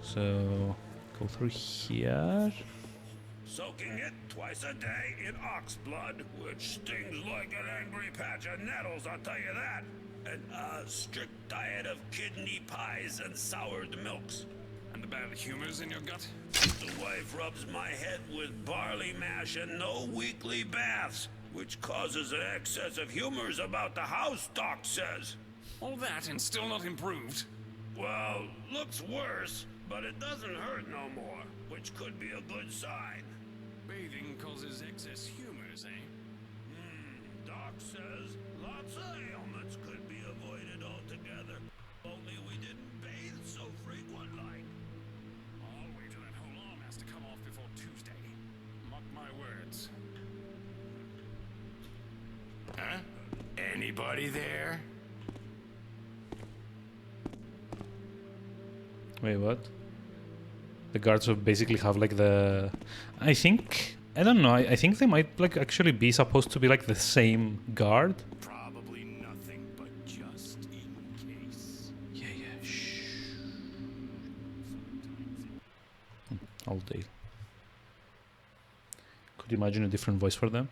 So go through here. Soaking it twice a day in ox blood, which stings like an angry patch of nettles, I'll tell you that. And a strict diet of kidney pies and soured milks. And the bad humors in your gut? The wife rubs my head with barley mash and no weekly baths, which causes an excess of humors about the house, Doc says. All that and still not improved? Well, looks worse, but it doesn't hurt no more, which could be a good sign. Bathing causes excess humors, eh? Doc says lots of ailments could be avoided altogether. Only we didn't bathe so frequent like. I'll wager that whole arm has to come off before Tuesday. Mark my words. Huh? Anybody there? Wait, what? The guards will basically have like the... I think... I don't know. I think they might like actually be supposed to be like the same guard. Probably nothing but just in case. Yeah, shh. All day. Could you imagine a different voice for them?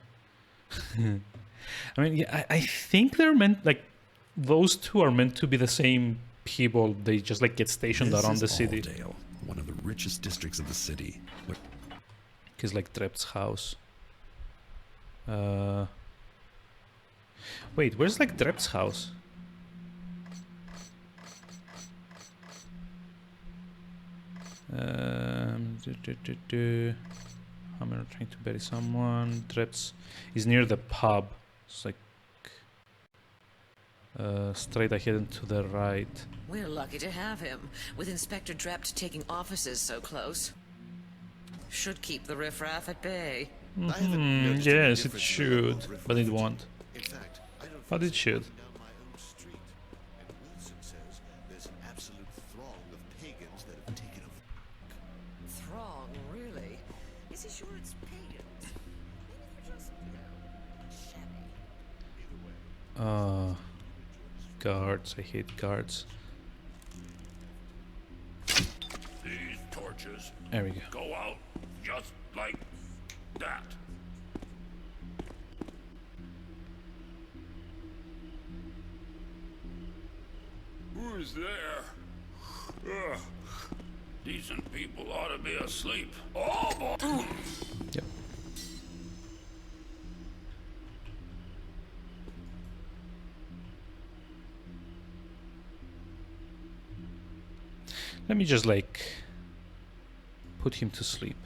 I mean, yeah, I think they're meant like... Those two are meant to be the same people. They just like get stationed around the city. Aldale, one of the richest districts of the city. It's like Drep's house. Wait, where's like Drep's house? Hammer trying to bury someone. Drep's is near the pub. It's like straight ahead and to the right. We're lucky to have him, with Inspector Drept taking offices so close. Should keep the riffraff at bay. Yes, it should, but it won't. In fact, I don't But it should. down my own street, and Wilson says there's an absolute throng of pagans that have taken over. Throng, really? Is he sure it's pagans? Maybe they're just, shabby. Guards. I hate guards. These torches There we go. go out just like that. Who's there? Ugh. Decent people ought to be asleep. Oh, boy. Yep. Let me just like put him to sleep.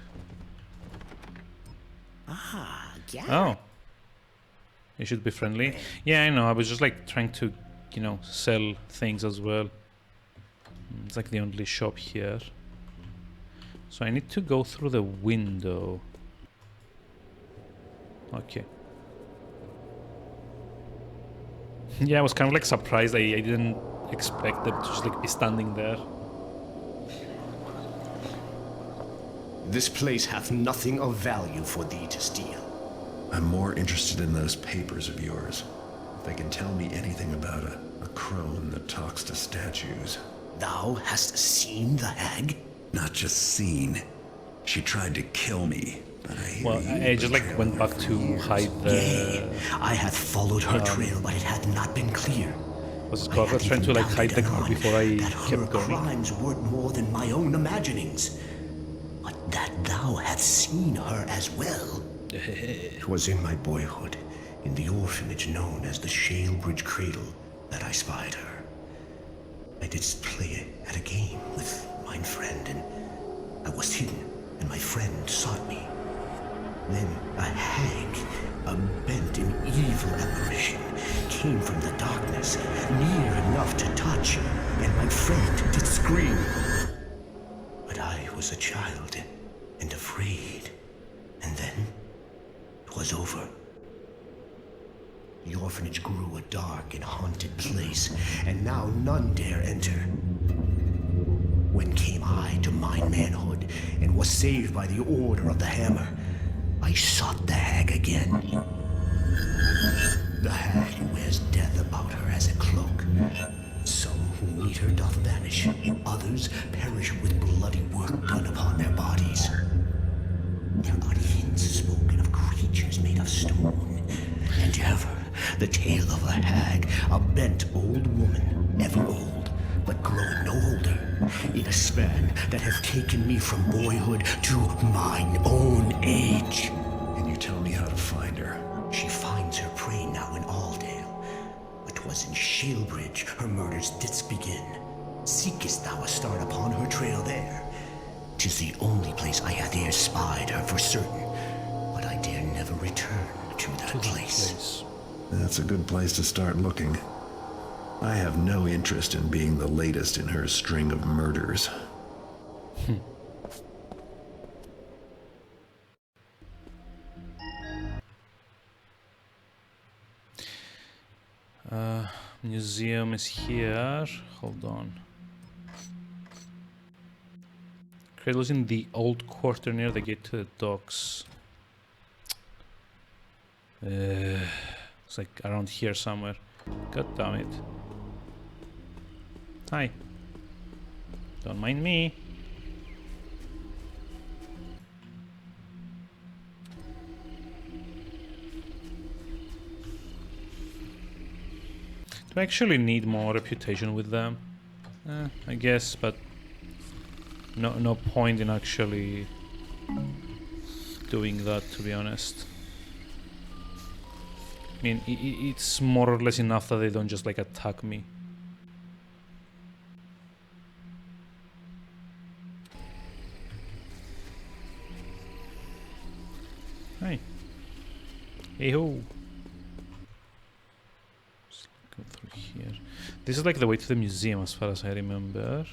Ah, yeah. Oh. You should be friendly. Yeah, I know. I was just like trying to, you know, sell things as well. It's like the only shop here. So I need to go through the window. Okay. Yeah, I was kind of like surprised. I didn't expect them to just like be standing there. This place hath nothing of value for thee to steal. I'm more interested in those papers of yours. If they can tell me anything about a crone that talks to statues. Thou hast seen the hag? Not just seen. She tried to kill me, but I just like went back to hide the... Yea, I hath followed her trail, but it hath not been clear. Was it called? I was trying to like hide the car before I kept going. Crimes weren't more than my own imaginings. But that thou hadst seen her as well. 'Twas in my boyhood, in the orphanage known as the Shalebridge Cradle, that I spied her. I didst play at a game with mine friend, and I was hidden, and my friend sought me. Then a hag, a bent and evil apparition, came from the darkness, near enough to touch, and my friend did scream. But I was a child and afraid, and then 'twas over. The orphanage grew a dark and haunted place, and now none dare enter. When came I to mine manhood, and was saved by the order of the hammer, I sought the hag again. The hag who wears death about her as a cloak. Some who meet her doth vanish, others perish with bloody work done upon their bodies. There are hints spoken of creatures made of stone, and ever the tale of a hag, a bent old woman, ever old, but growing no older, in a span that hath taken me from boyhood to mine own age. Can you tell me how to find her? She finds her prey now in Aldale, but 'twas in Shalebridge her murders didst begin. Seekest thou a start upon her trail there? 'Tis the only place I hath e'er spied her for certain, but I dare never return to that place. That's a good place to start looking. I have no interest in being the latest in her string of murders. Museum is here. Hold on. Cradle's in the old quarter near the gate to the docks. It's like around here somewhere. God damn it. Hi. Don't mind me. Do I actually need more reputation with them? I guess, but no point in actually doing that, to be honest. I mean, it's more or less enough that they don't just like attack me. Hi. Hey ho. Just go through here. This is like the way to the museum as far as I remember.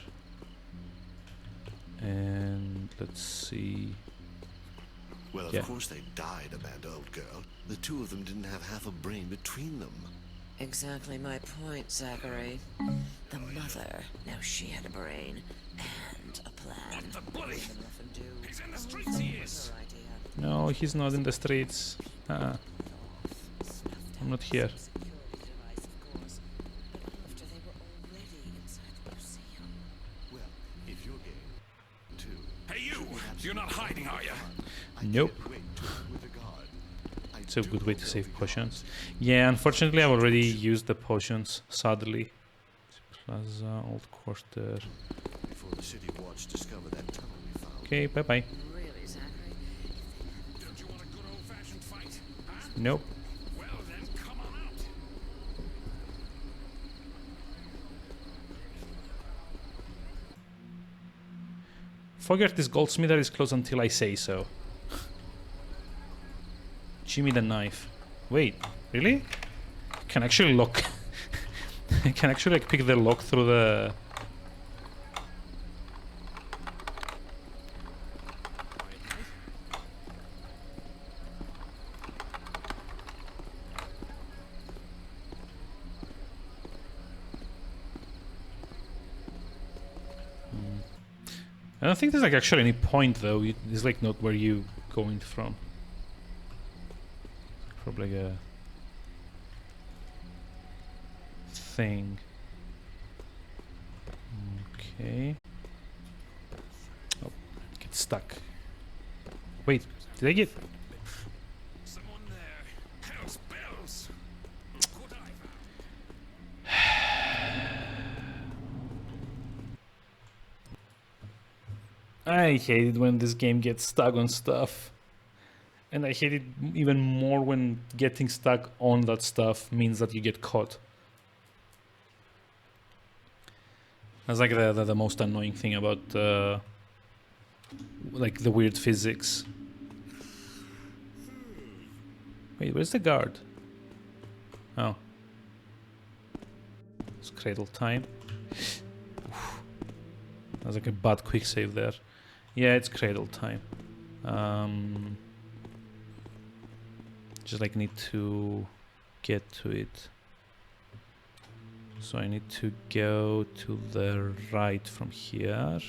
And let's see. Well, of course they died, a bad old girl. The two of them didn't have half a brain between them. Exactly my point, Zachary. The mother, now she had a brain and a plan. What the bloody? He's in the streets, he is. No, he's not in the streets. I'm not here. Well, if you're game, too. Hey you! You're not hiding, are you? Nope. It's a good way to save potions. Yeah, unfortunately I've already used the potions, sadly. Plaza, Old Quarter. Before the city watch discovered that tunnel we found. Okay, bye-bye. Really, Zachary? Don't you want a good old-fashioned fight? Huh? Nope. Well then, come on out. Forget this goldsmither is closed until I say so. Jimmy the knife. Wait, really? I can actually lock. I can actually like pick the lock through the. I don't think there's like actually any point though. It's like not where you going from. Probably a thing. Okay. Oh, get stuck. Wait, did I get? Someone there. Hell's bells. Good I hate it when this game gets stuck on stuff. And I hate it even more when getting stuck on that stuff means that you get caught. That's like the most annoying thing about like the weird physics. Wait, where's the guard? Oh. It's cradle time. That's like a bad quick save there. Yeah, it's cradle time. Just like need to get to it. So I need to go to the right from here.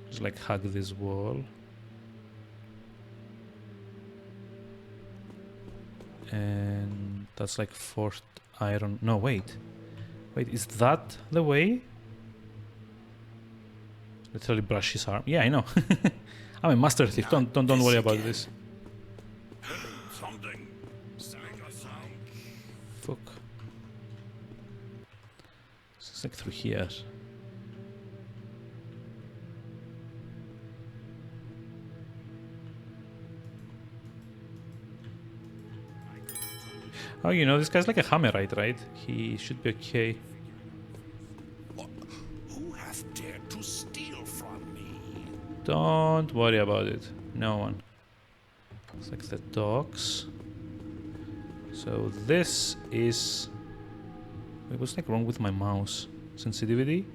Just like hug this wall. And that's like forced iron. No, wait. Wait, is that the way? Literally brush his arm. Yeah, I know. I'm a master thief. Don't worry about this. Something. Make a sound. Fuck. It's like through here. Oh, you know, this guy's like a hammerite, right? He should be okay. Who hath dared to steal from me? Don't worry about it. No one. It's like the docks. So this is... Wait, what's like wrong with my mouse? Sensitivity?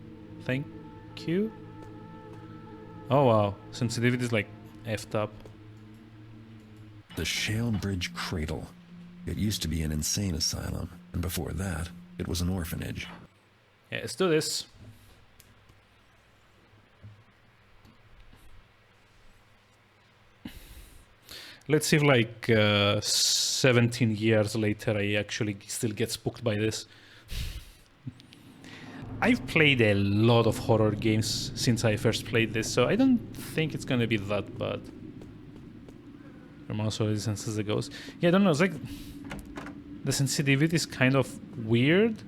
Thank you. Oh wow, sensitivity is like effed up. The Shalebridge Cradle. It used to be an insane asylum, and before that, it was an orphanage. Yeah, let's do this. Let's see if like 17 years later I actually still get spooked by this. I've played a lot of horror games since I first played this, so I don't think it's gonna be that bad. Your mouse already senses the ghost. Yeah, I don't know, it's like... The sensitivity is kind of weird.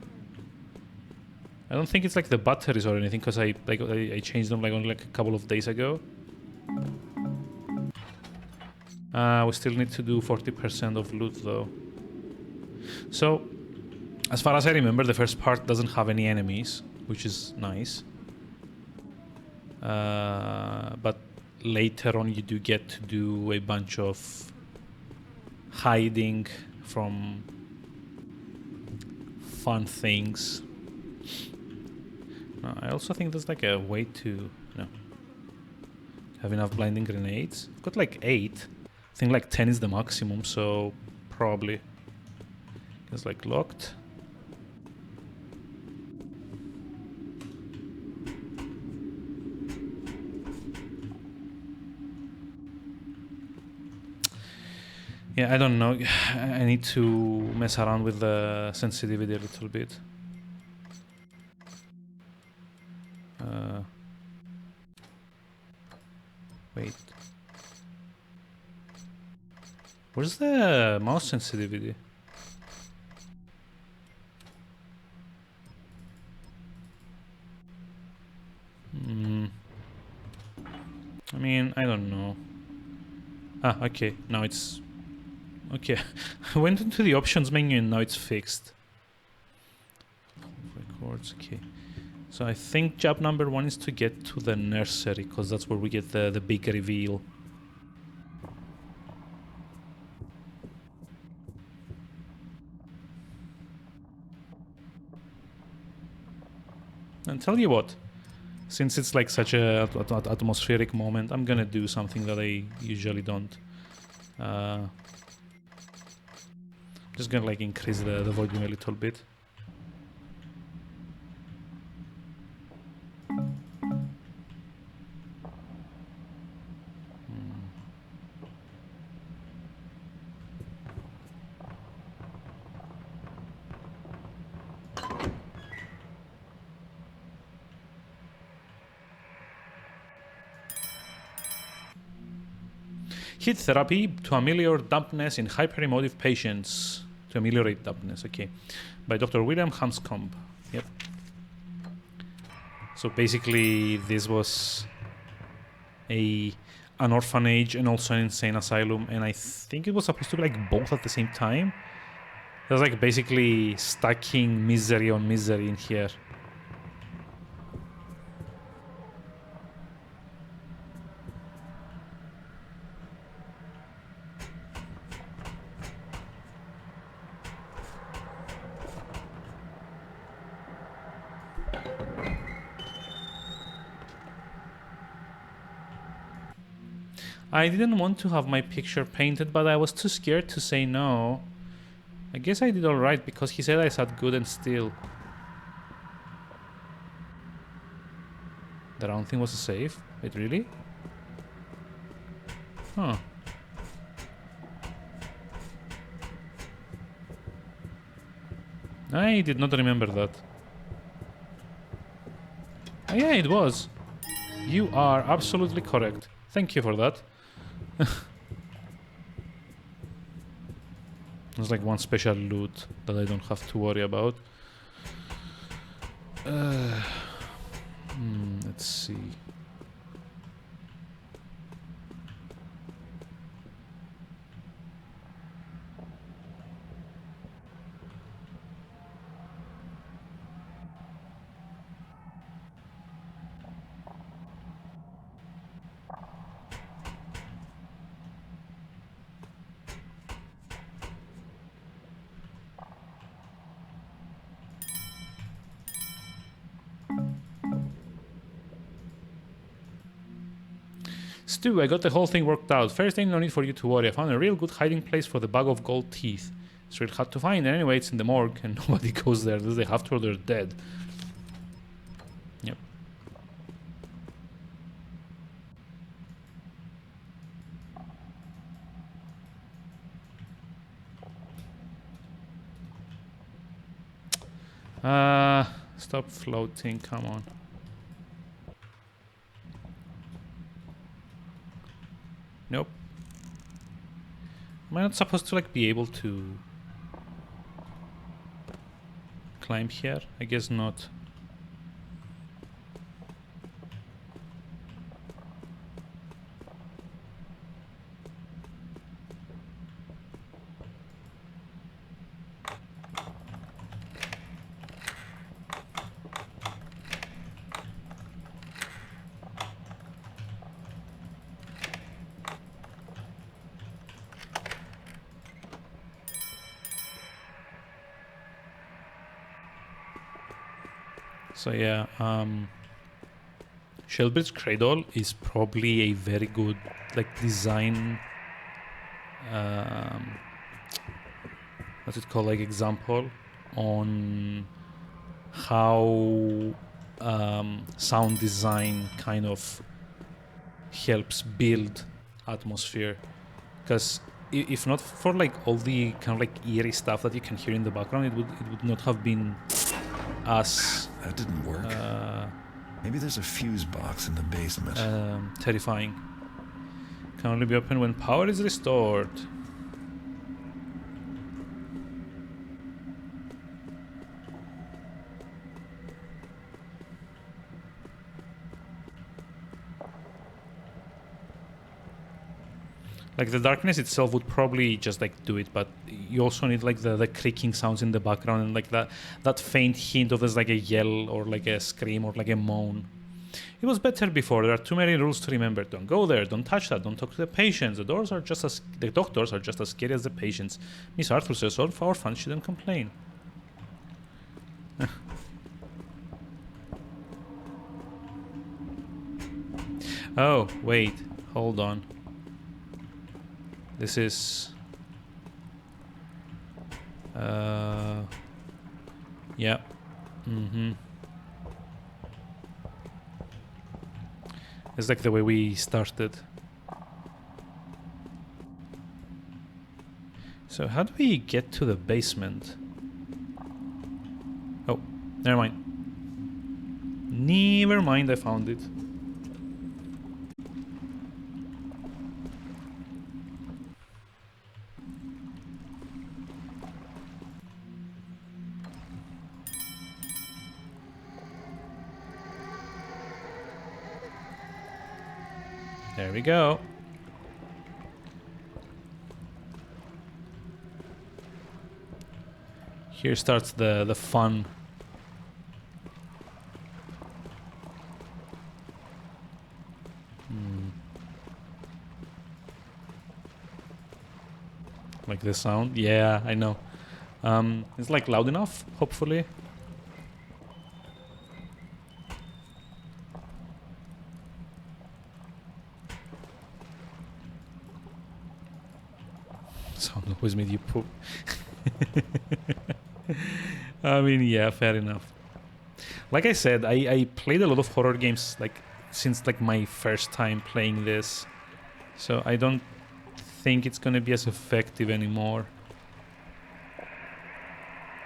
I don't think it's like the batteries or anything, because I changed them like only like a couple of days ago. We still need to do 40% of loot though. So, as far as I remember, the first part doesn't have any enemies, which is nice. But later on you do get to do a bunch of hiding from fun things. I also think there's like a way to have enough blinding grenades. I've got like 8. I think like 10 is the maximum, so probably it's like locked. Yeah, I don't know. I need to mess around with the sensitivity a little bit. Wait. Where's the mouse sensitivity? I mean, I don't know. Ah, okay. Now it's... Okay. I went into the options menu and now it's fixed. Records, okay. So I think job number 1 is to get to the nursery, because that's where we get the big reveal. And tell you what, since it's like such a atmospheric moment, I'm gonna do something that I usually don't. Just gonna like increase the volume a little bit. Heat therapy to ameliorate dampness in hyperemotive patients. To ameliorate dampness, okay. By Dr. William Hanscomb. Yep. So basically this was an orphanage and also an insane asylum, and I think it was supposed to be like both at the same time. It was like basically stacking misery on misery in here. I didn't want to have my picture painted, but I was too scared to say no. I guess I did alright because he said I sat good and still. The round thing was a save? Wait, really? Huh. I did not remember that. Oh, yeah, it was. You are absolutely correct. Thank you for that. There's like one special loot that I don't have to worry about. Let's see. Stu, I got the whole thing worked out. First thing, no need for you to worry. I found a real good hiding place for the bag of gold teeth. It's real hard to find, and anyway, it's in the morgue, and nobody goes there unless they have to or they're dead. Yep. Stop floating, come on. Nope. Am I not supposed to like be able to climb here? I guess not. So yeah, Shalebridge Cradle is probably a very good like design what's it called, like example on how sound design kind of helps build atmosphere, because if not for like all the kind of like eerie stuff that you can hear in the background, it would not have been as that didn't work. Maybe there's a fuse box in the basement. Terrifying. Can only be opened when power is restored. Like the darkness itself would probably just like do it, but you also need like the creaking sounds in the background and like that faint hint of there's like a yell or like a scream or like a moan. It was better before. There are too many rules to remember. Don't go there. Don't touch that. Don't talk to the patients. The doctors are just as scary as the patients. Miss Arthur says all of our fans shouldn't complain. Oh wait, hold on. This is yeah. It's like the way we started. So how do we get to the basement? Oh, never mind. Never mind, I found it. There we go. Here starts the fun. Like the sound? Yeah, I know. It's like loud enough, hopefully. Sound always made you poop. I mean, yeah, fair enough. Like I said, I played a lot of horror games like since like my first time playing this, so I don't think it's gonna be as effective anymore.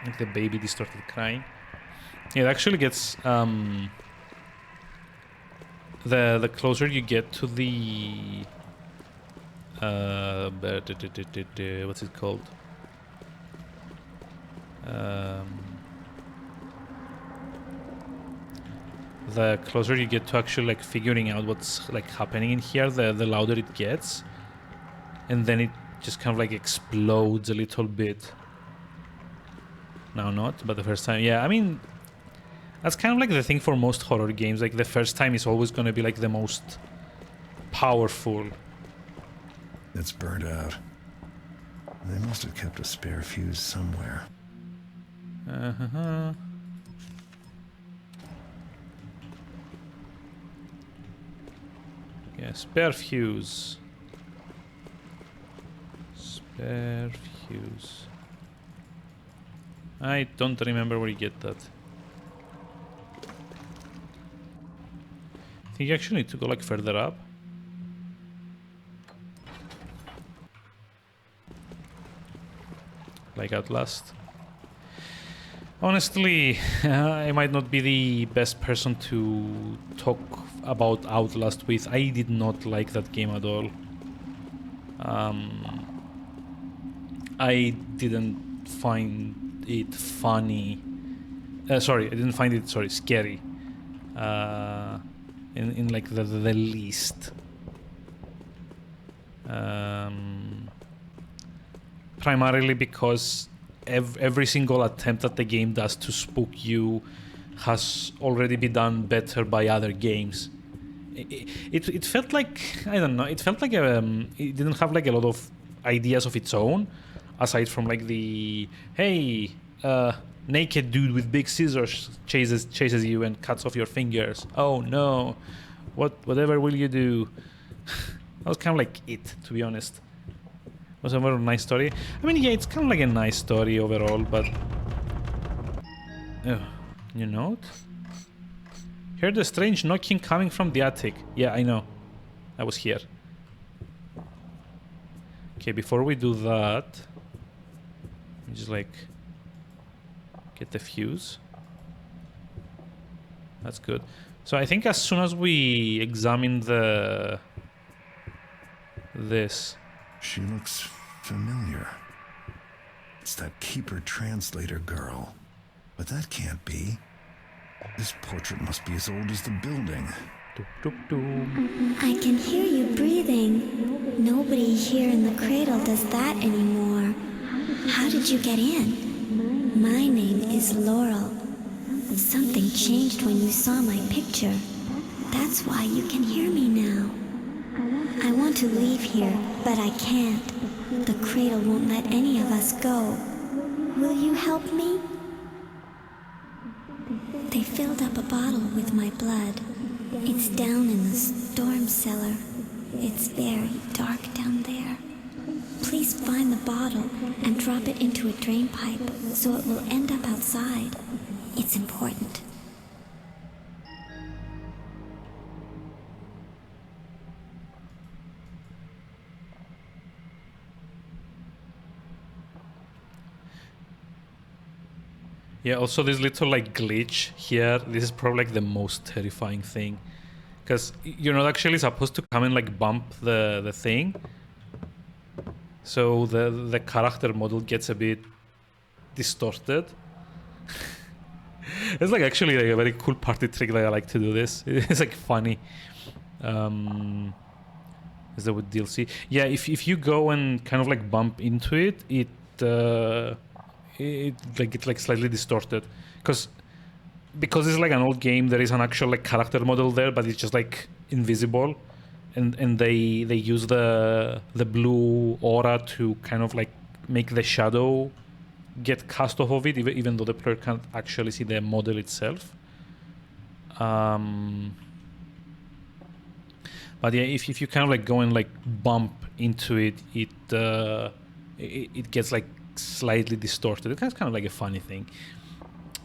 Like the baby distorted crying. Yeah, it actually gets the closer you get to the what's it called? The closer you get to actually like figuring out what's like happening in here, the louder it gets, and then it just kind of like explodes a little bit. Now not, but the first time, yeah. I mean, that's kind of like the thing for most horror games. Like the first time is always going to be like the most powerful. It's burnt out. They must have kept a spare fuse somewhere. Yeah, spare fuse. Spare fuse. I don't remember where you get that. I think you actually need to go like further up. Like Outlast. Honestly, I might not be the best person to talk about Outlast with. I did not like that game at all. I didn't find it funny. Sorry, I didn't find it, scary. In like the least. Primarily because every single attempt that the game does to spook you has already been done better by other games. It felt like, I don't know, it felt like it didn't have like a lot of ideas of its own, aside from like the, hey, naked dude with big scissors chases you and cuts off your fingers. Oh no, whatever will you do? That was kind of like it, to be honest. It was a very nice story. I mean, yeah, it's kind of like a nice story overall, but... Oh, new note? Heard a strange knocking coming from the attic. Yeah, I know. I was here. Okay, before we do that... just like... get the fuse. That's good. So I think as soon as we examine the... this... She looks familiar. It's that Keeper translator girl. But that can't be. This portrait must be as old as the building. I can hear you breathing. Nobody here in the cradle does that anymore. How did you get in? My name is Laurel. Something changed when you saw my picture. That's why you can hear me now. I want to leave here, but I can't. The cradle won't let any of us go. Will you help me? They filled up a bottle with my blood. It's down in the storm cellar. It's very dark down there. Please find the bottle and drop it into a drain pipe so it will end up outside. It's important. Yeah, also this little like glitch here, this is probably like the most terrifying thing. Because you're not actually supposed to come and like bump the thing. So the character model gets a bit distorted. It's like actually like a very cool party trick that I like to do this. It's like funny. Is that with DLC? Yeah, if you go and kind of like bump into it, it gets like slightly distorted. Because it's like an old game, there is an actual like character model there, but it's just like invisible. And they use the blue aura to kind of like make the shadow get cast off of it, even though the player can't actually see the model itself. But yeah, if you kind of like go and like bump into it, it gets like slightly distorted. That's kind of like a funny thing.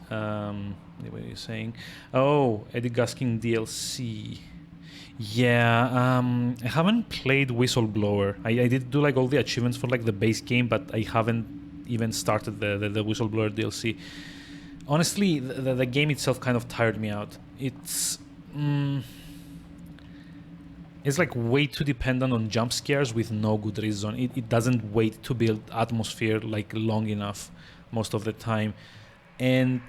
What are you saying? Oh, Eddie Gaskin DLC. Yeah, I haven't played Whistleblower. I did do like all the achievements for like the base game, but I haven't even started the Whistleblower DLC. Honestly, the game itself kind of tired me out. It's like way too dependent on jump scares with no good reason. It doesn't wait to build atmosphere like long enough most of the time. And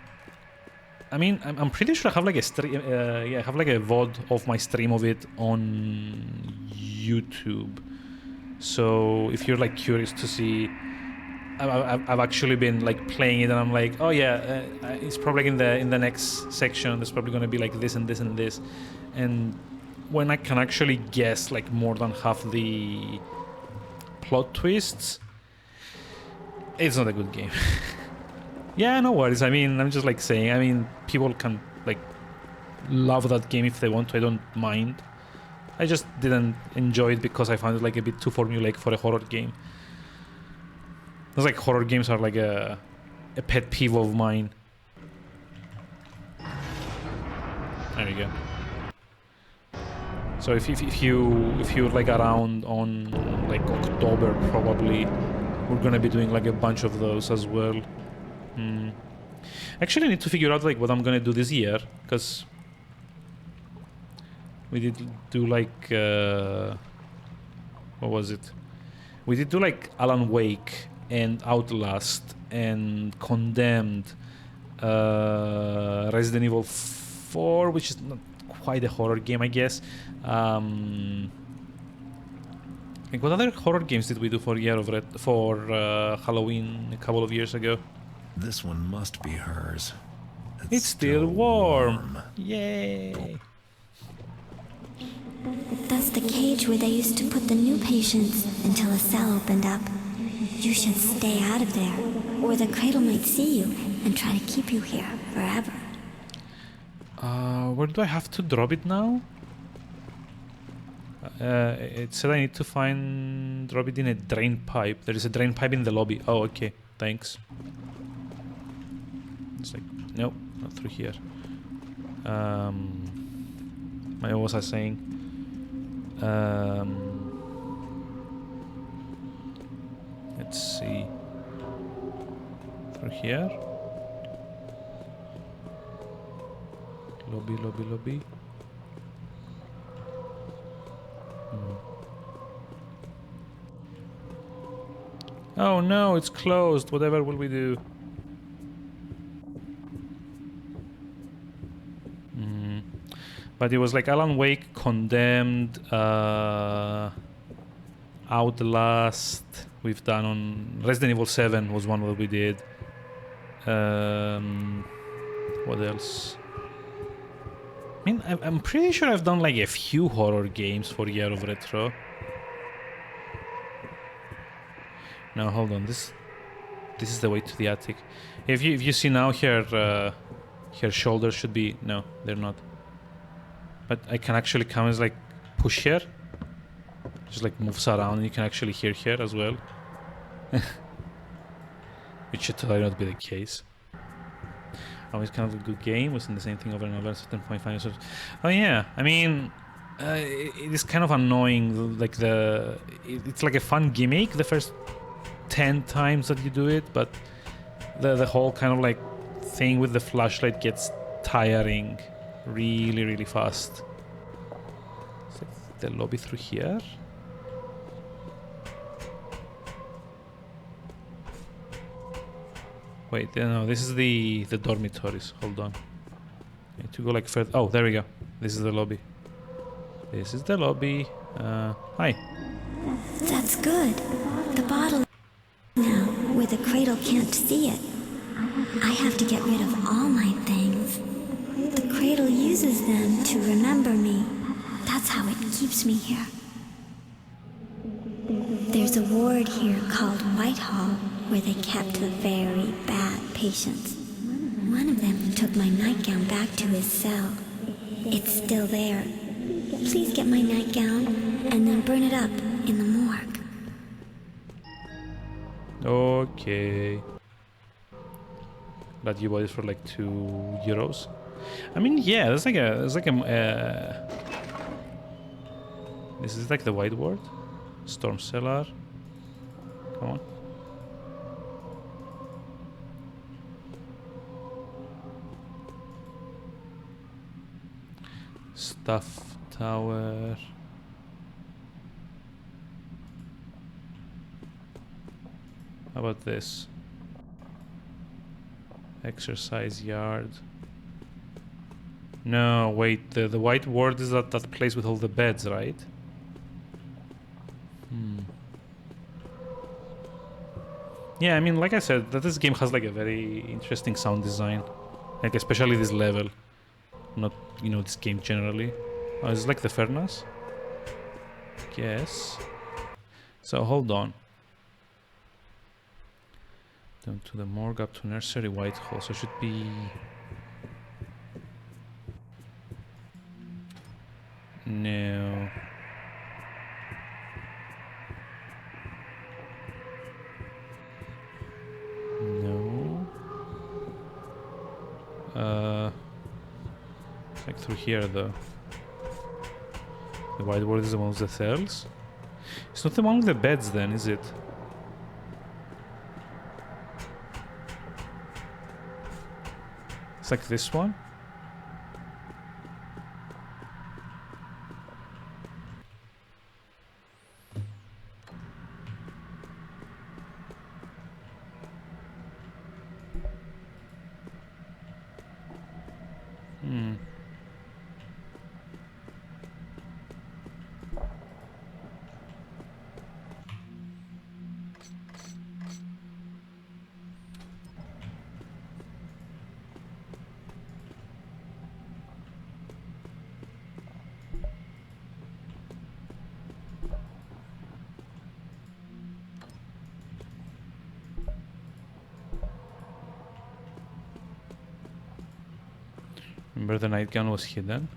I mean, I'm pretty sure I have like a stream. I have like a VOD of my stream of it on YouTube. So if you're like curious to see, I've actually been like playing it, and I'm like, oh yeah, it's probably in the next section. There's probably gonna be like this and this and this, and when I can actually guess like more than half the plot twists, it's not a good game. Yeah, no worries. I mean, I'm just like saying, I mean, people can like love that game if they want to. I don't mind. I just didn't enjoy it because I found it like a bit too formulaic for a horror game. It's like horror games are like a pet peeve of mine. There you go. So if you're like around on like October, probably we're gonna be doing like a bunch of those as well. Actually, I need to figure out like what I'm gonna do this year, because we did do like what was it? We did do like Alan Wake and Outlast and Condemned, Resident Evil 4, which is not quite a horror game, I guess. Like what other horror games did we do for Halloween a couple of years ago? This one must be hers. It's still warm. Yay! That's the cage where they used to put the new patients until a cell opened up. You should stay out of there, or the cradle might see you and try to keep you here forever. Where do I have to drop it now? It said I need to drop it in a drain pipe. There is a drain pipe in the lobby. Oh, okay. Thanks. It's like, nope, not through here. What was I saying? Let's see. Through here? Lobby. Oh no, it's closed. Whatever will we do? But it was like Alan Wake, Condemned, Outlast. We've done on Resident Evil 7 was one that we did. What else? I mean, I'm pretty sure I've done like a few horror games for Year of Retro. No, hold on. This is the way to the attic. If you see now, her shoulders should be, no, they're not. But I can actually come as like push here. Just like moves around, and you can actually hear here as well. Which should totally not be the case. Always kind of a good game, wasn't the same thing over and over at a certain point. Oh yeah, I mean, it is kind of annoying. Like it's like a fun gimmick the first 10 times that you do it, but the whole kind of like thing with the flashlight gets tiring really, really fast. It's like the lobby through here. Wait, no, this is the dormitories. Hold on. I need to go like further. Oh, there we go. This is the lobby. This is the lobby. Hi. That's good. The bottle now, where the cradle can't see it. I have to get rid of all my things. The cradle uses them to remember me. That's how it keeps me here. There's a ward here called Whitehall, where they kept the very bad patients. One of them took my nightgown back to his cell. It's still there. Please get my nightgown and then burn it up in the morgue. Okay. That you bought it for like €2. I mean, yeah, it's like a. This is like the white word. Storm cellar. Come on. Stuff tower. How about this? Exercise yard. No, wait, the white ward is that place with all the beds, right? Yeah, I mean, like I said, that this game has like a very interesting sound design. Like, especially this level. Not, you know, this game generally. Oh, it's like the furnace? Guess. So, hold on. Down to the morgue, up to nursery, Whitehall. So it should be... No. No. It's like through here though. The white word is the one with the cells. It's not the one with the beds then, is it? It's like this one? Remember the night gun was hidden?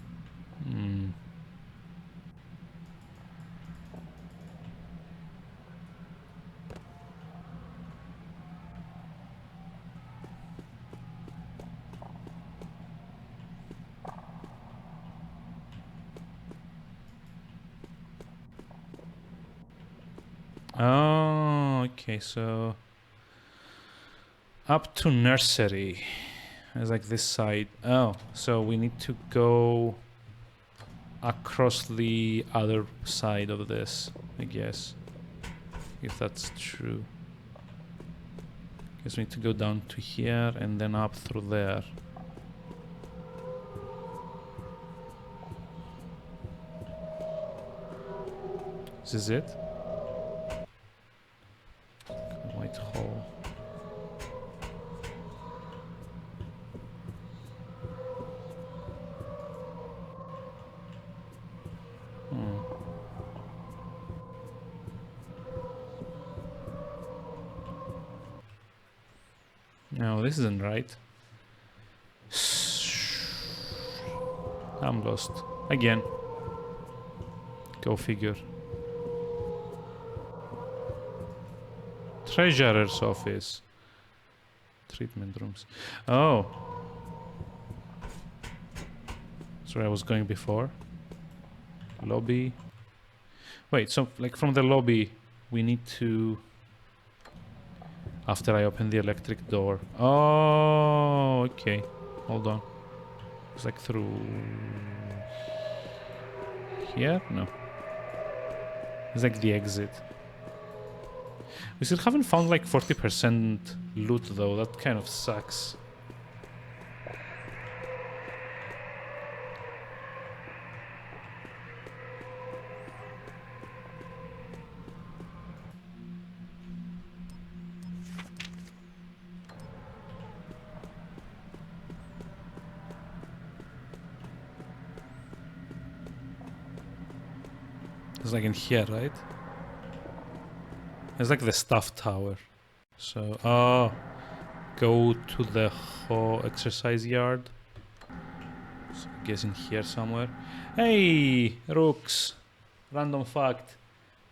Oh, okay, so... Up to nursery. It's like this side. Oh, so we need to go across the other side of this, I guess. If that's true. Guess we need to go down to here and then up through there. This is it? White hole. No, this isn't right. I'm lost. Again. Go figure. Treasurer's office. Treatment rooms. Oh. That's where I was going before. Lobby. Wait, so like from the lobby we need to... After I open the electric door. Oh, okay. Hold on. It's like through... Here? No. It's like the exit. We still haven't found like 40% loot though. That kind of sucks. It's like in here, right? It's like the staff tower. So, oh, go to the whole exercise yard. So I guess in here somewhere. Hey, Rooks. Random fact.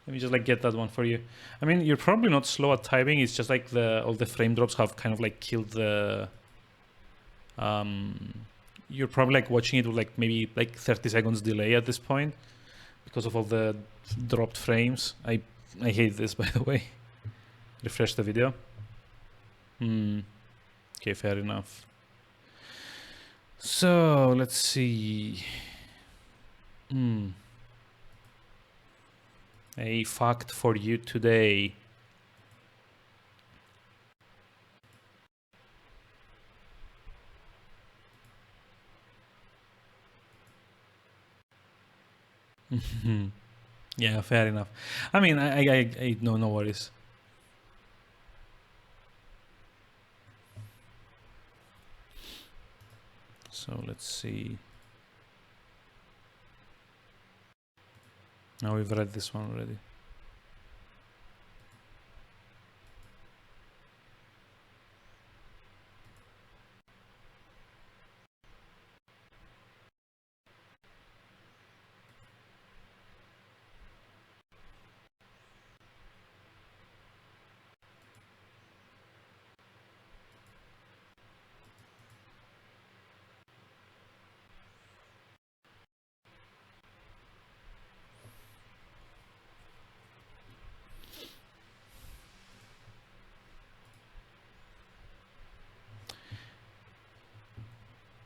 Let me just like get that one for you. I mean, you're probably not slow at typing. It's just like all the frame drops have kind of like killed the. You're probably like watching it with like maybe like 30 seconds delay at this point because of all the dropped frames. I hate this, by the way. Refresh the video. Okay, fair enough. So let's see. A fact for you today. Yeah, fair enough. I mean, I no worries. So let's see. Now we've read this one already.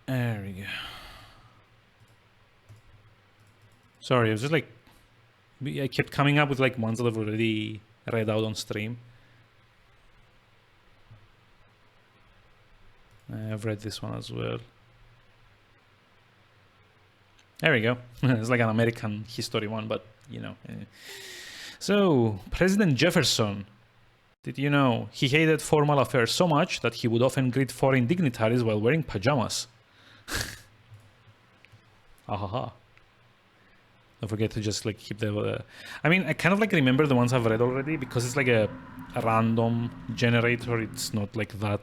There we go. Sorry, I was just like, I kept coming up with like ones that I've already read out on stream. I've read this one as well. There we go. It's like an American history one, but you know. So, President Jefferson, did you know he hated formal affairs so much that he would often greet foreign dignitaries while wearing pajamas? Ahaha. Don't forget to just like keep the. I mean, I kind of like remember the ones I've read already because it's like a random generator. It's not like that.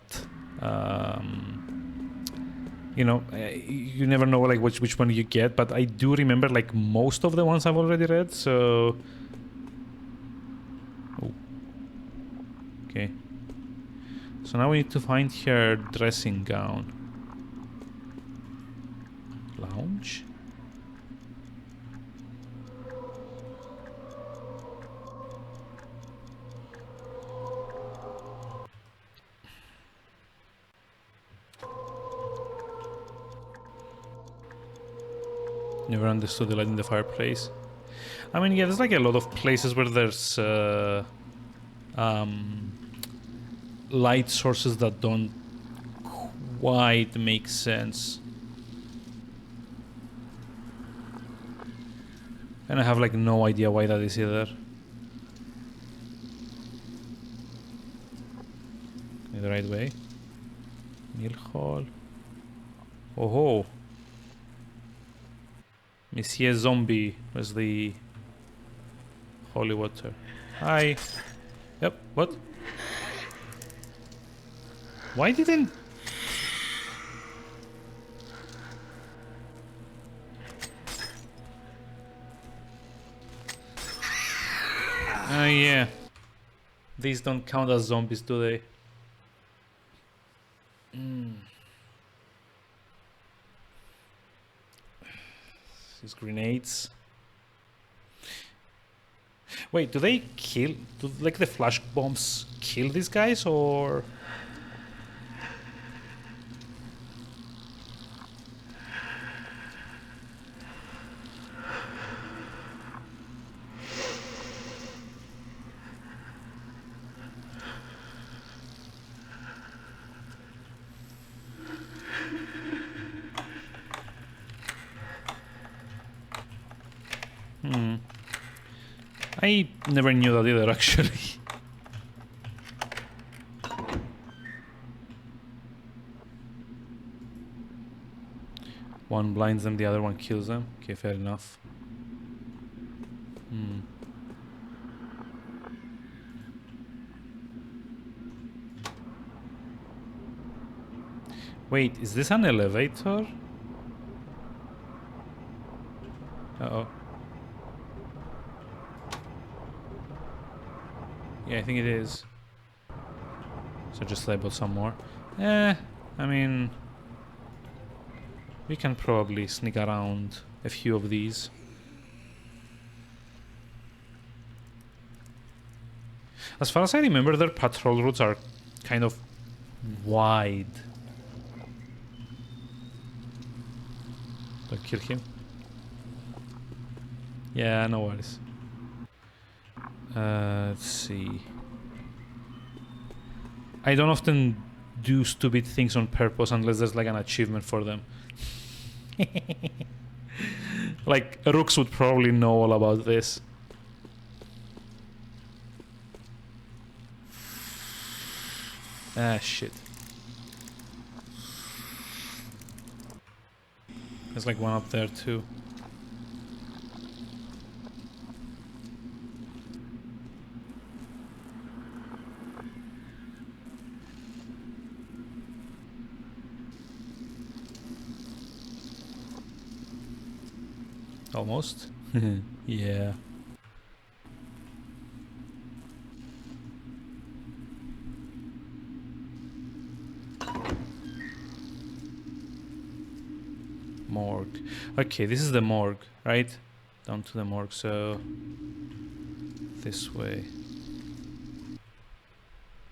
You know, you never know like which one you get, but I do remember like most of the ones I've already read. So. Oh. Okay. So now we need to find her dressing gown. Lounge. Never understood the light in the fireplace. I mean, yeah, there's like a lot of places where there's light sources that don't quite make sense. And I have like no idea why that is either. The right way. Mill Hall. Oh ho. Monsieur Zombie was the holy water. Hi. Yep, what? Why didn't... yeah. These don't count as zombies, do they? These grenades. Wait, do they kill... Do like the flash bombs kill these guys or... I never knew that either, actually. One blinds them, the other one kills them. Okay, fair enough. Wait, is this an elevator? Uh-oh. Yeah, I think it is. So just label some more. I mean, we can probably sneak around a few of these. As far as I remember, their patrol routes are kind of wide. Don't kill him. Yeah, no worries. Let's see. I don't often do stupid things on purpose unless there's like an achievement for them. Like, Rooks would probably know all about this. Ah, shit. There's like one up there too. Almost. Yeah. Morgue. Okay, this is the morgue, right? Down to the morgue, so this way.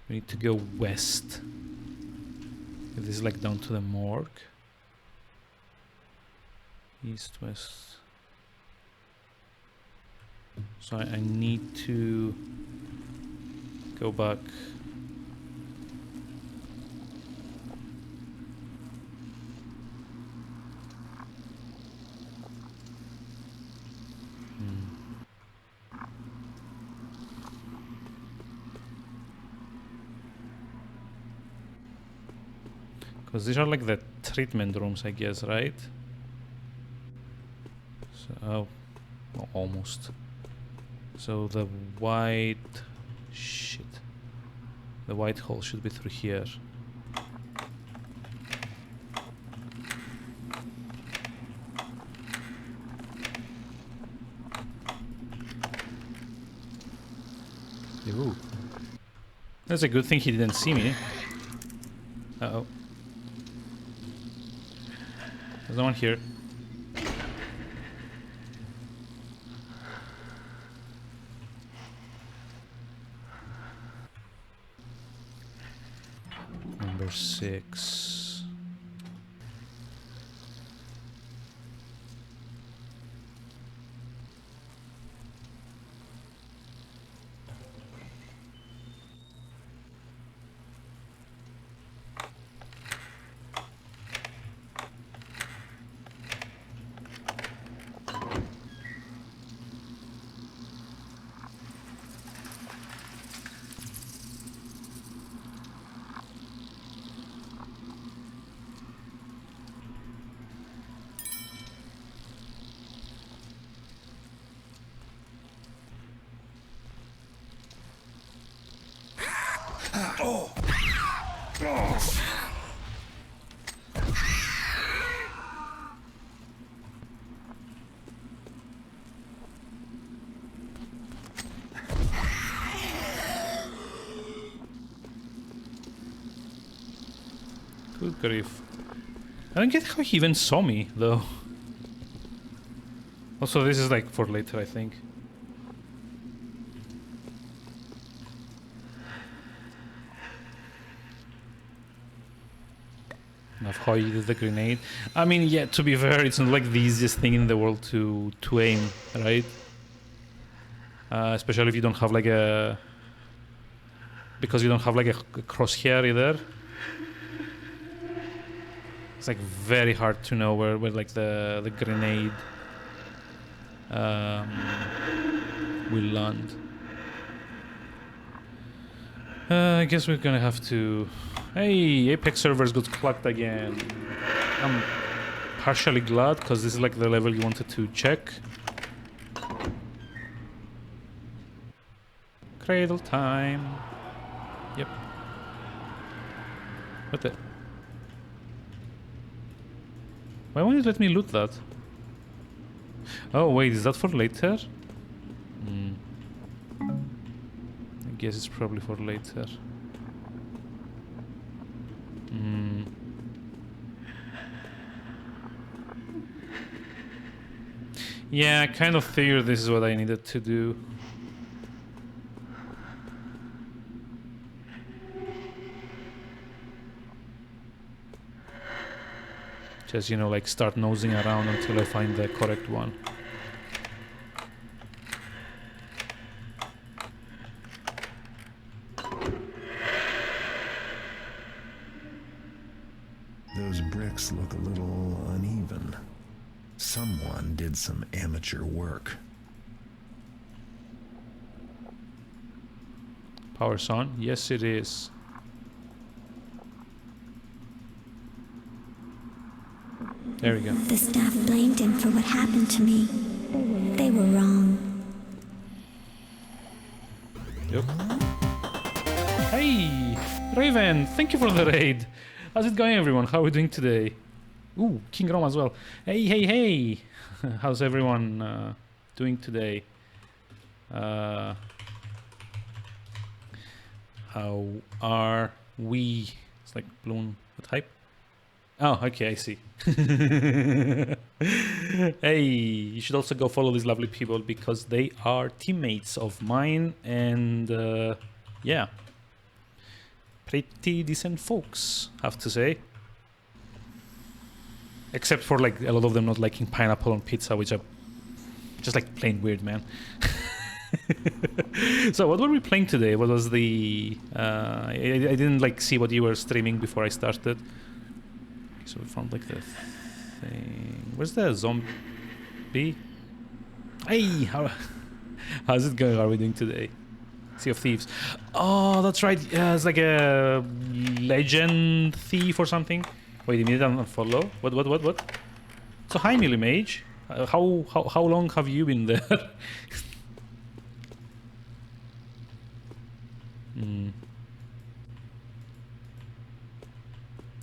We need to go west. This is like down to the morgue. East, west. So I need to go back. Because these are like the treatment rooms, I guess, right? So, well, almost. So the white... shit. The white hole should be through here. Ooh. That's a good thing he didn't see me. Uh-oh. There's no one here. Number 6. Good grief. I don't get how he even saw me, though. Also, this is like for later, I think. Of how you did the grenade. I mean, yeah, to be fair, it's not like the easiest thing in the world to aim, right? Especially if you don't have like a... because you don't have like a crosshair either. It's like very hard to know where like the grenade will land. I guess we're gonna have to... Hey, Apex servers got clacked again. I'm partially glad, because this is like the level you wanted to check. Cradle time. Yep. What the... Why won't it let me loot that? Oh wait, is that for later? I guess it's probably for later. Yeah, I kind of figured this is what I needed to do. Just, you know, like start nosing around until I find the correct one. Those bricks look a little uneven. Someone did some amateur work. Power's on? Yes, it is. There we go. The staff blamed him for what happened to me. They were wrong. Yep. Hey, Raven, thank you for the raid. How's it going, everyone? How are we doing today? Ooh, King Rom as well. Hey, hey, hey. How's everyone doing today? How are we? It's like blown with hype. Oh, okay, I see. Hey, you should also go follow these lovely people because they are teammates of mine and yeah, pretty decent folks, I have to say. Except for like a lot of them not liking pineapple on pizza, which are just like plain weird, man. So what were we playing today? What was the... I didn't like see what you were streaming before I started. So we found like the thing... Where's the zombie? Hey! How's it going? How are we doing today? Sea of Thieves. Oh, that's right. Yeah, it's like a legend thief or something. Wait, you need to unfollow? What? So hi, Millie Mage. How long have you been there?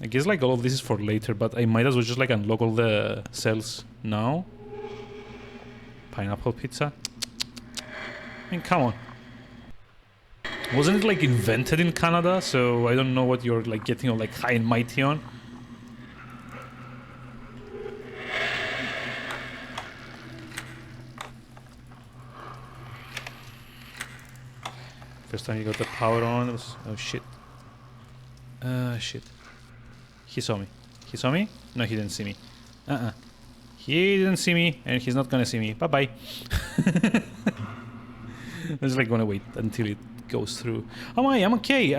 I guess like all of this is for later, but I might as well just like unlock all the cells now. Pineapple pizza. I mean, come on. Wasn't it like invented in Canada? So I don't know what you're like getting all like high and mighty on. First time you got the power on, it was... Oh shit. Shit. He saw me. He saw me? No, he didn't see me. He didn't see me, and he's not gonna see me. Bye-bye. I'm just like gonna wait until it goes through. Oh my, I'm okay.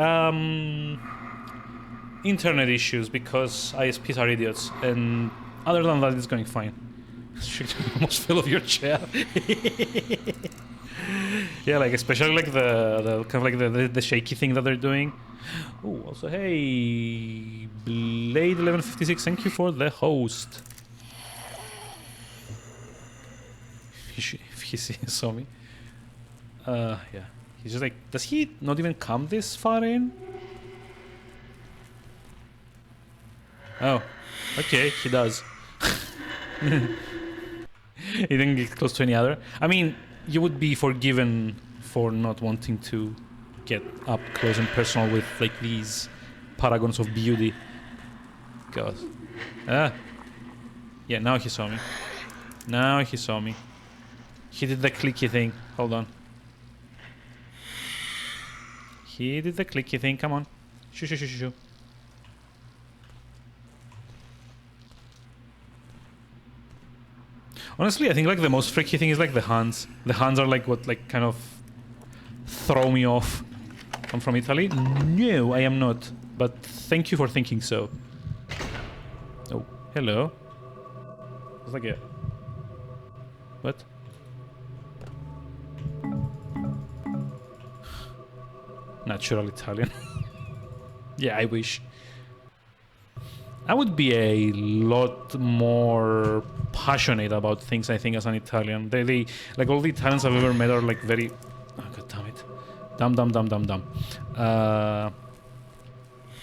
Internet issues because ISPs are idiots, and other than that, it's going fine. Almost fell off your chair. Yeah, like especially like the kind of like the shaky thing that they're doing. Oh, also hey, Blade 1156, thank you for the host. If he saw me, yeah, he's just like, does he not even come this far in? Oh, okay, he does. He didn't get close to any other. I mean, you would be forgiven for not wanting to get up close and personal with like these paragons of beauty. God. Yeah, now he saw me. Now he saw me. He did the clicky thing. Hold on. He did the clicky thing. Come on. Shoo. Honestly, I think like the most freaky thing is like the hands. The hands are like what like kind of throw me off. I'm from Italy? No, I am not. But thank you for thinking so. Oh, hello. It's like a... What? Natural Italian. Yeah, I wish. I would be a lot more passionate about things, I think, as an Italian. They like all the Italians I've ever met are like very... Oh, god damn it. Dumb.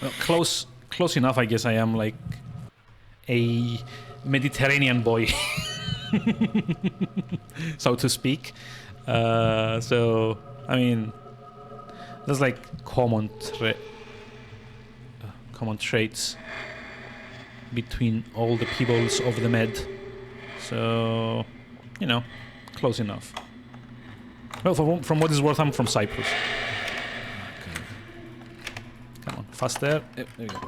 Well, close enough, I guess I am like a Mediterranean boy, so to speak. So, I mean, there's like common traits between all the peoples of the Med. So, you know, close enough. Well, from what is worth, I'm from Cyprus. Okay. Come on, faster. There we go.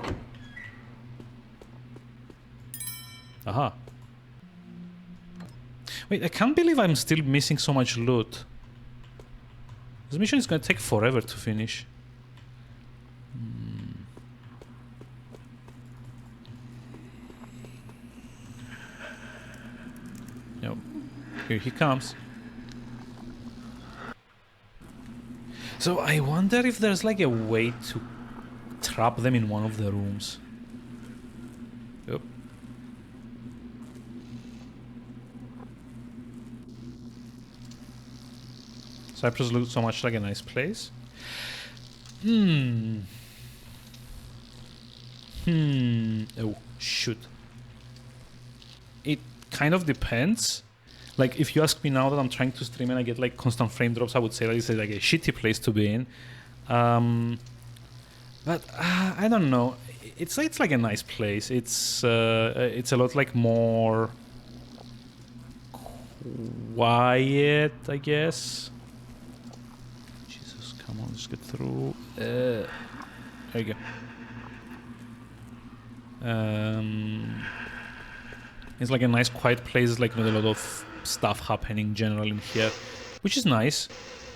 Aha. Wait, I can't believe I'm still missing so much loot. This mission is gonna take forever to finish. Yep. Here he comes. So I wonder if there's like a way to trap them in one of the rooms. Yep. Cyprus looks so much like a nice place. Oh, shoot. It kind of depends. Like, if you ask me now that I'm trying to stream and I get like constant frame drops, I would say that this is like a shitty place to be in. But I don't know. It's like a nice place. It's a lot like more quiet, I guess. Jesus, come on, let's get through. There you go. It's like a nice quiet place, like with a lot of stuff happening generally in here, which is nice.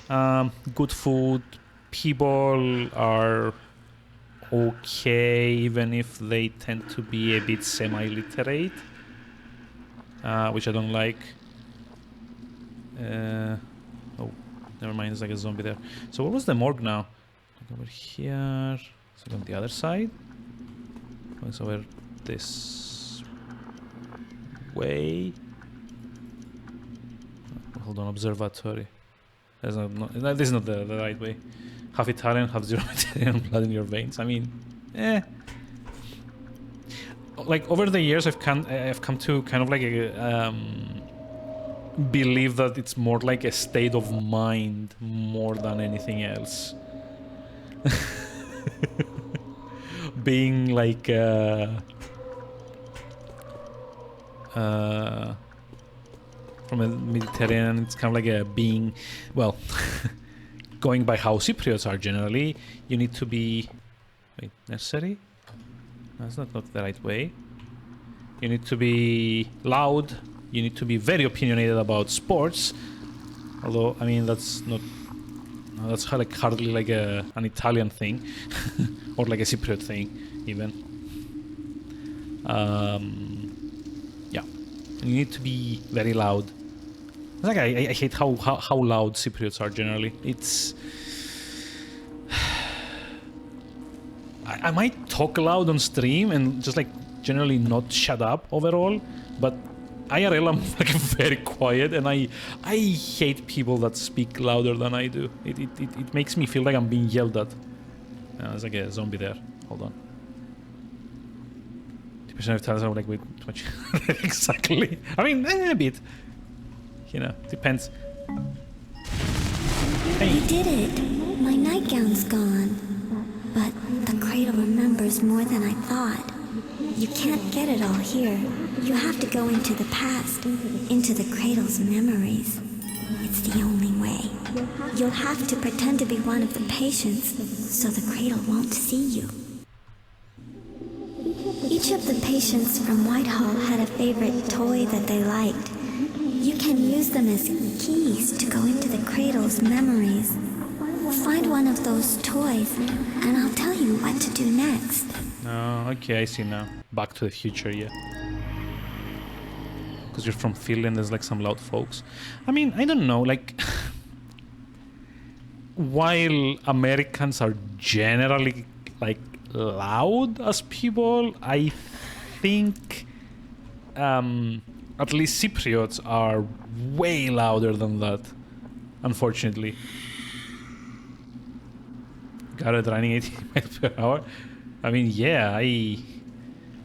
Good food. People are okay, even if they tend to be a bit semi-literate, which I don't like. Oh, never mind, there's like a zombie there. So what was the morgue now? Like over here. Is it on the other side? Oh, it's over this way. Hold on, observatory. This is not the right way. Half Italian, half zero Italian blood in your veins. I mean, like over the years, I've come to kind of like believe that it's more like a state of mind more than anything else. Being like from a Mediterranean, it's kind of like a being, well, going by how Cypriots are generally, you need to be, wait, nursery? That's not the right way. You need to be loud, you need to be very opinionated about sports, although, I mean, that's not, no, that's like hardly like an Italian thing, or like a Cypriot thing, even. Yeah, and you need to be very loud. Like I hate how loud Cypriots are generally. It's I might talk loud on stream and just like generally not shut up overall, but IRL I'm like very quiet, and I hate people that speak louder than I do. It makes me feel like I'm being yelled at. There's like a zombie there. Hold on. 2% of times I would like wait too much. Exactly. I mean, a bit. You know, depends. Hey. I did it. My nightgown's gone. But the cradle remembers more than I thought. You can't get it all here. You have to go into the past, into the cradle's memories. It's the only way. You'll have to pretend to be one of the patients, so the cradle won't see you. Each of the patients from Whitehall had a favorite toy that they liked. You can use them as keys to go into the cradle's memories. Find one of those toys, and I'll tell you what to do next. Oh, okay, I see now. Back to the Future, yeah. Because you're from Philly and there's like some loud folks. I mean, I don't know, like... while Americans are generally like loud as people, I think at least Cypriots are way louder than that, unfortunately. Got it running 80 miles per hour. I mean, yeah,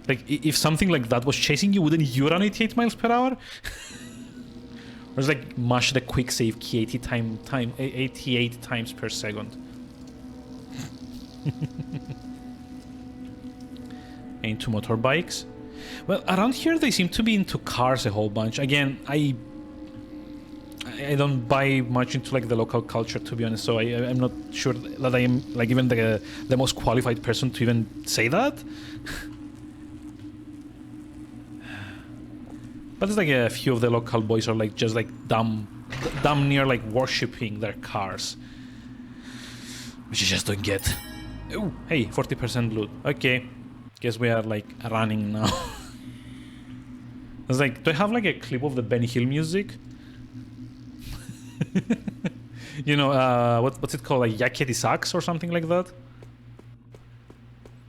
like, if something like that was chasing you, wouldn't you run 88 miles per hour? Or just like mash the quick save key 88 times per second. Into motorbikes. Well, around here they seem to be into cars a whole bunch. Again, I don't buy much into like the local culture, to be honest, so I'm not sure that I am like even the most qualified person to even say that. But it's like a few of the local boys are like just like damn near like worshipping their cars, which you just don't get. Oh, hey, 40% loot. Okay, guess we are like running now. I was like, do I have like a clip of the Benny Hill music? You know, what's it called, like Yakety Sax or something like that?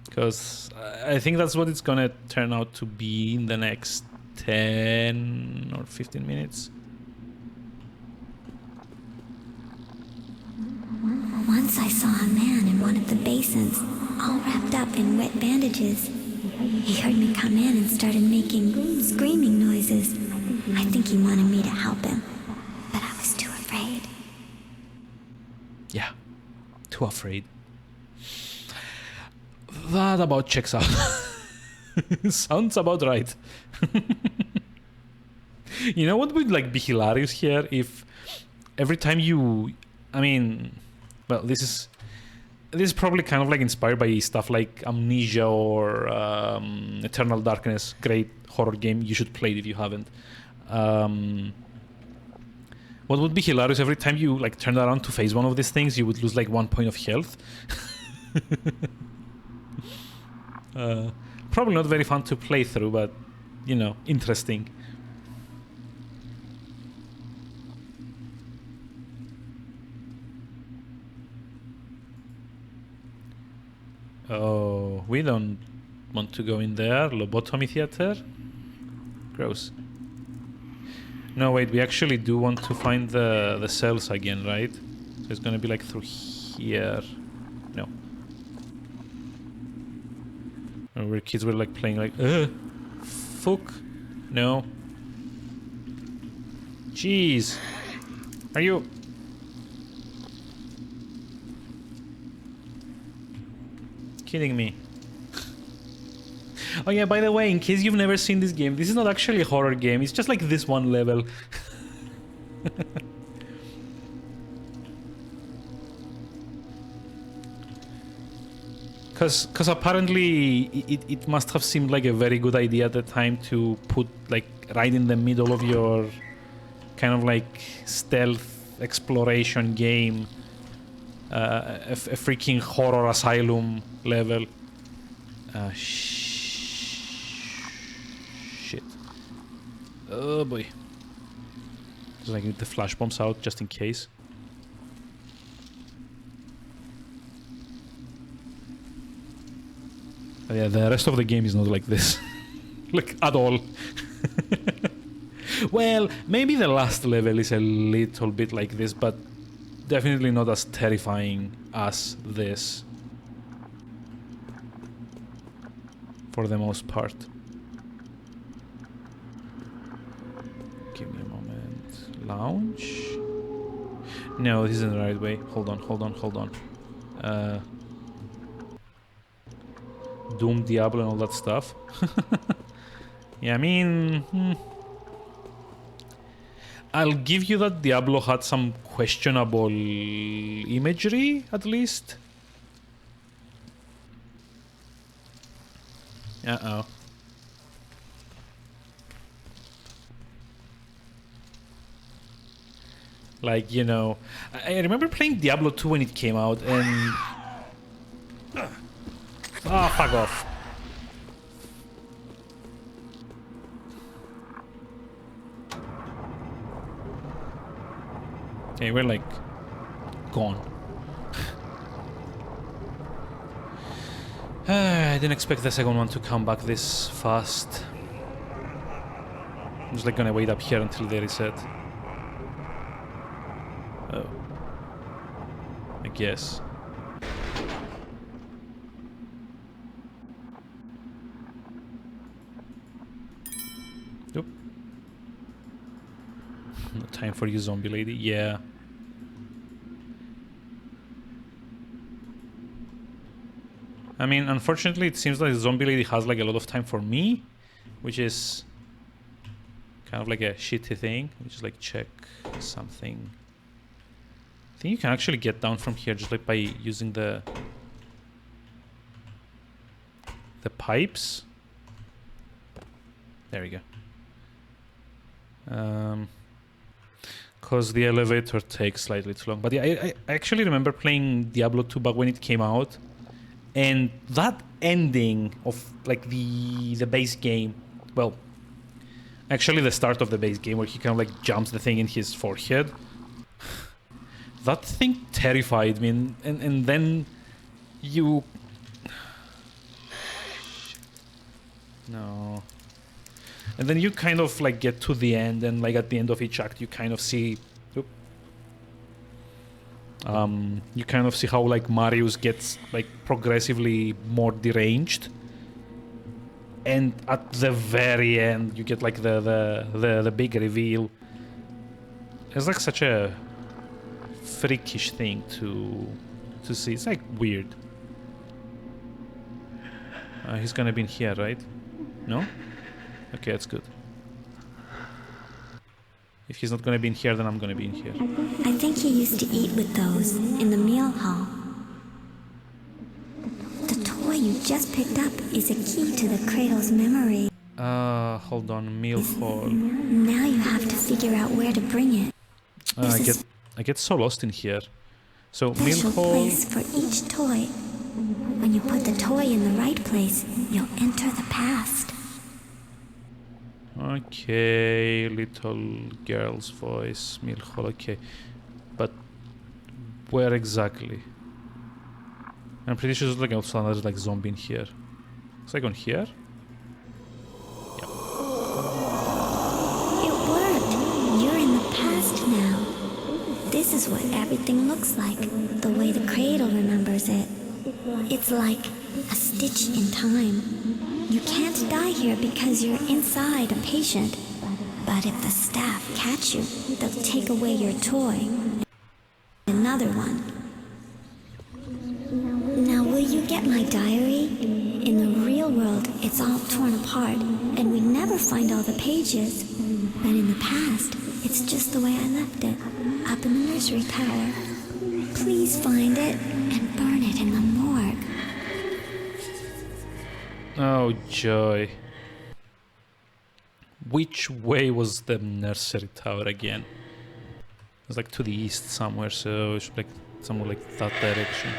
Because I think that's what it's gonna turn out to be in the next 10 or 15 minutes. Once I saw a man in one of the basins, all wrapped up in wet bandages. He heard me come in and started making screaming noises. I think he wanted me to help him, but I was too afraid. Yeah, too afraid. That about checks out. Sounds about right. You know what would like be hilarious here if every time you, I mean, well, this is probably kind of like inspired by stuff like Amnesia or Eternal Darkness. Great horror game, you should play it if you haven't. What would be hilarious, every time you like turn around to face one of these things, you would lose like 1 point of health. Probably not very fun to play through, but you know, interesting. Oh, we don't want to go in there. Lobotomy theater? Gross. No, wait, we actually do want to find the cells again, right? So it's gonna be like through here. No. And where kids were like playing like, fuck. No. Jeez. Are you... kidding me? Oh yeah, by the way, in case you've never seen this game, this is not actually a horror game, it's just like this one level. Because apparently it must have seemed like a very good idea at the time to put like right in the middle of your kind of like stealth exploration game a freaking horror asylum level. Shit. Oh boy. Just like get the flash bombs out just in case. But yeah, the rest of the game is not like this. Like, at all. Well, maybe the last level is a little bit like this, but definitely not as terrifying as this. For the most part. Give me a moment. Lounge? No, this isn't the right way. Hold on. Doom, Diablo and all that stuff. Yeah, I mean... I'll give you that Diablo had some questionable imagery, at least. Uh-oh. Like, you know... I remember playing Diablo 2 when it came out, and... Ah, fuck off. Okay, we're like... gone. I didn't expect the second one to come back this fast. I'm just like gonna wait up here until they reset. Oh. I guess. Nope. No time for you, zombie lady. Yeah. I mean, unfortunately, it seems like Zombie Lady has like a lot of time for me, which is kind of like a shitty thing. Which is like check something. I think you can actually get down from here just like by using the pipes. There we go. Because the elevator takes slightly too long. But yeah, I actually remember playing Diablo 2 back when it came out. And that ending of like the base game, well, actually the start of the base game where he kind of like jumps the thing in his forehead. That thing terrified me. And then you... No. And then you kind of like get to the end, and like at the end of each act you kind of see you kind of see how like Marius gets like progressively more deranged, and at the very end you get like the big reveal. It's like such a freakish thing to see. It's like weird. He's gonna be in here, right? No? Okay, that's good. If he's not gonna be in here, then I'm gonna be in here. I think he used to eat with those in the meal hall. The toy you just picked up is a key to the cradle's memory. Hold on, meal hall. Now you have to figure out where to bring it. I get so lost in here. So meal Special hall. place for each toy. When you put the toy in the right place, you'll enter the past. Okay, little girl's voice, meal hall, okay. But where exactly? I'm pretty sure there's like also another like zombie in here. It's like on here? It worked! You're in the past now. This is what everything looks like, the way the cradle remembers it. It's like a stitch in time. You can't die here because you're inside a patient. But if the staff catch you, they'll take away your toy. Another one. Now will you get my diary? In the real world, it's all torn apart, and we never find all the pages. But in the past, it's just the way I left it, up in the nursery tower. Please find it and burn it in the morgue. Oh, joy. Which way was the nursery tower again? It was like to the east somewhere, so it should be like somewhere like that direction.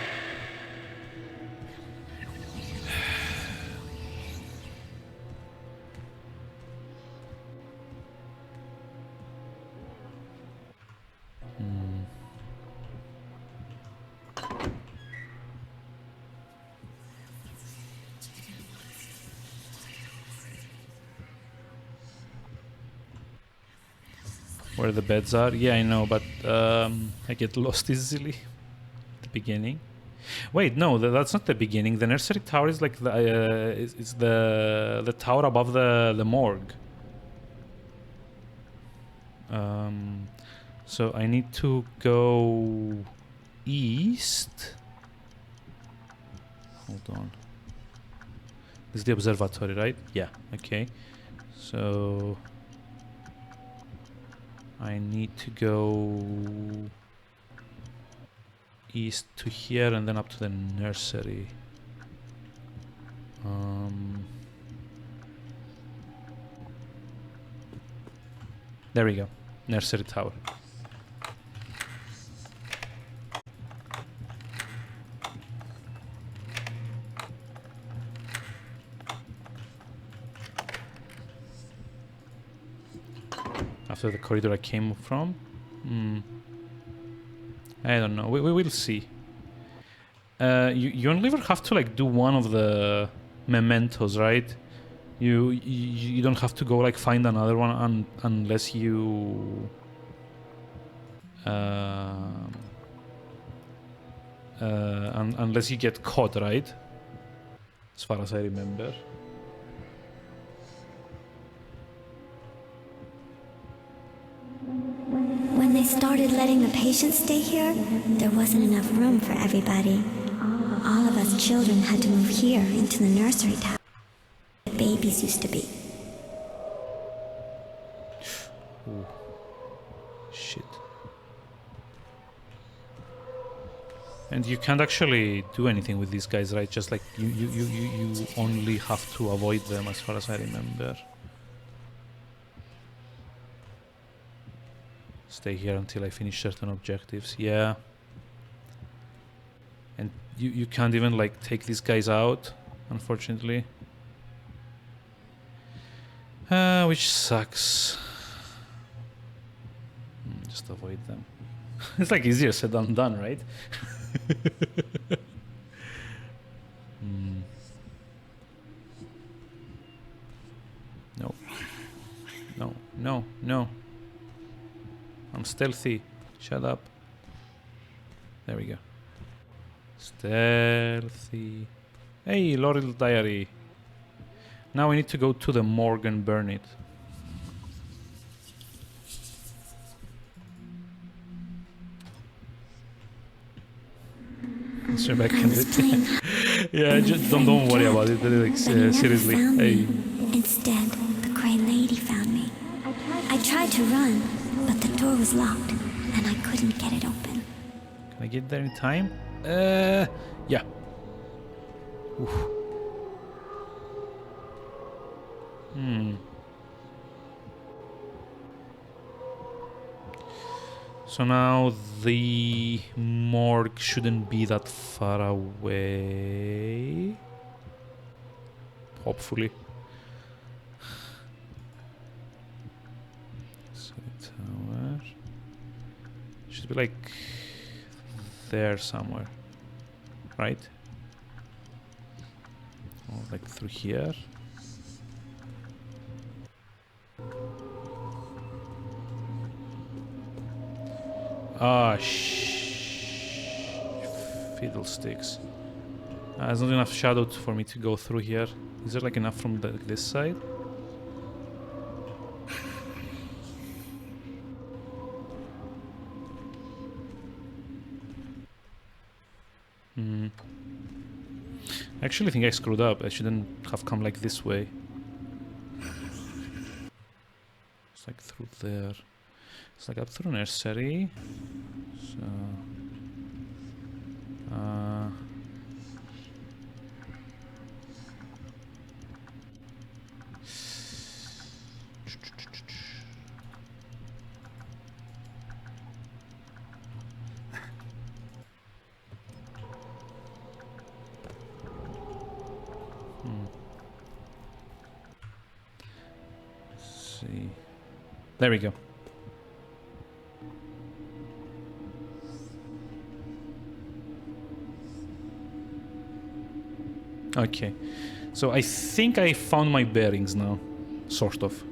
Where the beds are? Yeah, I know, but I get lost easily. The beginning. Wait, no, that's not the beginning. The nursery tower is like the it's the tower above the morgue. So I need to go east. Hold on. This is the observatory, right? Yeah. Okay. So I need to go east to here and then up to the nursery. There we go. Nursery tower. After the corridor I came from? I don't know. We will see. You only ever have to like do one of the mementos, right? You don't have to go like find another one unless you unless you get caught, right? As far as I remember. When they started letting the patients stay here, there wasn't enough room for everybody. All of us children had to move here into the nursery tower where babies used to be. Ooh. Shit. And you can't actually do anything with these guys, right? Just like you only have to avoid them, as far as I remember. Stay here until I finish certain objectives. Yeah. And you can't even like take these guys out, unfortunately. Which sucks. Just avoid them. It's like easier said than done, right? No. No, no, no. I'm stealthy. Shut up. There we go. Stealthy. Hey, Laurel Diary. Now we need to go to the morgue and burn it. So back in it. Yeah, just don't worry about it. Like, seriously. Hey. Instead, the Grey Lady found me. I tried to run, but the door was locked, and I couldn't get it open. Can I get there in time? Yeah. Oof. So now the morgue shouldn't be that far away. Hopefully. So the tower should be like there somewhere, right? Or like through here. Ah, fiddlesticks. There's not enough shadow for me to go through here. Is there like enough from this side? I actually think I screwed up. I shouldn't have come like this way. It's like through there. It's like up through nursery. So let's see. There we go. Okay, so I think I found my bearings now, sort of.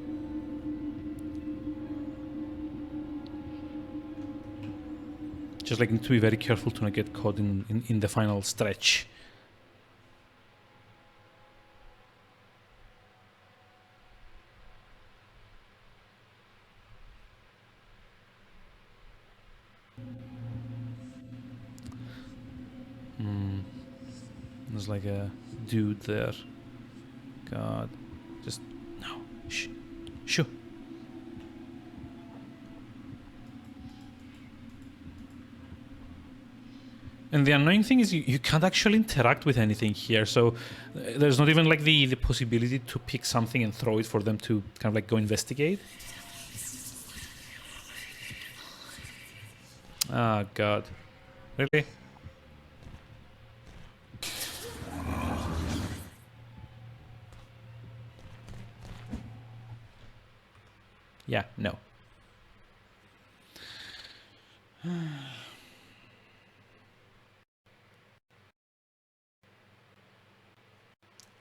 Just like need to be very careful to not get caught in the final stretch. There's like a dude there. God. Just... No. Shh. Shoo. And the annoying thing is you can't actually interact with anything here, so there's not even like the possibility to pick something and throw it for them to kind of like go investigate. Ah, God. Really? Yeah, no.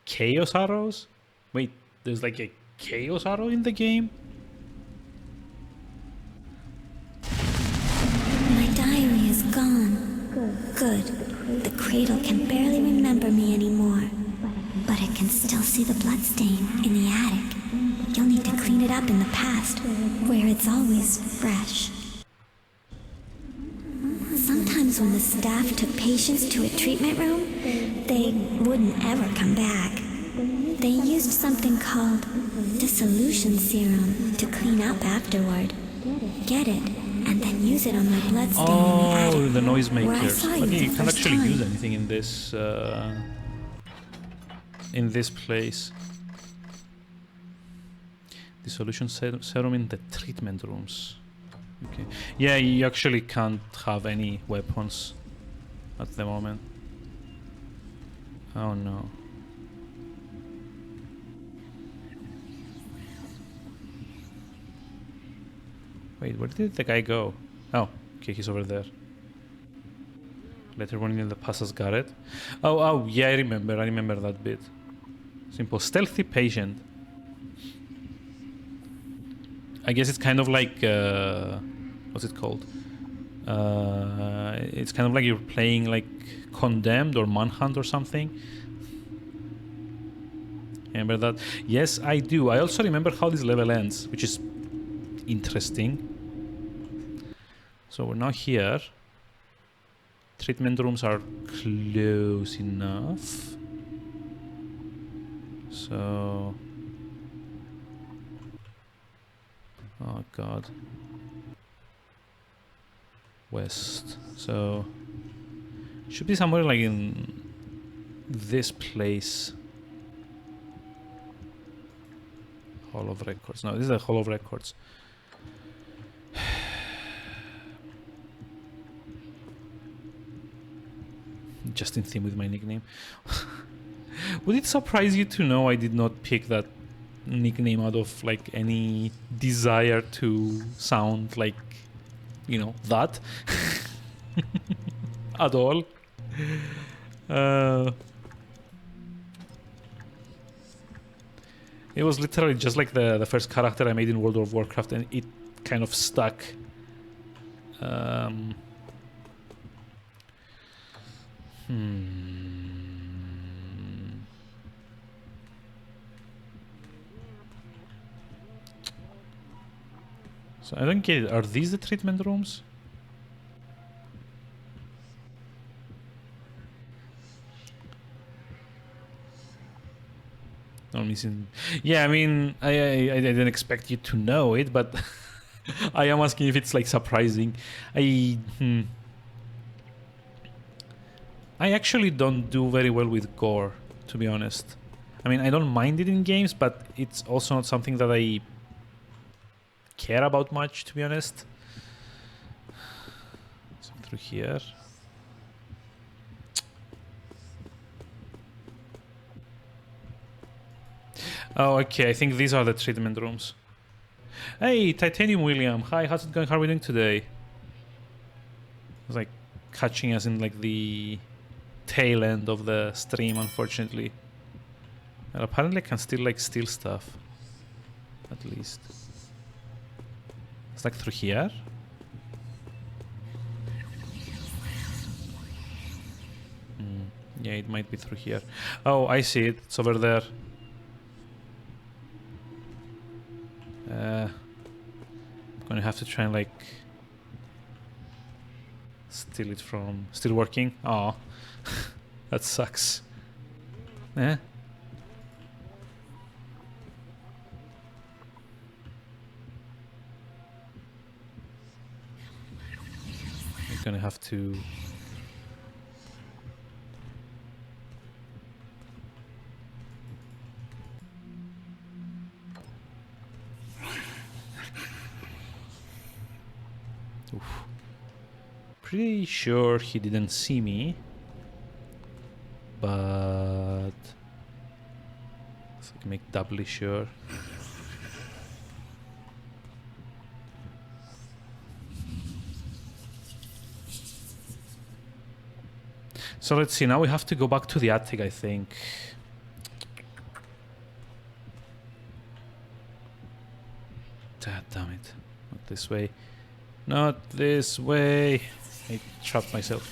Chaos arrows? Wait, there's like a chaos arrow in the game? My diary is gone. Good. The cradle can barely remember me anymore. But it can still see the bloodstain in the attic. You'll need to clean it up in the past, where it's always fresh. Sometimes once when the staff took patients to a treatment room, they wouldn't ever come back. They used something called dissolution serum to clean up afterward. Get it, and then use it on my bloodstain in the attic, the where I noisemakers. saw But you yeah, you the can't first actually time. use anything in this place. Dissolution serum in the treatment rooms. Okay. Yeah, you actually can't have any weapons at the moment. Oh no. Wait, where did the guy go? Oh, okay, he's over there. Later warning in the past has got it. Oh, yeah, I remember that bit. Simple. Stealthy patient. I guess it's kind of like, what's it called? It's kind of like you're playing like Condemned or Manhunt or something. Remember that? Yes, I do. I also remember how this level ends, which is interesting. So we're now here. Treatment rooms are close enough. So... oh god. West. So... should be somewhere like in this place. Hall of Records. No, this is the Hall of Records. Just in theme with my nickname. Would it surprise you to know I did not pick that nickname out of like any desire to sound like, you know, that? At all? It was literally just like the first character I made in World of Warcraft, and it kind of stuck. So I don't get it. Are these the treatment rooms? No, I'm missing. Yeah, I mean, I didn't expect you to know it, but I am asking if it's like surprising. I actually don't do very well with gore, to be honest. I mean, I don't mind it in games, but it's also not something that I care about much, to be honest. So through here. Oh, okay, I think these are the treatment rooms. Hey, Titanium William. Hi, how's it going? How are we doing today? It's like catching us in like the tail end of the stream, unfortunately. And apparently I can still like steal stuff. At least. It's like through here? Yeah, it might be through here. Oh, I see it. It's over there. I'm gonna have to try and like steal it from... Still working? Oh, that sucks. Eh? I'm gonna have to... Oof. Pretty sure he didn't see me, but let's make doubly sure. So let's see, now we have to go back to the attic, I think. Damn it, not this way. Not this way. I trapped myself.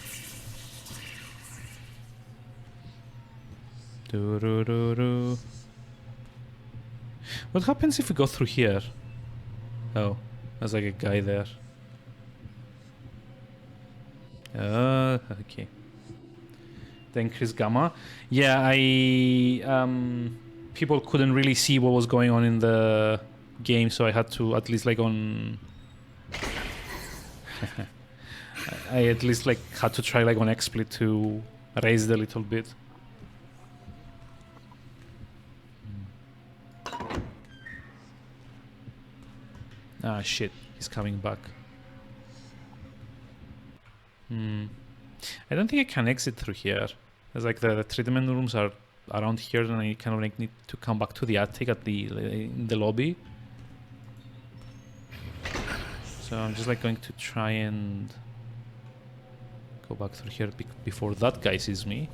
Doo-doo-doo-doo. What happens if we go through here? Oh, there's like a guy there. Okay. The increased gamma. Yeah, people couldn't really see what was going on in the game, so I had to at least like on. I at least like had to try like on XSplit to raise it a little bit. Ah shit, he's coming back. I don't think I can exit through here. There's like the treatment rooms are around here, and I kind of like need to come back to the attic at the in the lobby. So I'm just like going to try and go back through here before that guy sees me.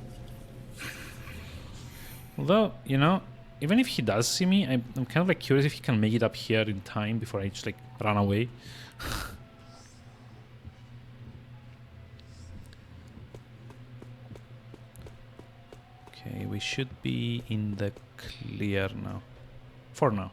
Although, you know, even if he does see me, I'm kind of like curious if he can make it up here in time before I just like run away. Okay, we should be in the clear now. For now.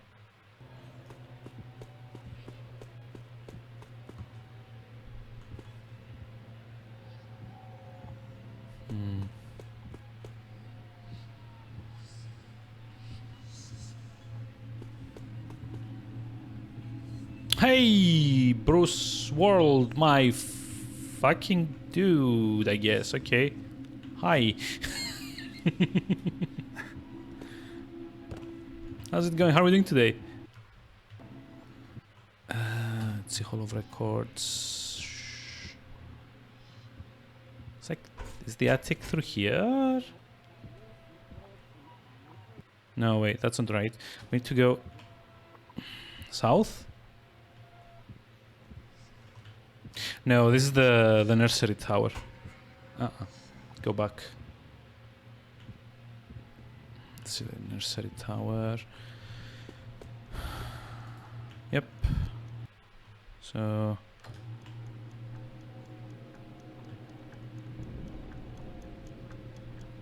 Hey, Bruce World, my fucking dude, I guess. Okay. Hi. How's it going? How are we doing today? Let's see, Hall of Records. It's like, is the attic through here? No, wait, that's not right. We need to go south? No, this is the nursery tower. Go back. Let's see the nursery tower. Yep. So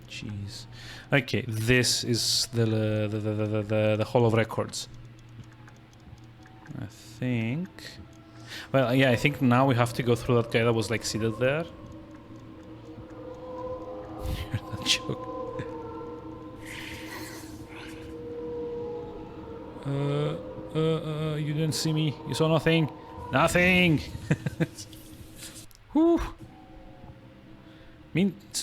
jeez. Okay, this is the Hall of Records. I think. Well, yeah, I think now we have to go through that guy that was like seated there. That joke. You didn't see me. You saw nothing. Nothing. Whew. I mean, it's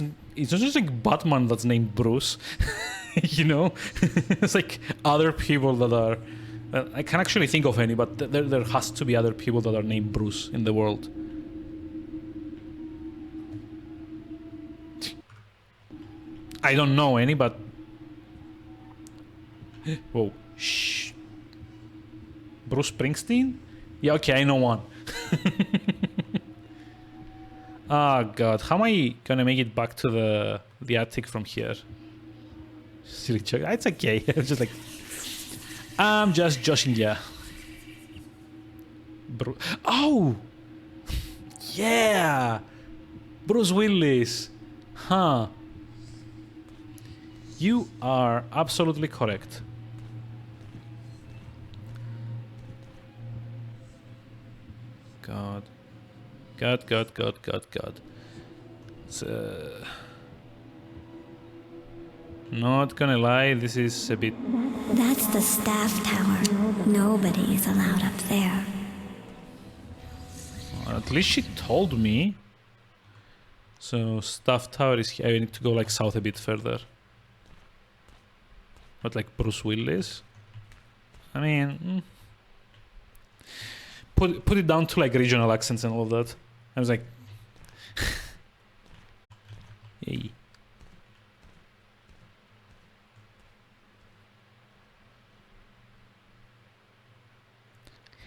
not just like Batman that's named Bruce. You know, it's like other people that are. I can't actually think of any, but there has to be other people that are named Bruce in the world. I don't know any, but whoa, shh. Bruce Springsteen? Yeah, okay, I know one. Oh god, how am I gonna make it back to the attic from here? Silly joke. It's okay. It's just like I'm just joshing ya. Oh! Yeah! Bruce Willis. Huh. You are absolutely correct. God. God. It's, not gonna lie, this is a bit... That's the staff tower. Nobody is allowed up there. At least she told me. So, staff tower is here. I need to go like south a bit further. But like Bruce Willis? I mean... Put it down to like regional accents and all of that. I was like... Yay.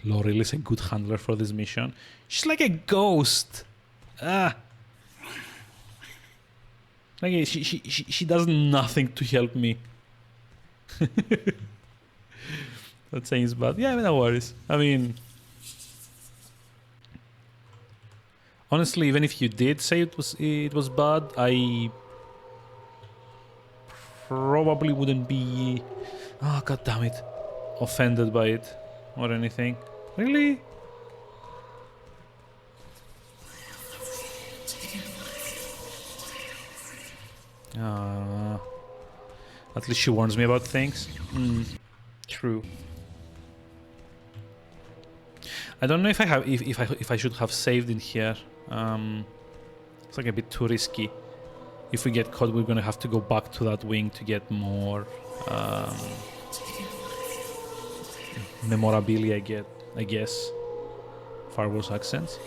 Laurel is a good handler for this mission. She's like a ghost. Like she does nothing to help me. That saying is bad. Yeah, no worries. I mean, honestly, even if you did say it was bad, I probably wouldn't be, oh god damn it, offended by it or anything. Really? At least she warns me about things. True. I don't know if I have if I should have saved in here. It's like a bit too risky. If we get caught, we're gonna have to go back to that wing to get more memorabilia. I guess. Fargo's accents.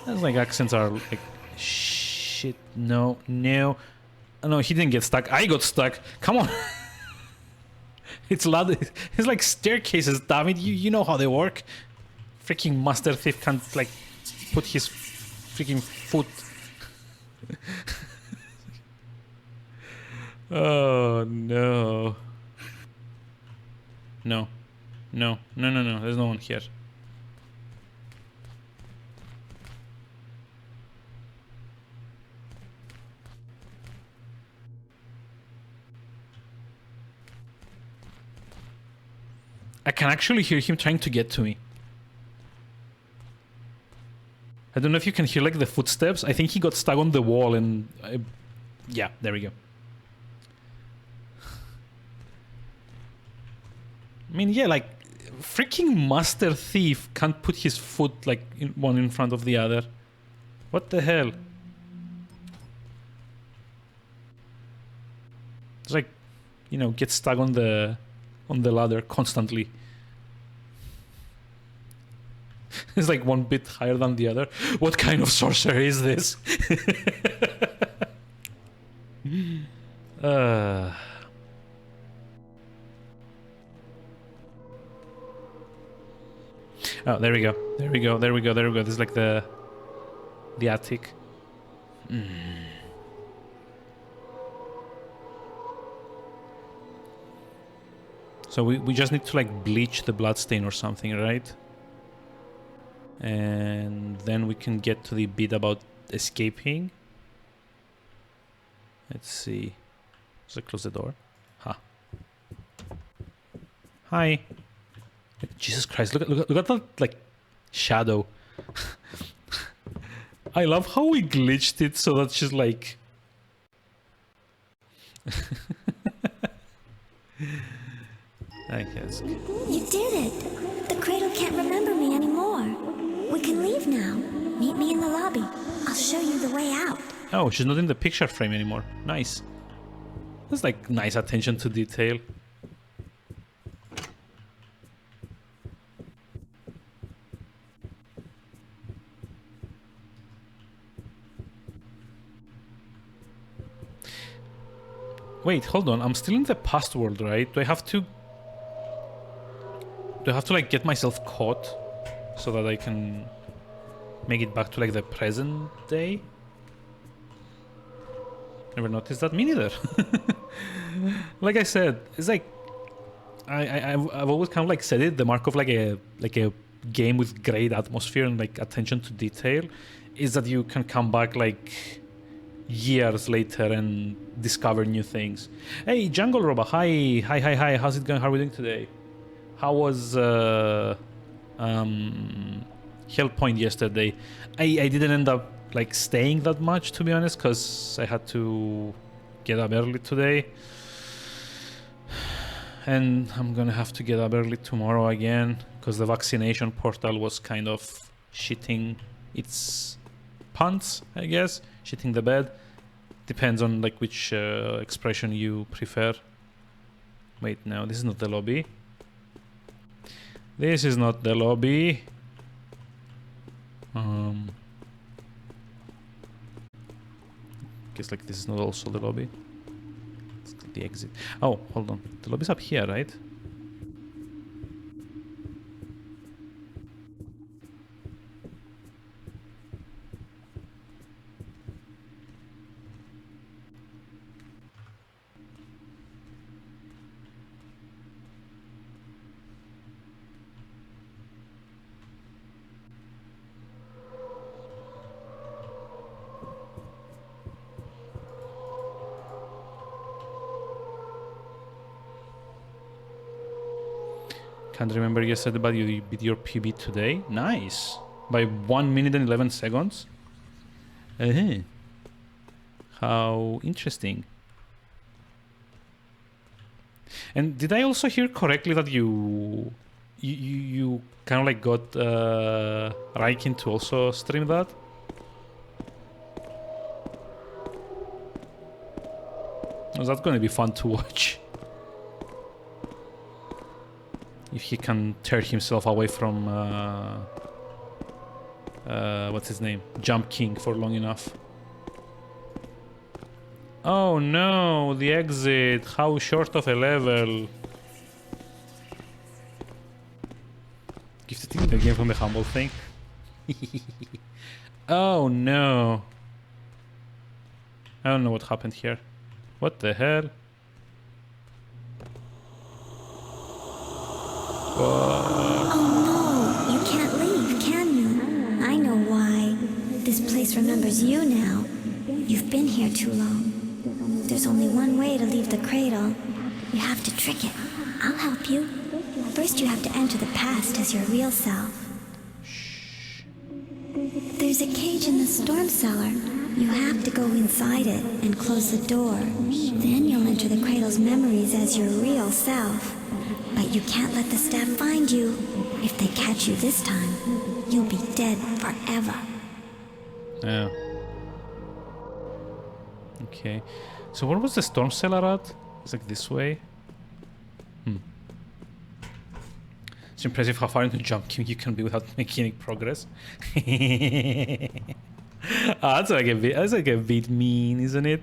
That's like accents are like shit. No. No, he didn't get stuck. I got stuck. Come on. It's loud. It's like staircases. Damn it! You know how they work. Freaking master thief can't like put his freaking foot. Oh no. No. There's no one here. I can actually hear him trying to get to me. I don't know if you can hear like the footsteps. I think he got stuck on the wall and... yeah, there we go. I mean, yeah, like freaking master thief can't put his foot like one in front of the other. What the hell? It's like, you know, get stuck on the ladder constantly. It's like one bit higher than the other. What kind of sorcerer is this? Oh, there we go. This is like the attic. So we just need to like bleach the bloodstain or something, right? And then we can get to the bit about escaping. Let's see. So close the door. Huh. Hi. Jesus Christ! Look at that like shadow. I love how we glitched it so that she's like. I guess. You did it! The cradle can't remember me anymore. We can leave now. Meet me in the lobby. I'll show you the way out. Oh, she's not in the picture frame anymore. Nice. That's like nice attention to detail. Wait, hold on. I'm still in the past world, right? Do I have to like get myself caught so that I can make it back to like the present day? Never noticed that. Me neither. Like I said, it's like I've always kind of like said it. The mark of like a game with great atmosphere and like attention to detail is that you can come back like years later and discover new things. Hey, Jungle Roba, hi. How's it going? How are we doing today? How was Hellpoint yesterday? I didn't end up like staying that much, to be honest, because I had to get up early today. And I'm gonna have to get up early tomorrow again, because the vaccination portal was kind of shitting its pants, I guess. Shitting the bed. Depends on like which expression you prefer. Wait, no, this is not the lobby. This is not the lobby. Guess like this is not also the lobby. It's the exit. Oh, hold on. The lobby's up here, right? Can't remember yesterday, but you beat your PB today. Nice. By 1 minute and 11 seconds. How interesting. And did I also hear correctly that you kind of like got Raikin to also stream that? Was that going to be fun to watch? If he can tear himself away from what's his name? Jump King for long enough. Oh no, the exit. How short of a level. Gifted the game from the humble thing. Oh no. I don't know what happened here. What the hell? Oh no, you can't leave, can you? I know why. This place remembers you now. You've been here too long. There's only one way to leave the cradle. You have to trick it. I'll help you. First you have to enter the past as your real self. There's a cage in the storm cellar. You have to go inside it and close the door. Then you'll enter the cradle's memories as your real self. But you can't let the staff find you. If they catch you this time, you'll be dead forever. Yeah. Okay. So where was the storm cellar at? It's like this way. It's impressive how far into Jump King you can be without making any progress. That's like a bit mean, isn't it?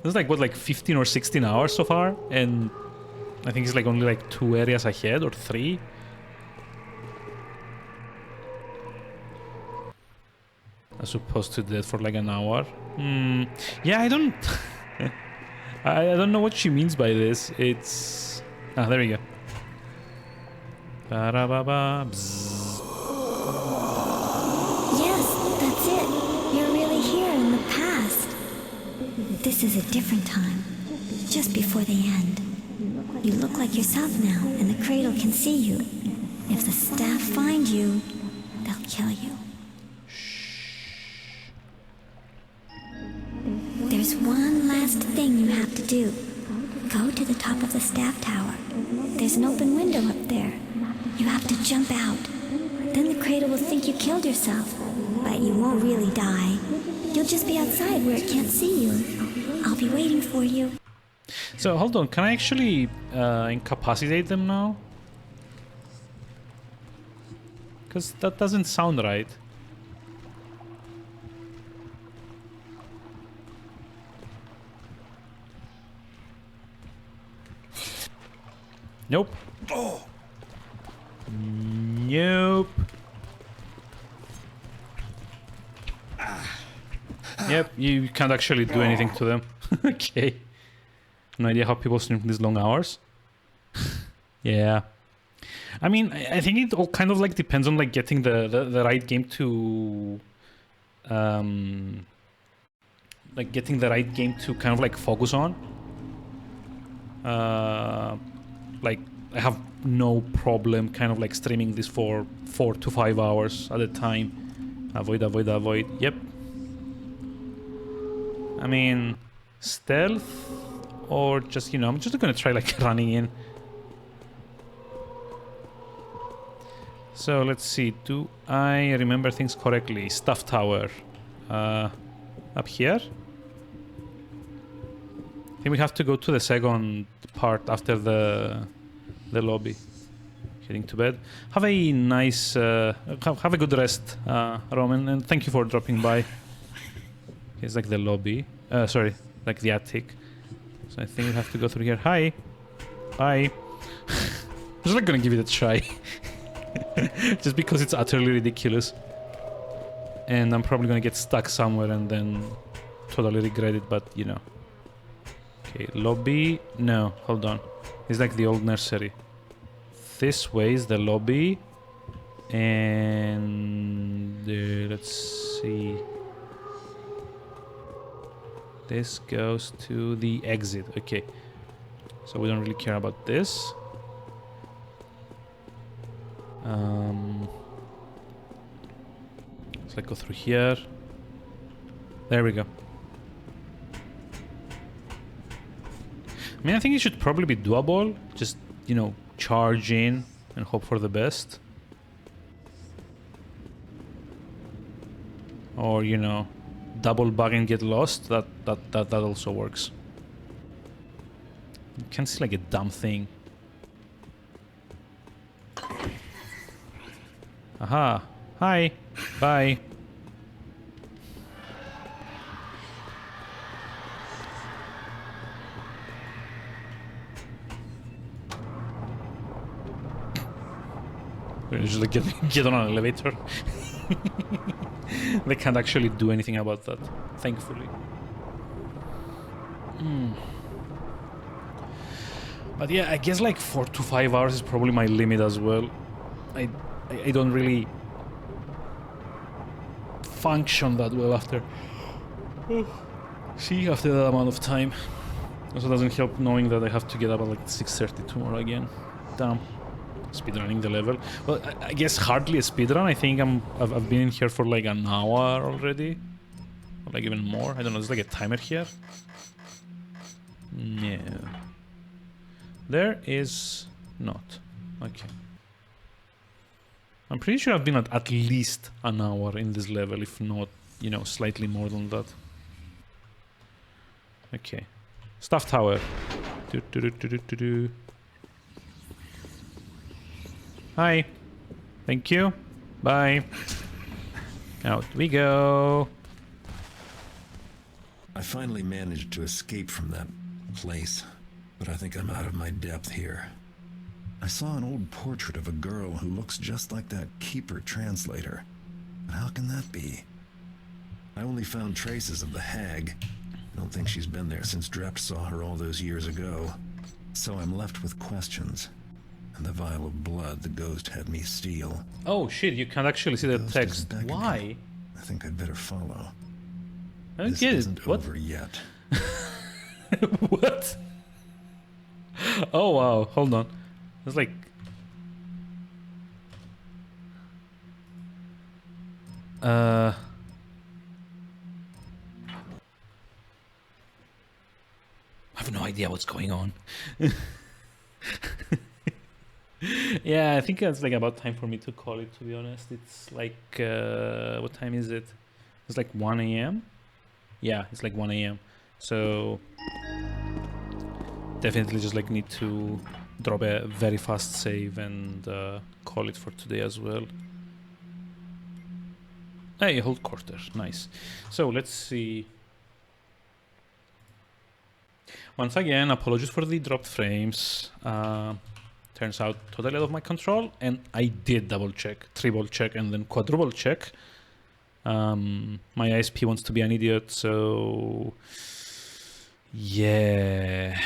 It's like what, like 15 or 16 hours so far, and I think it's like only like 2 areas ahead or 3. As opposed to that for like an hour. Yeah, I don't I don't know what she means by this. It's there we go. Ba-da-ba-ba, bzz. Yes, that's it. You're really here in the past. This is a different time. Just before the end. You look like yourself now, and the cradle can see you. If the staff find you, they'll kill you. There's one last thing you have to do. Go to the top of the staff tower. There's an open window up there. You have to jump out. Then the cradle will think you killed yourself. But you won't really die. You'll just be outside where it can't see you. I'll be waiting for you. So hold on, can I actually incapacitate them now? Because that doesn't sound right. Nope. Oh. Nope. Yep, you can't actually do anything to them. Okay. No idea how people sleep these long hours. Yeah. I mean, I think it all kind of like depends on like getting the right game to like getting the right game to kind of like focus on. Like I have no problem kind of like streaming this for 4 to 5 hours at a time. Avoid. Yep. I mean, stealth or just, you know, I'm just gonna try like running in. So let's see, do I remember things correctly? Staff tower. Up here? I think we have to go to the second part after the lobby. Heading to bed. Have a nice, have a good rest, Roman, and thank you for dropping by. It's like the lobby. Sorry, like the attic. So I think we have to go through here. Hi. Bye. I'm just not gonna give it a try. Just because it's utterly ridiculous. And I'm probably gonna get stuck somewhere and then totally regret it, but you know. Okay, lobby. No, hold on. It's like the old nursery. This way is the lobby. And let's see. This goes to the exit. Okay. So we don't really care about this. So I go through here. There we go. I mean, I think it should probably be doable. Just, you know, charge in and hope for the best. Or, you know, double bug and get lost. That also works. You can't see like a dumb thing. Aha. Hi. Bye. Just like get on an elevator. They can't actually do anything about that, thankfully. But yeah, I guess like 4 to 5 hours is probably my limit as well. I don't really function that well after after that amount of time. Also doesn't help knowing that I have to get up at like 6:30 tomorrow again. Damn. Speedrunning the level. Well, I guess hardly a speedrun. I think I've been in here for like an hour already. Or like even more. I don't know, there's like a timer here. No. There is not. Okay. I'm pretty sure I've been at least an hour in this level, if not, you know, slightly more than that. Okay. Staff tower. Hi. Thank you. Bye. Out we go. I finally managed to escape from that place, but I think I'm out of my depth here. I saw an old portrait of a girl who looks just like that Keeper translator. But how can that be? I only found traces of the hag. I don't think she's been there since Drept saw her all those years ago. So I'm left with questions. And the vial of blood the ghost had me steal. Oh shit, you can't actually see the text. Why? I think I'd better follow. I don't This get it. isn't What? over yet. What? Oh wow, hold on. It's like... I have no idea what's going on. Yeah, I think it's like about time for me to call it, to be honest. It's like, what time is it? It's like 1 a.m. Yeah, it's like 1 a.m. So definitely just like need to drop a very fast save and call it for today as well. Hey, hold quarter, nice. So let's see. Once again, apologies for the dropped frames. Turns out totally out of my control, and I did double check, triple check, and then quadruple check. My ISP wants to be an idiot, so yeah,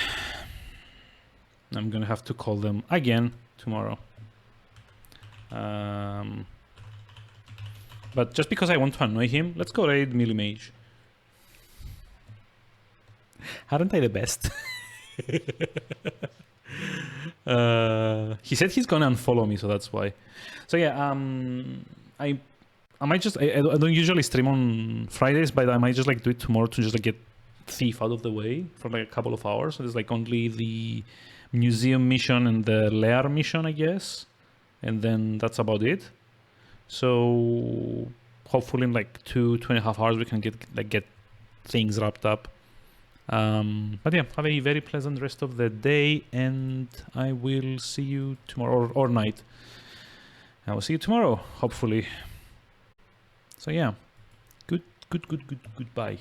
I'm gonna have to call them again tomorrow. But just because I want to annoy him, let's go raid Melee Mage. Aren't I the best? He said he's gonna unfollow me, so that's why. So yeah, I might just I don't usually stream on Fridays, but I might just like do it tomorrow to just like get Thief out of the way for like a couple of hours. So there's like only the museum mission and the lair mission, I guess, and then that's about it. So hopefully in like 2.5 hours we can get things wrapped up. But yeah, have a very pleasant rest of the day, and I will see you tomorrow or night. I will see you tomorrow, hopefully. So yeah, goodbye.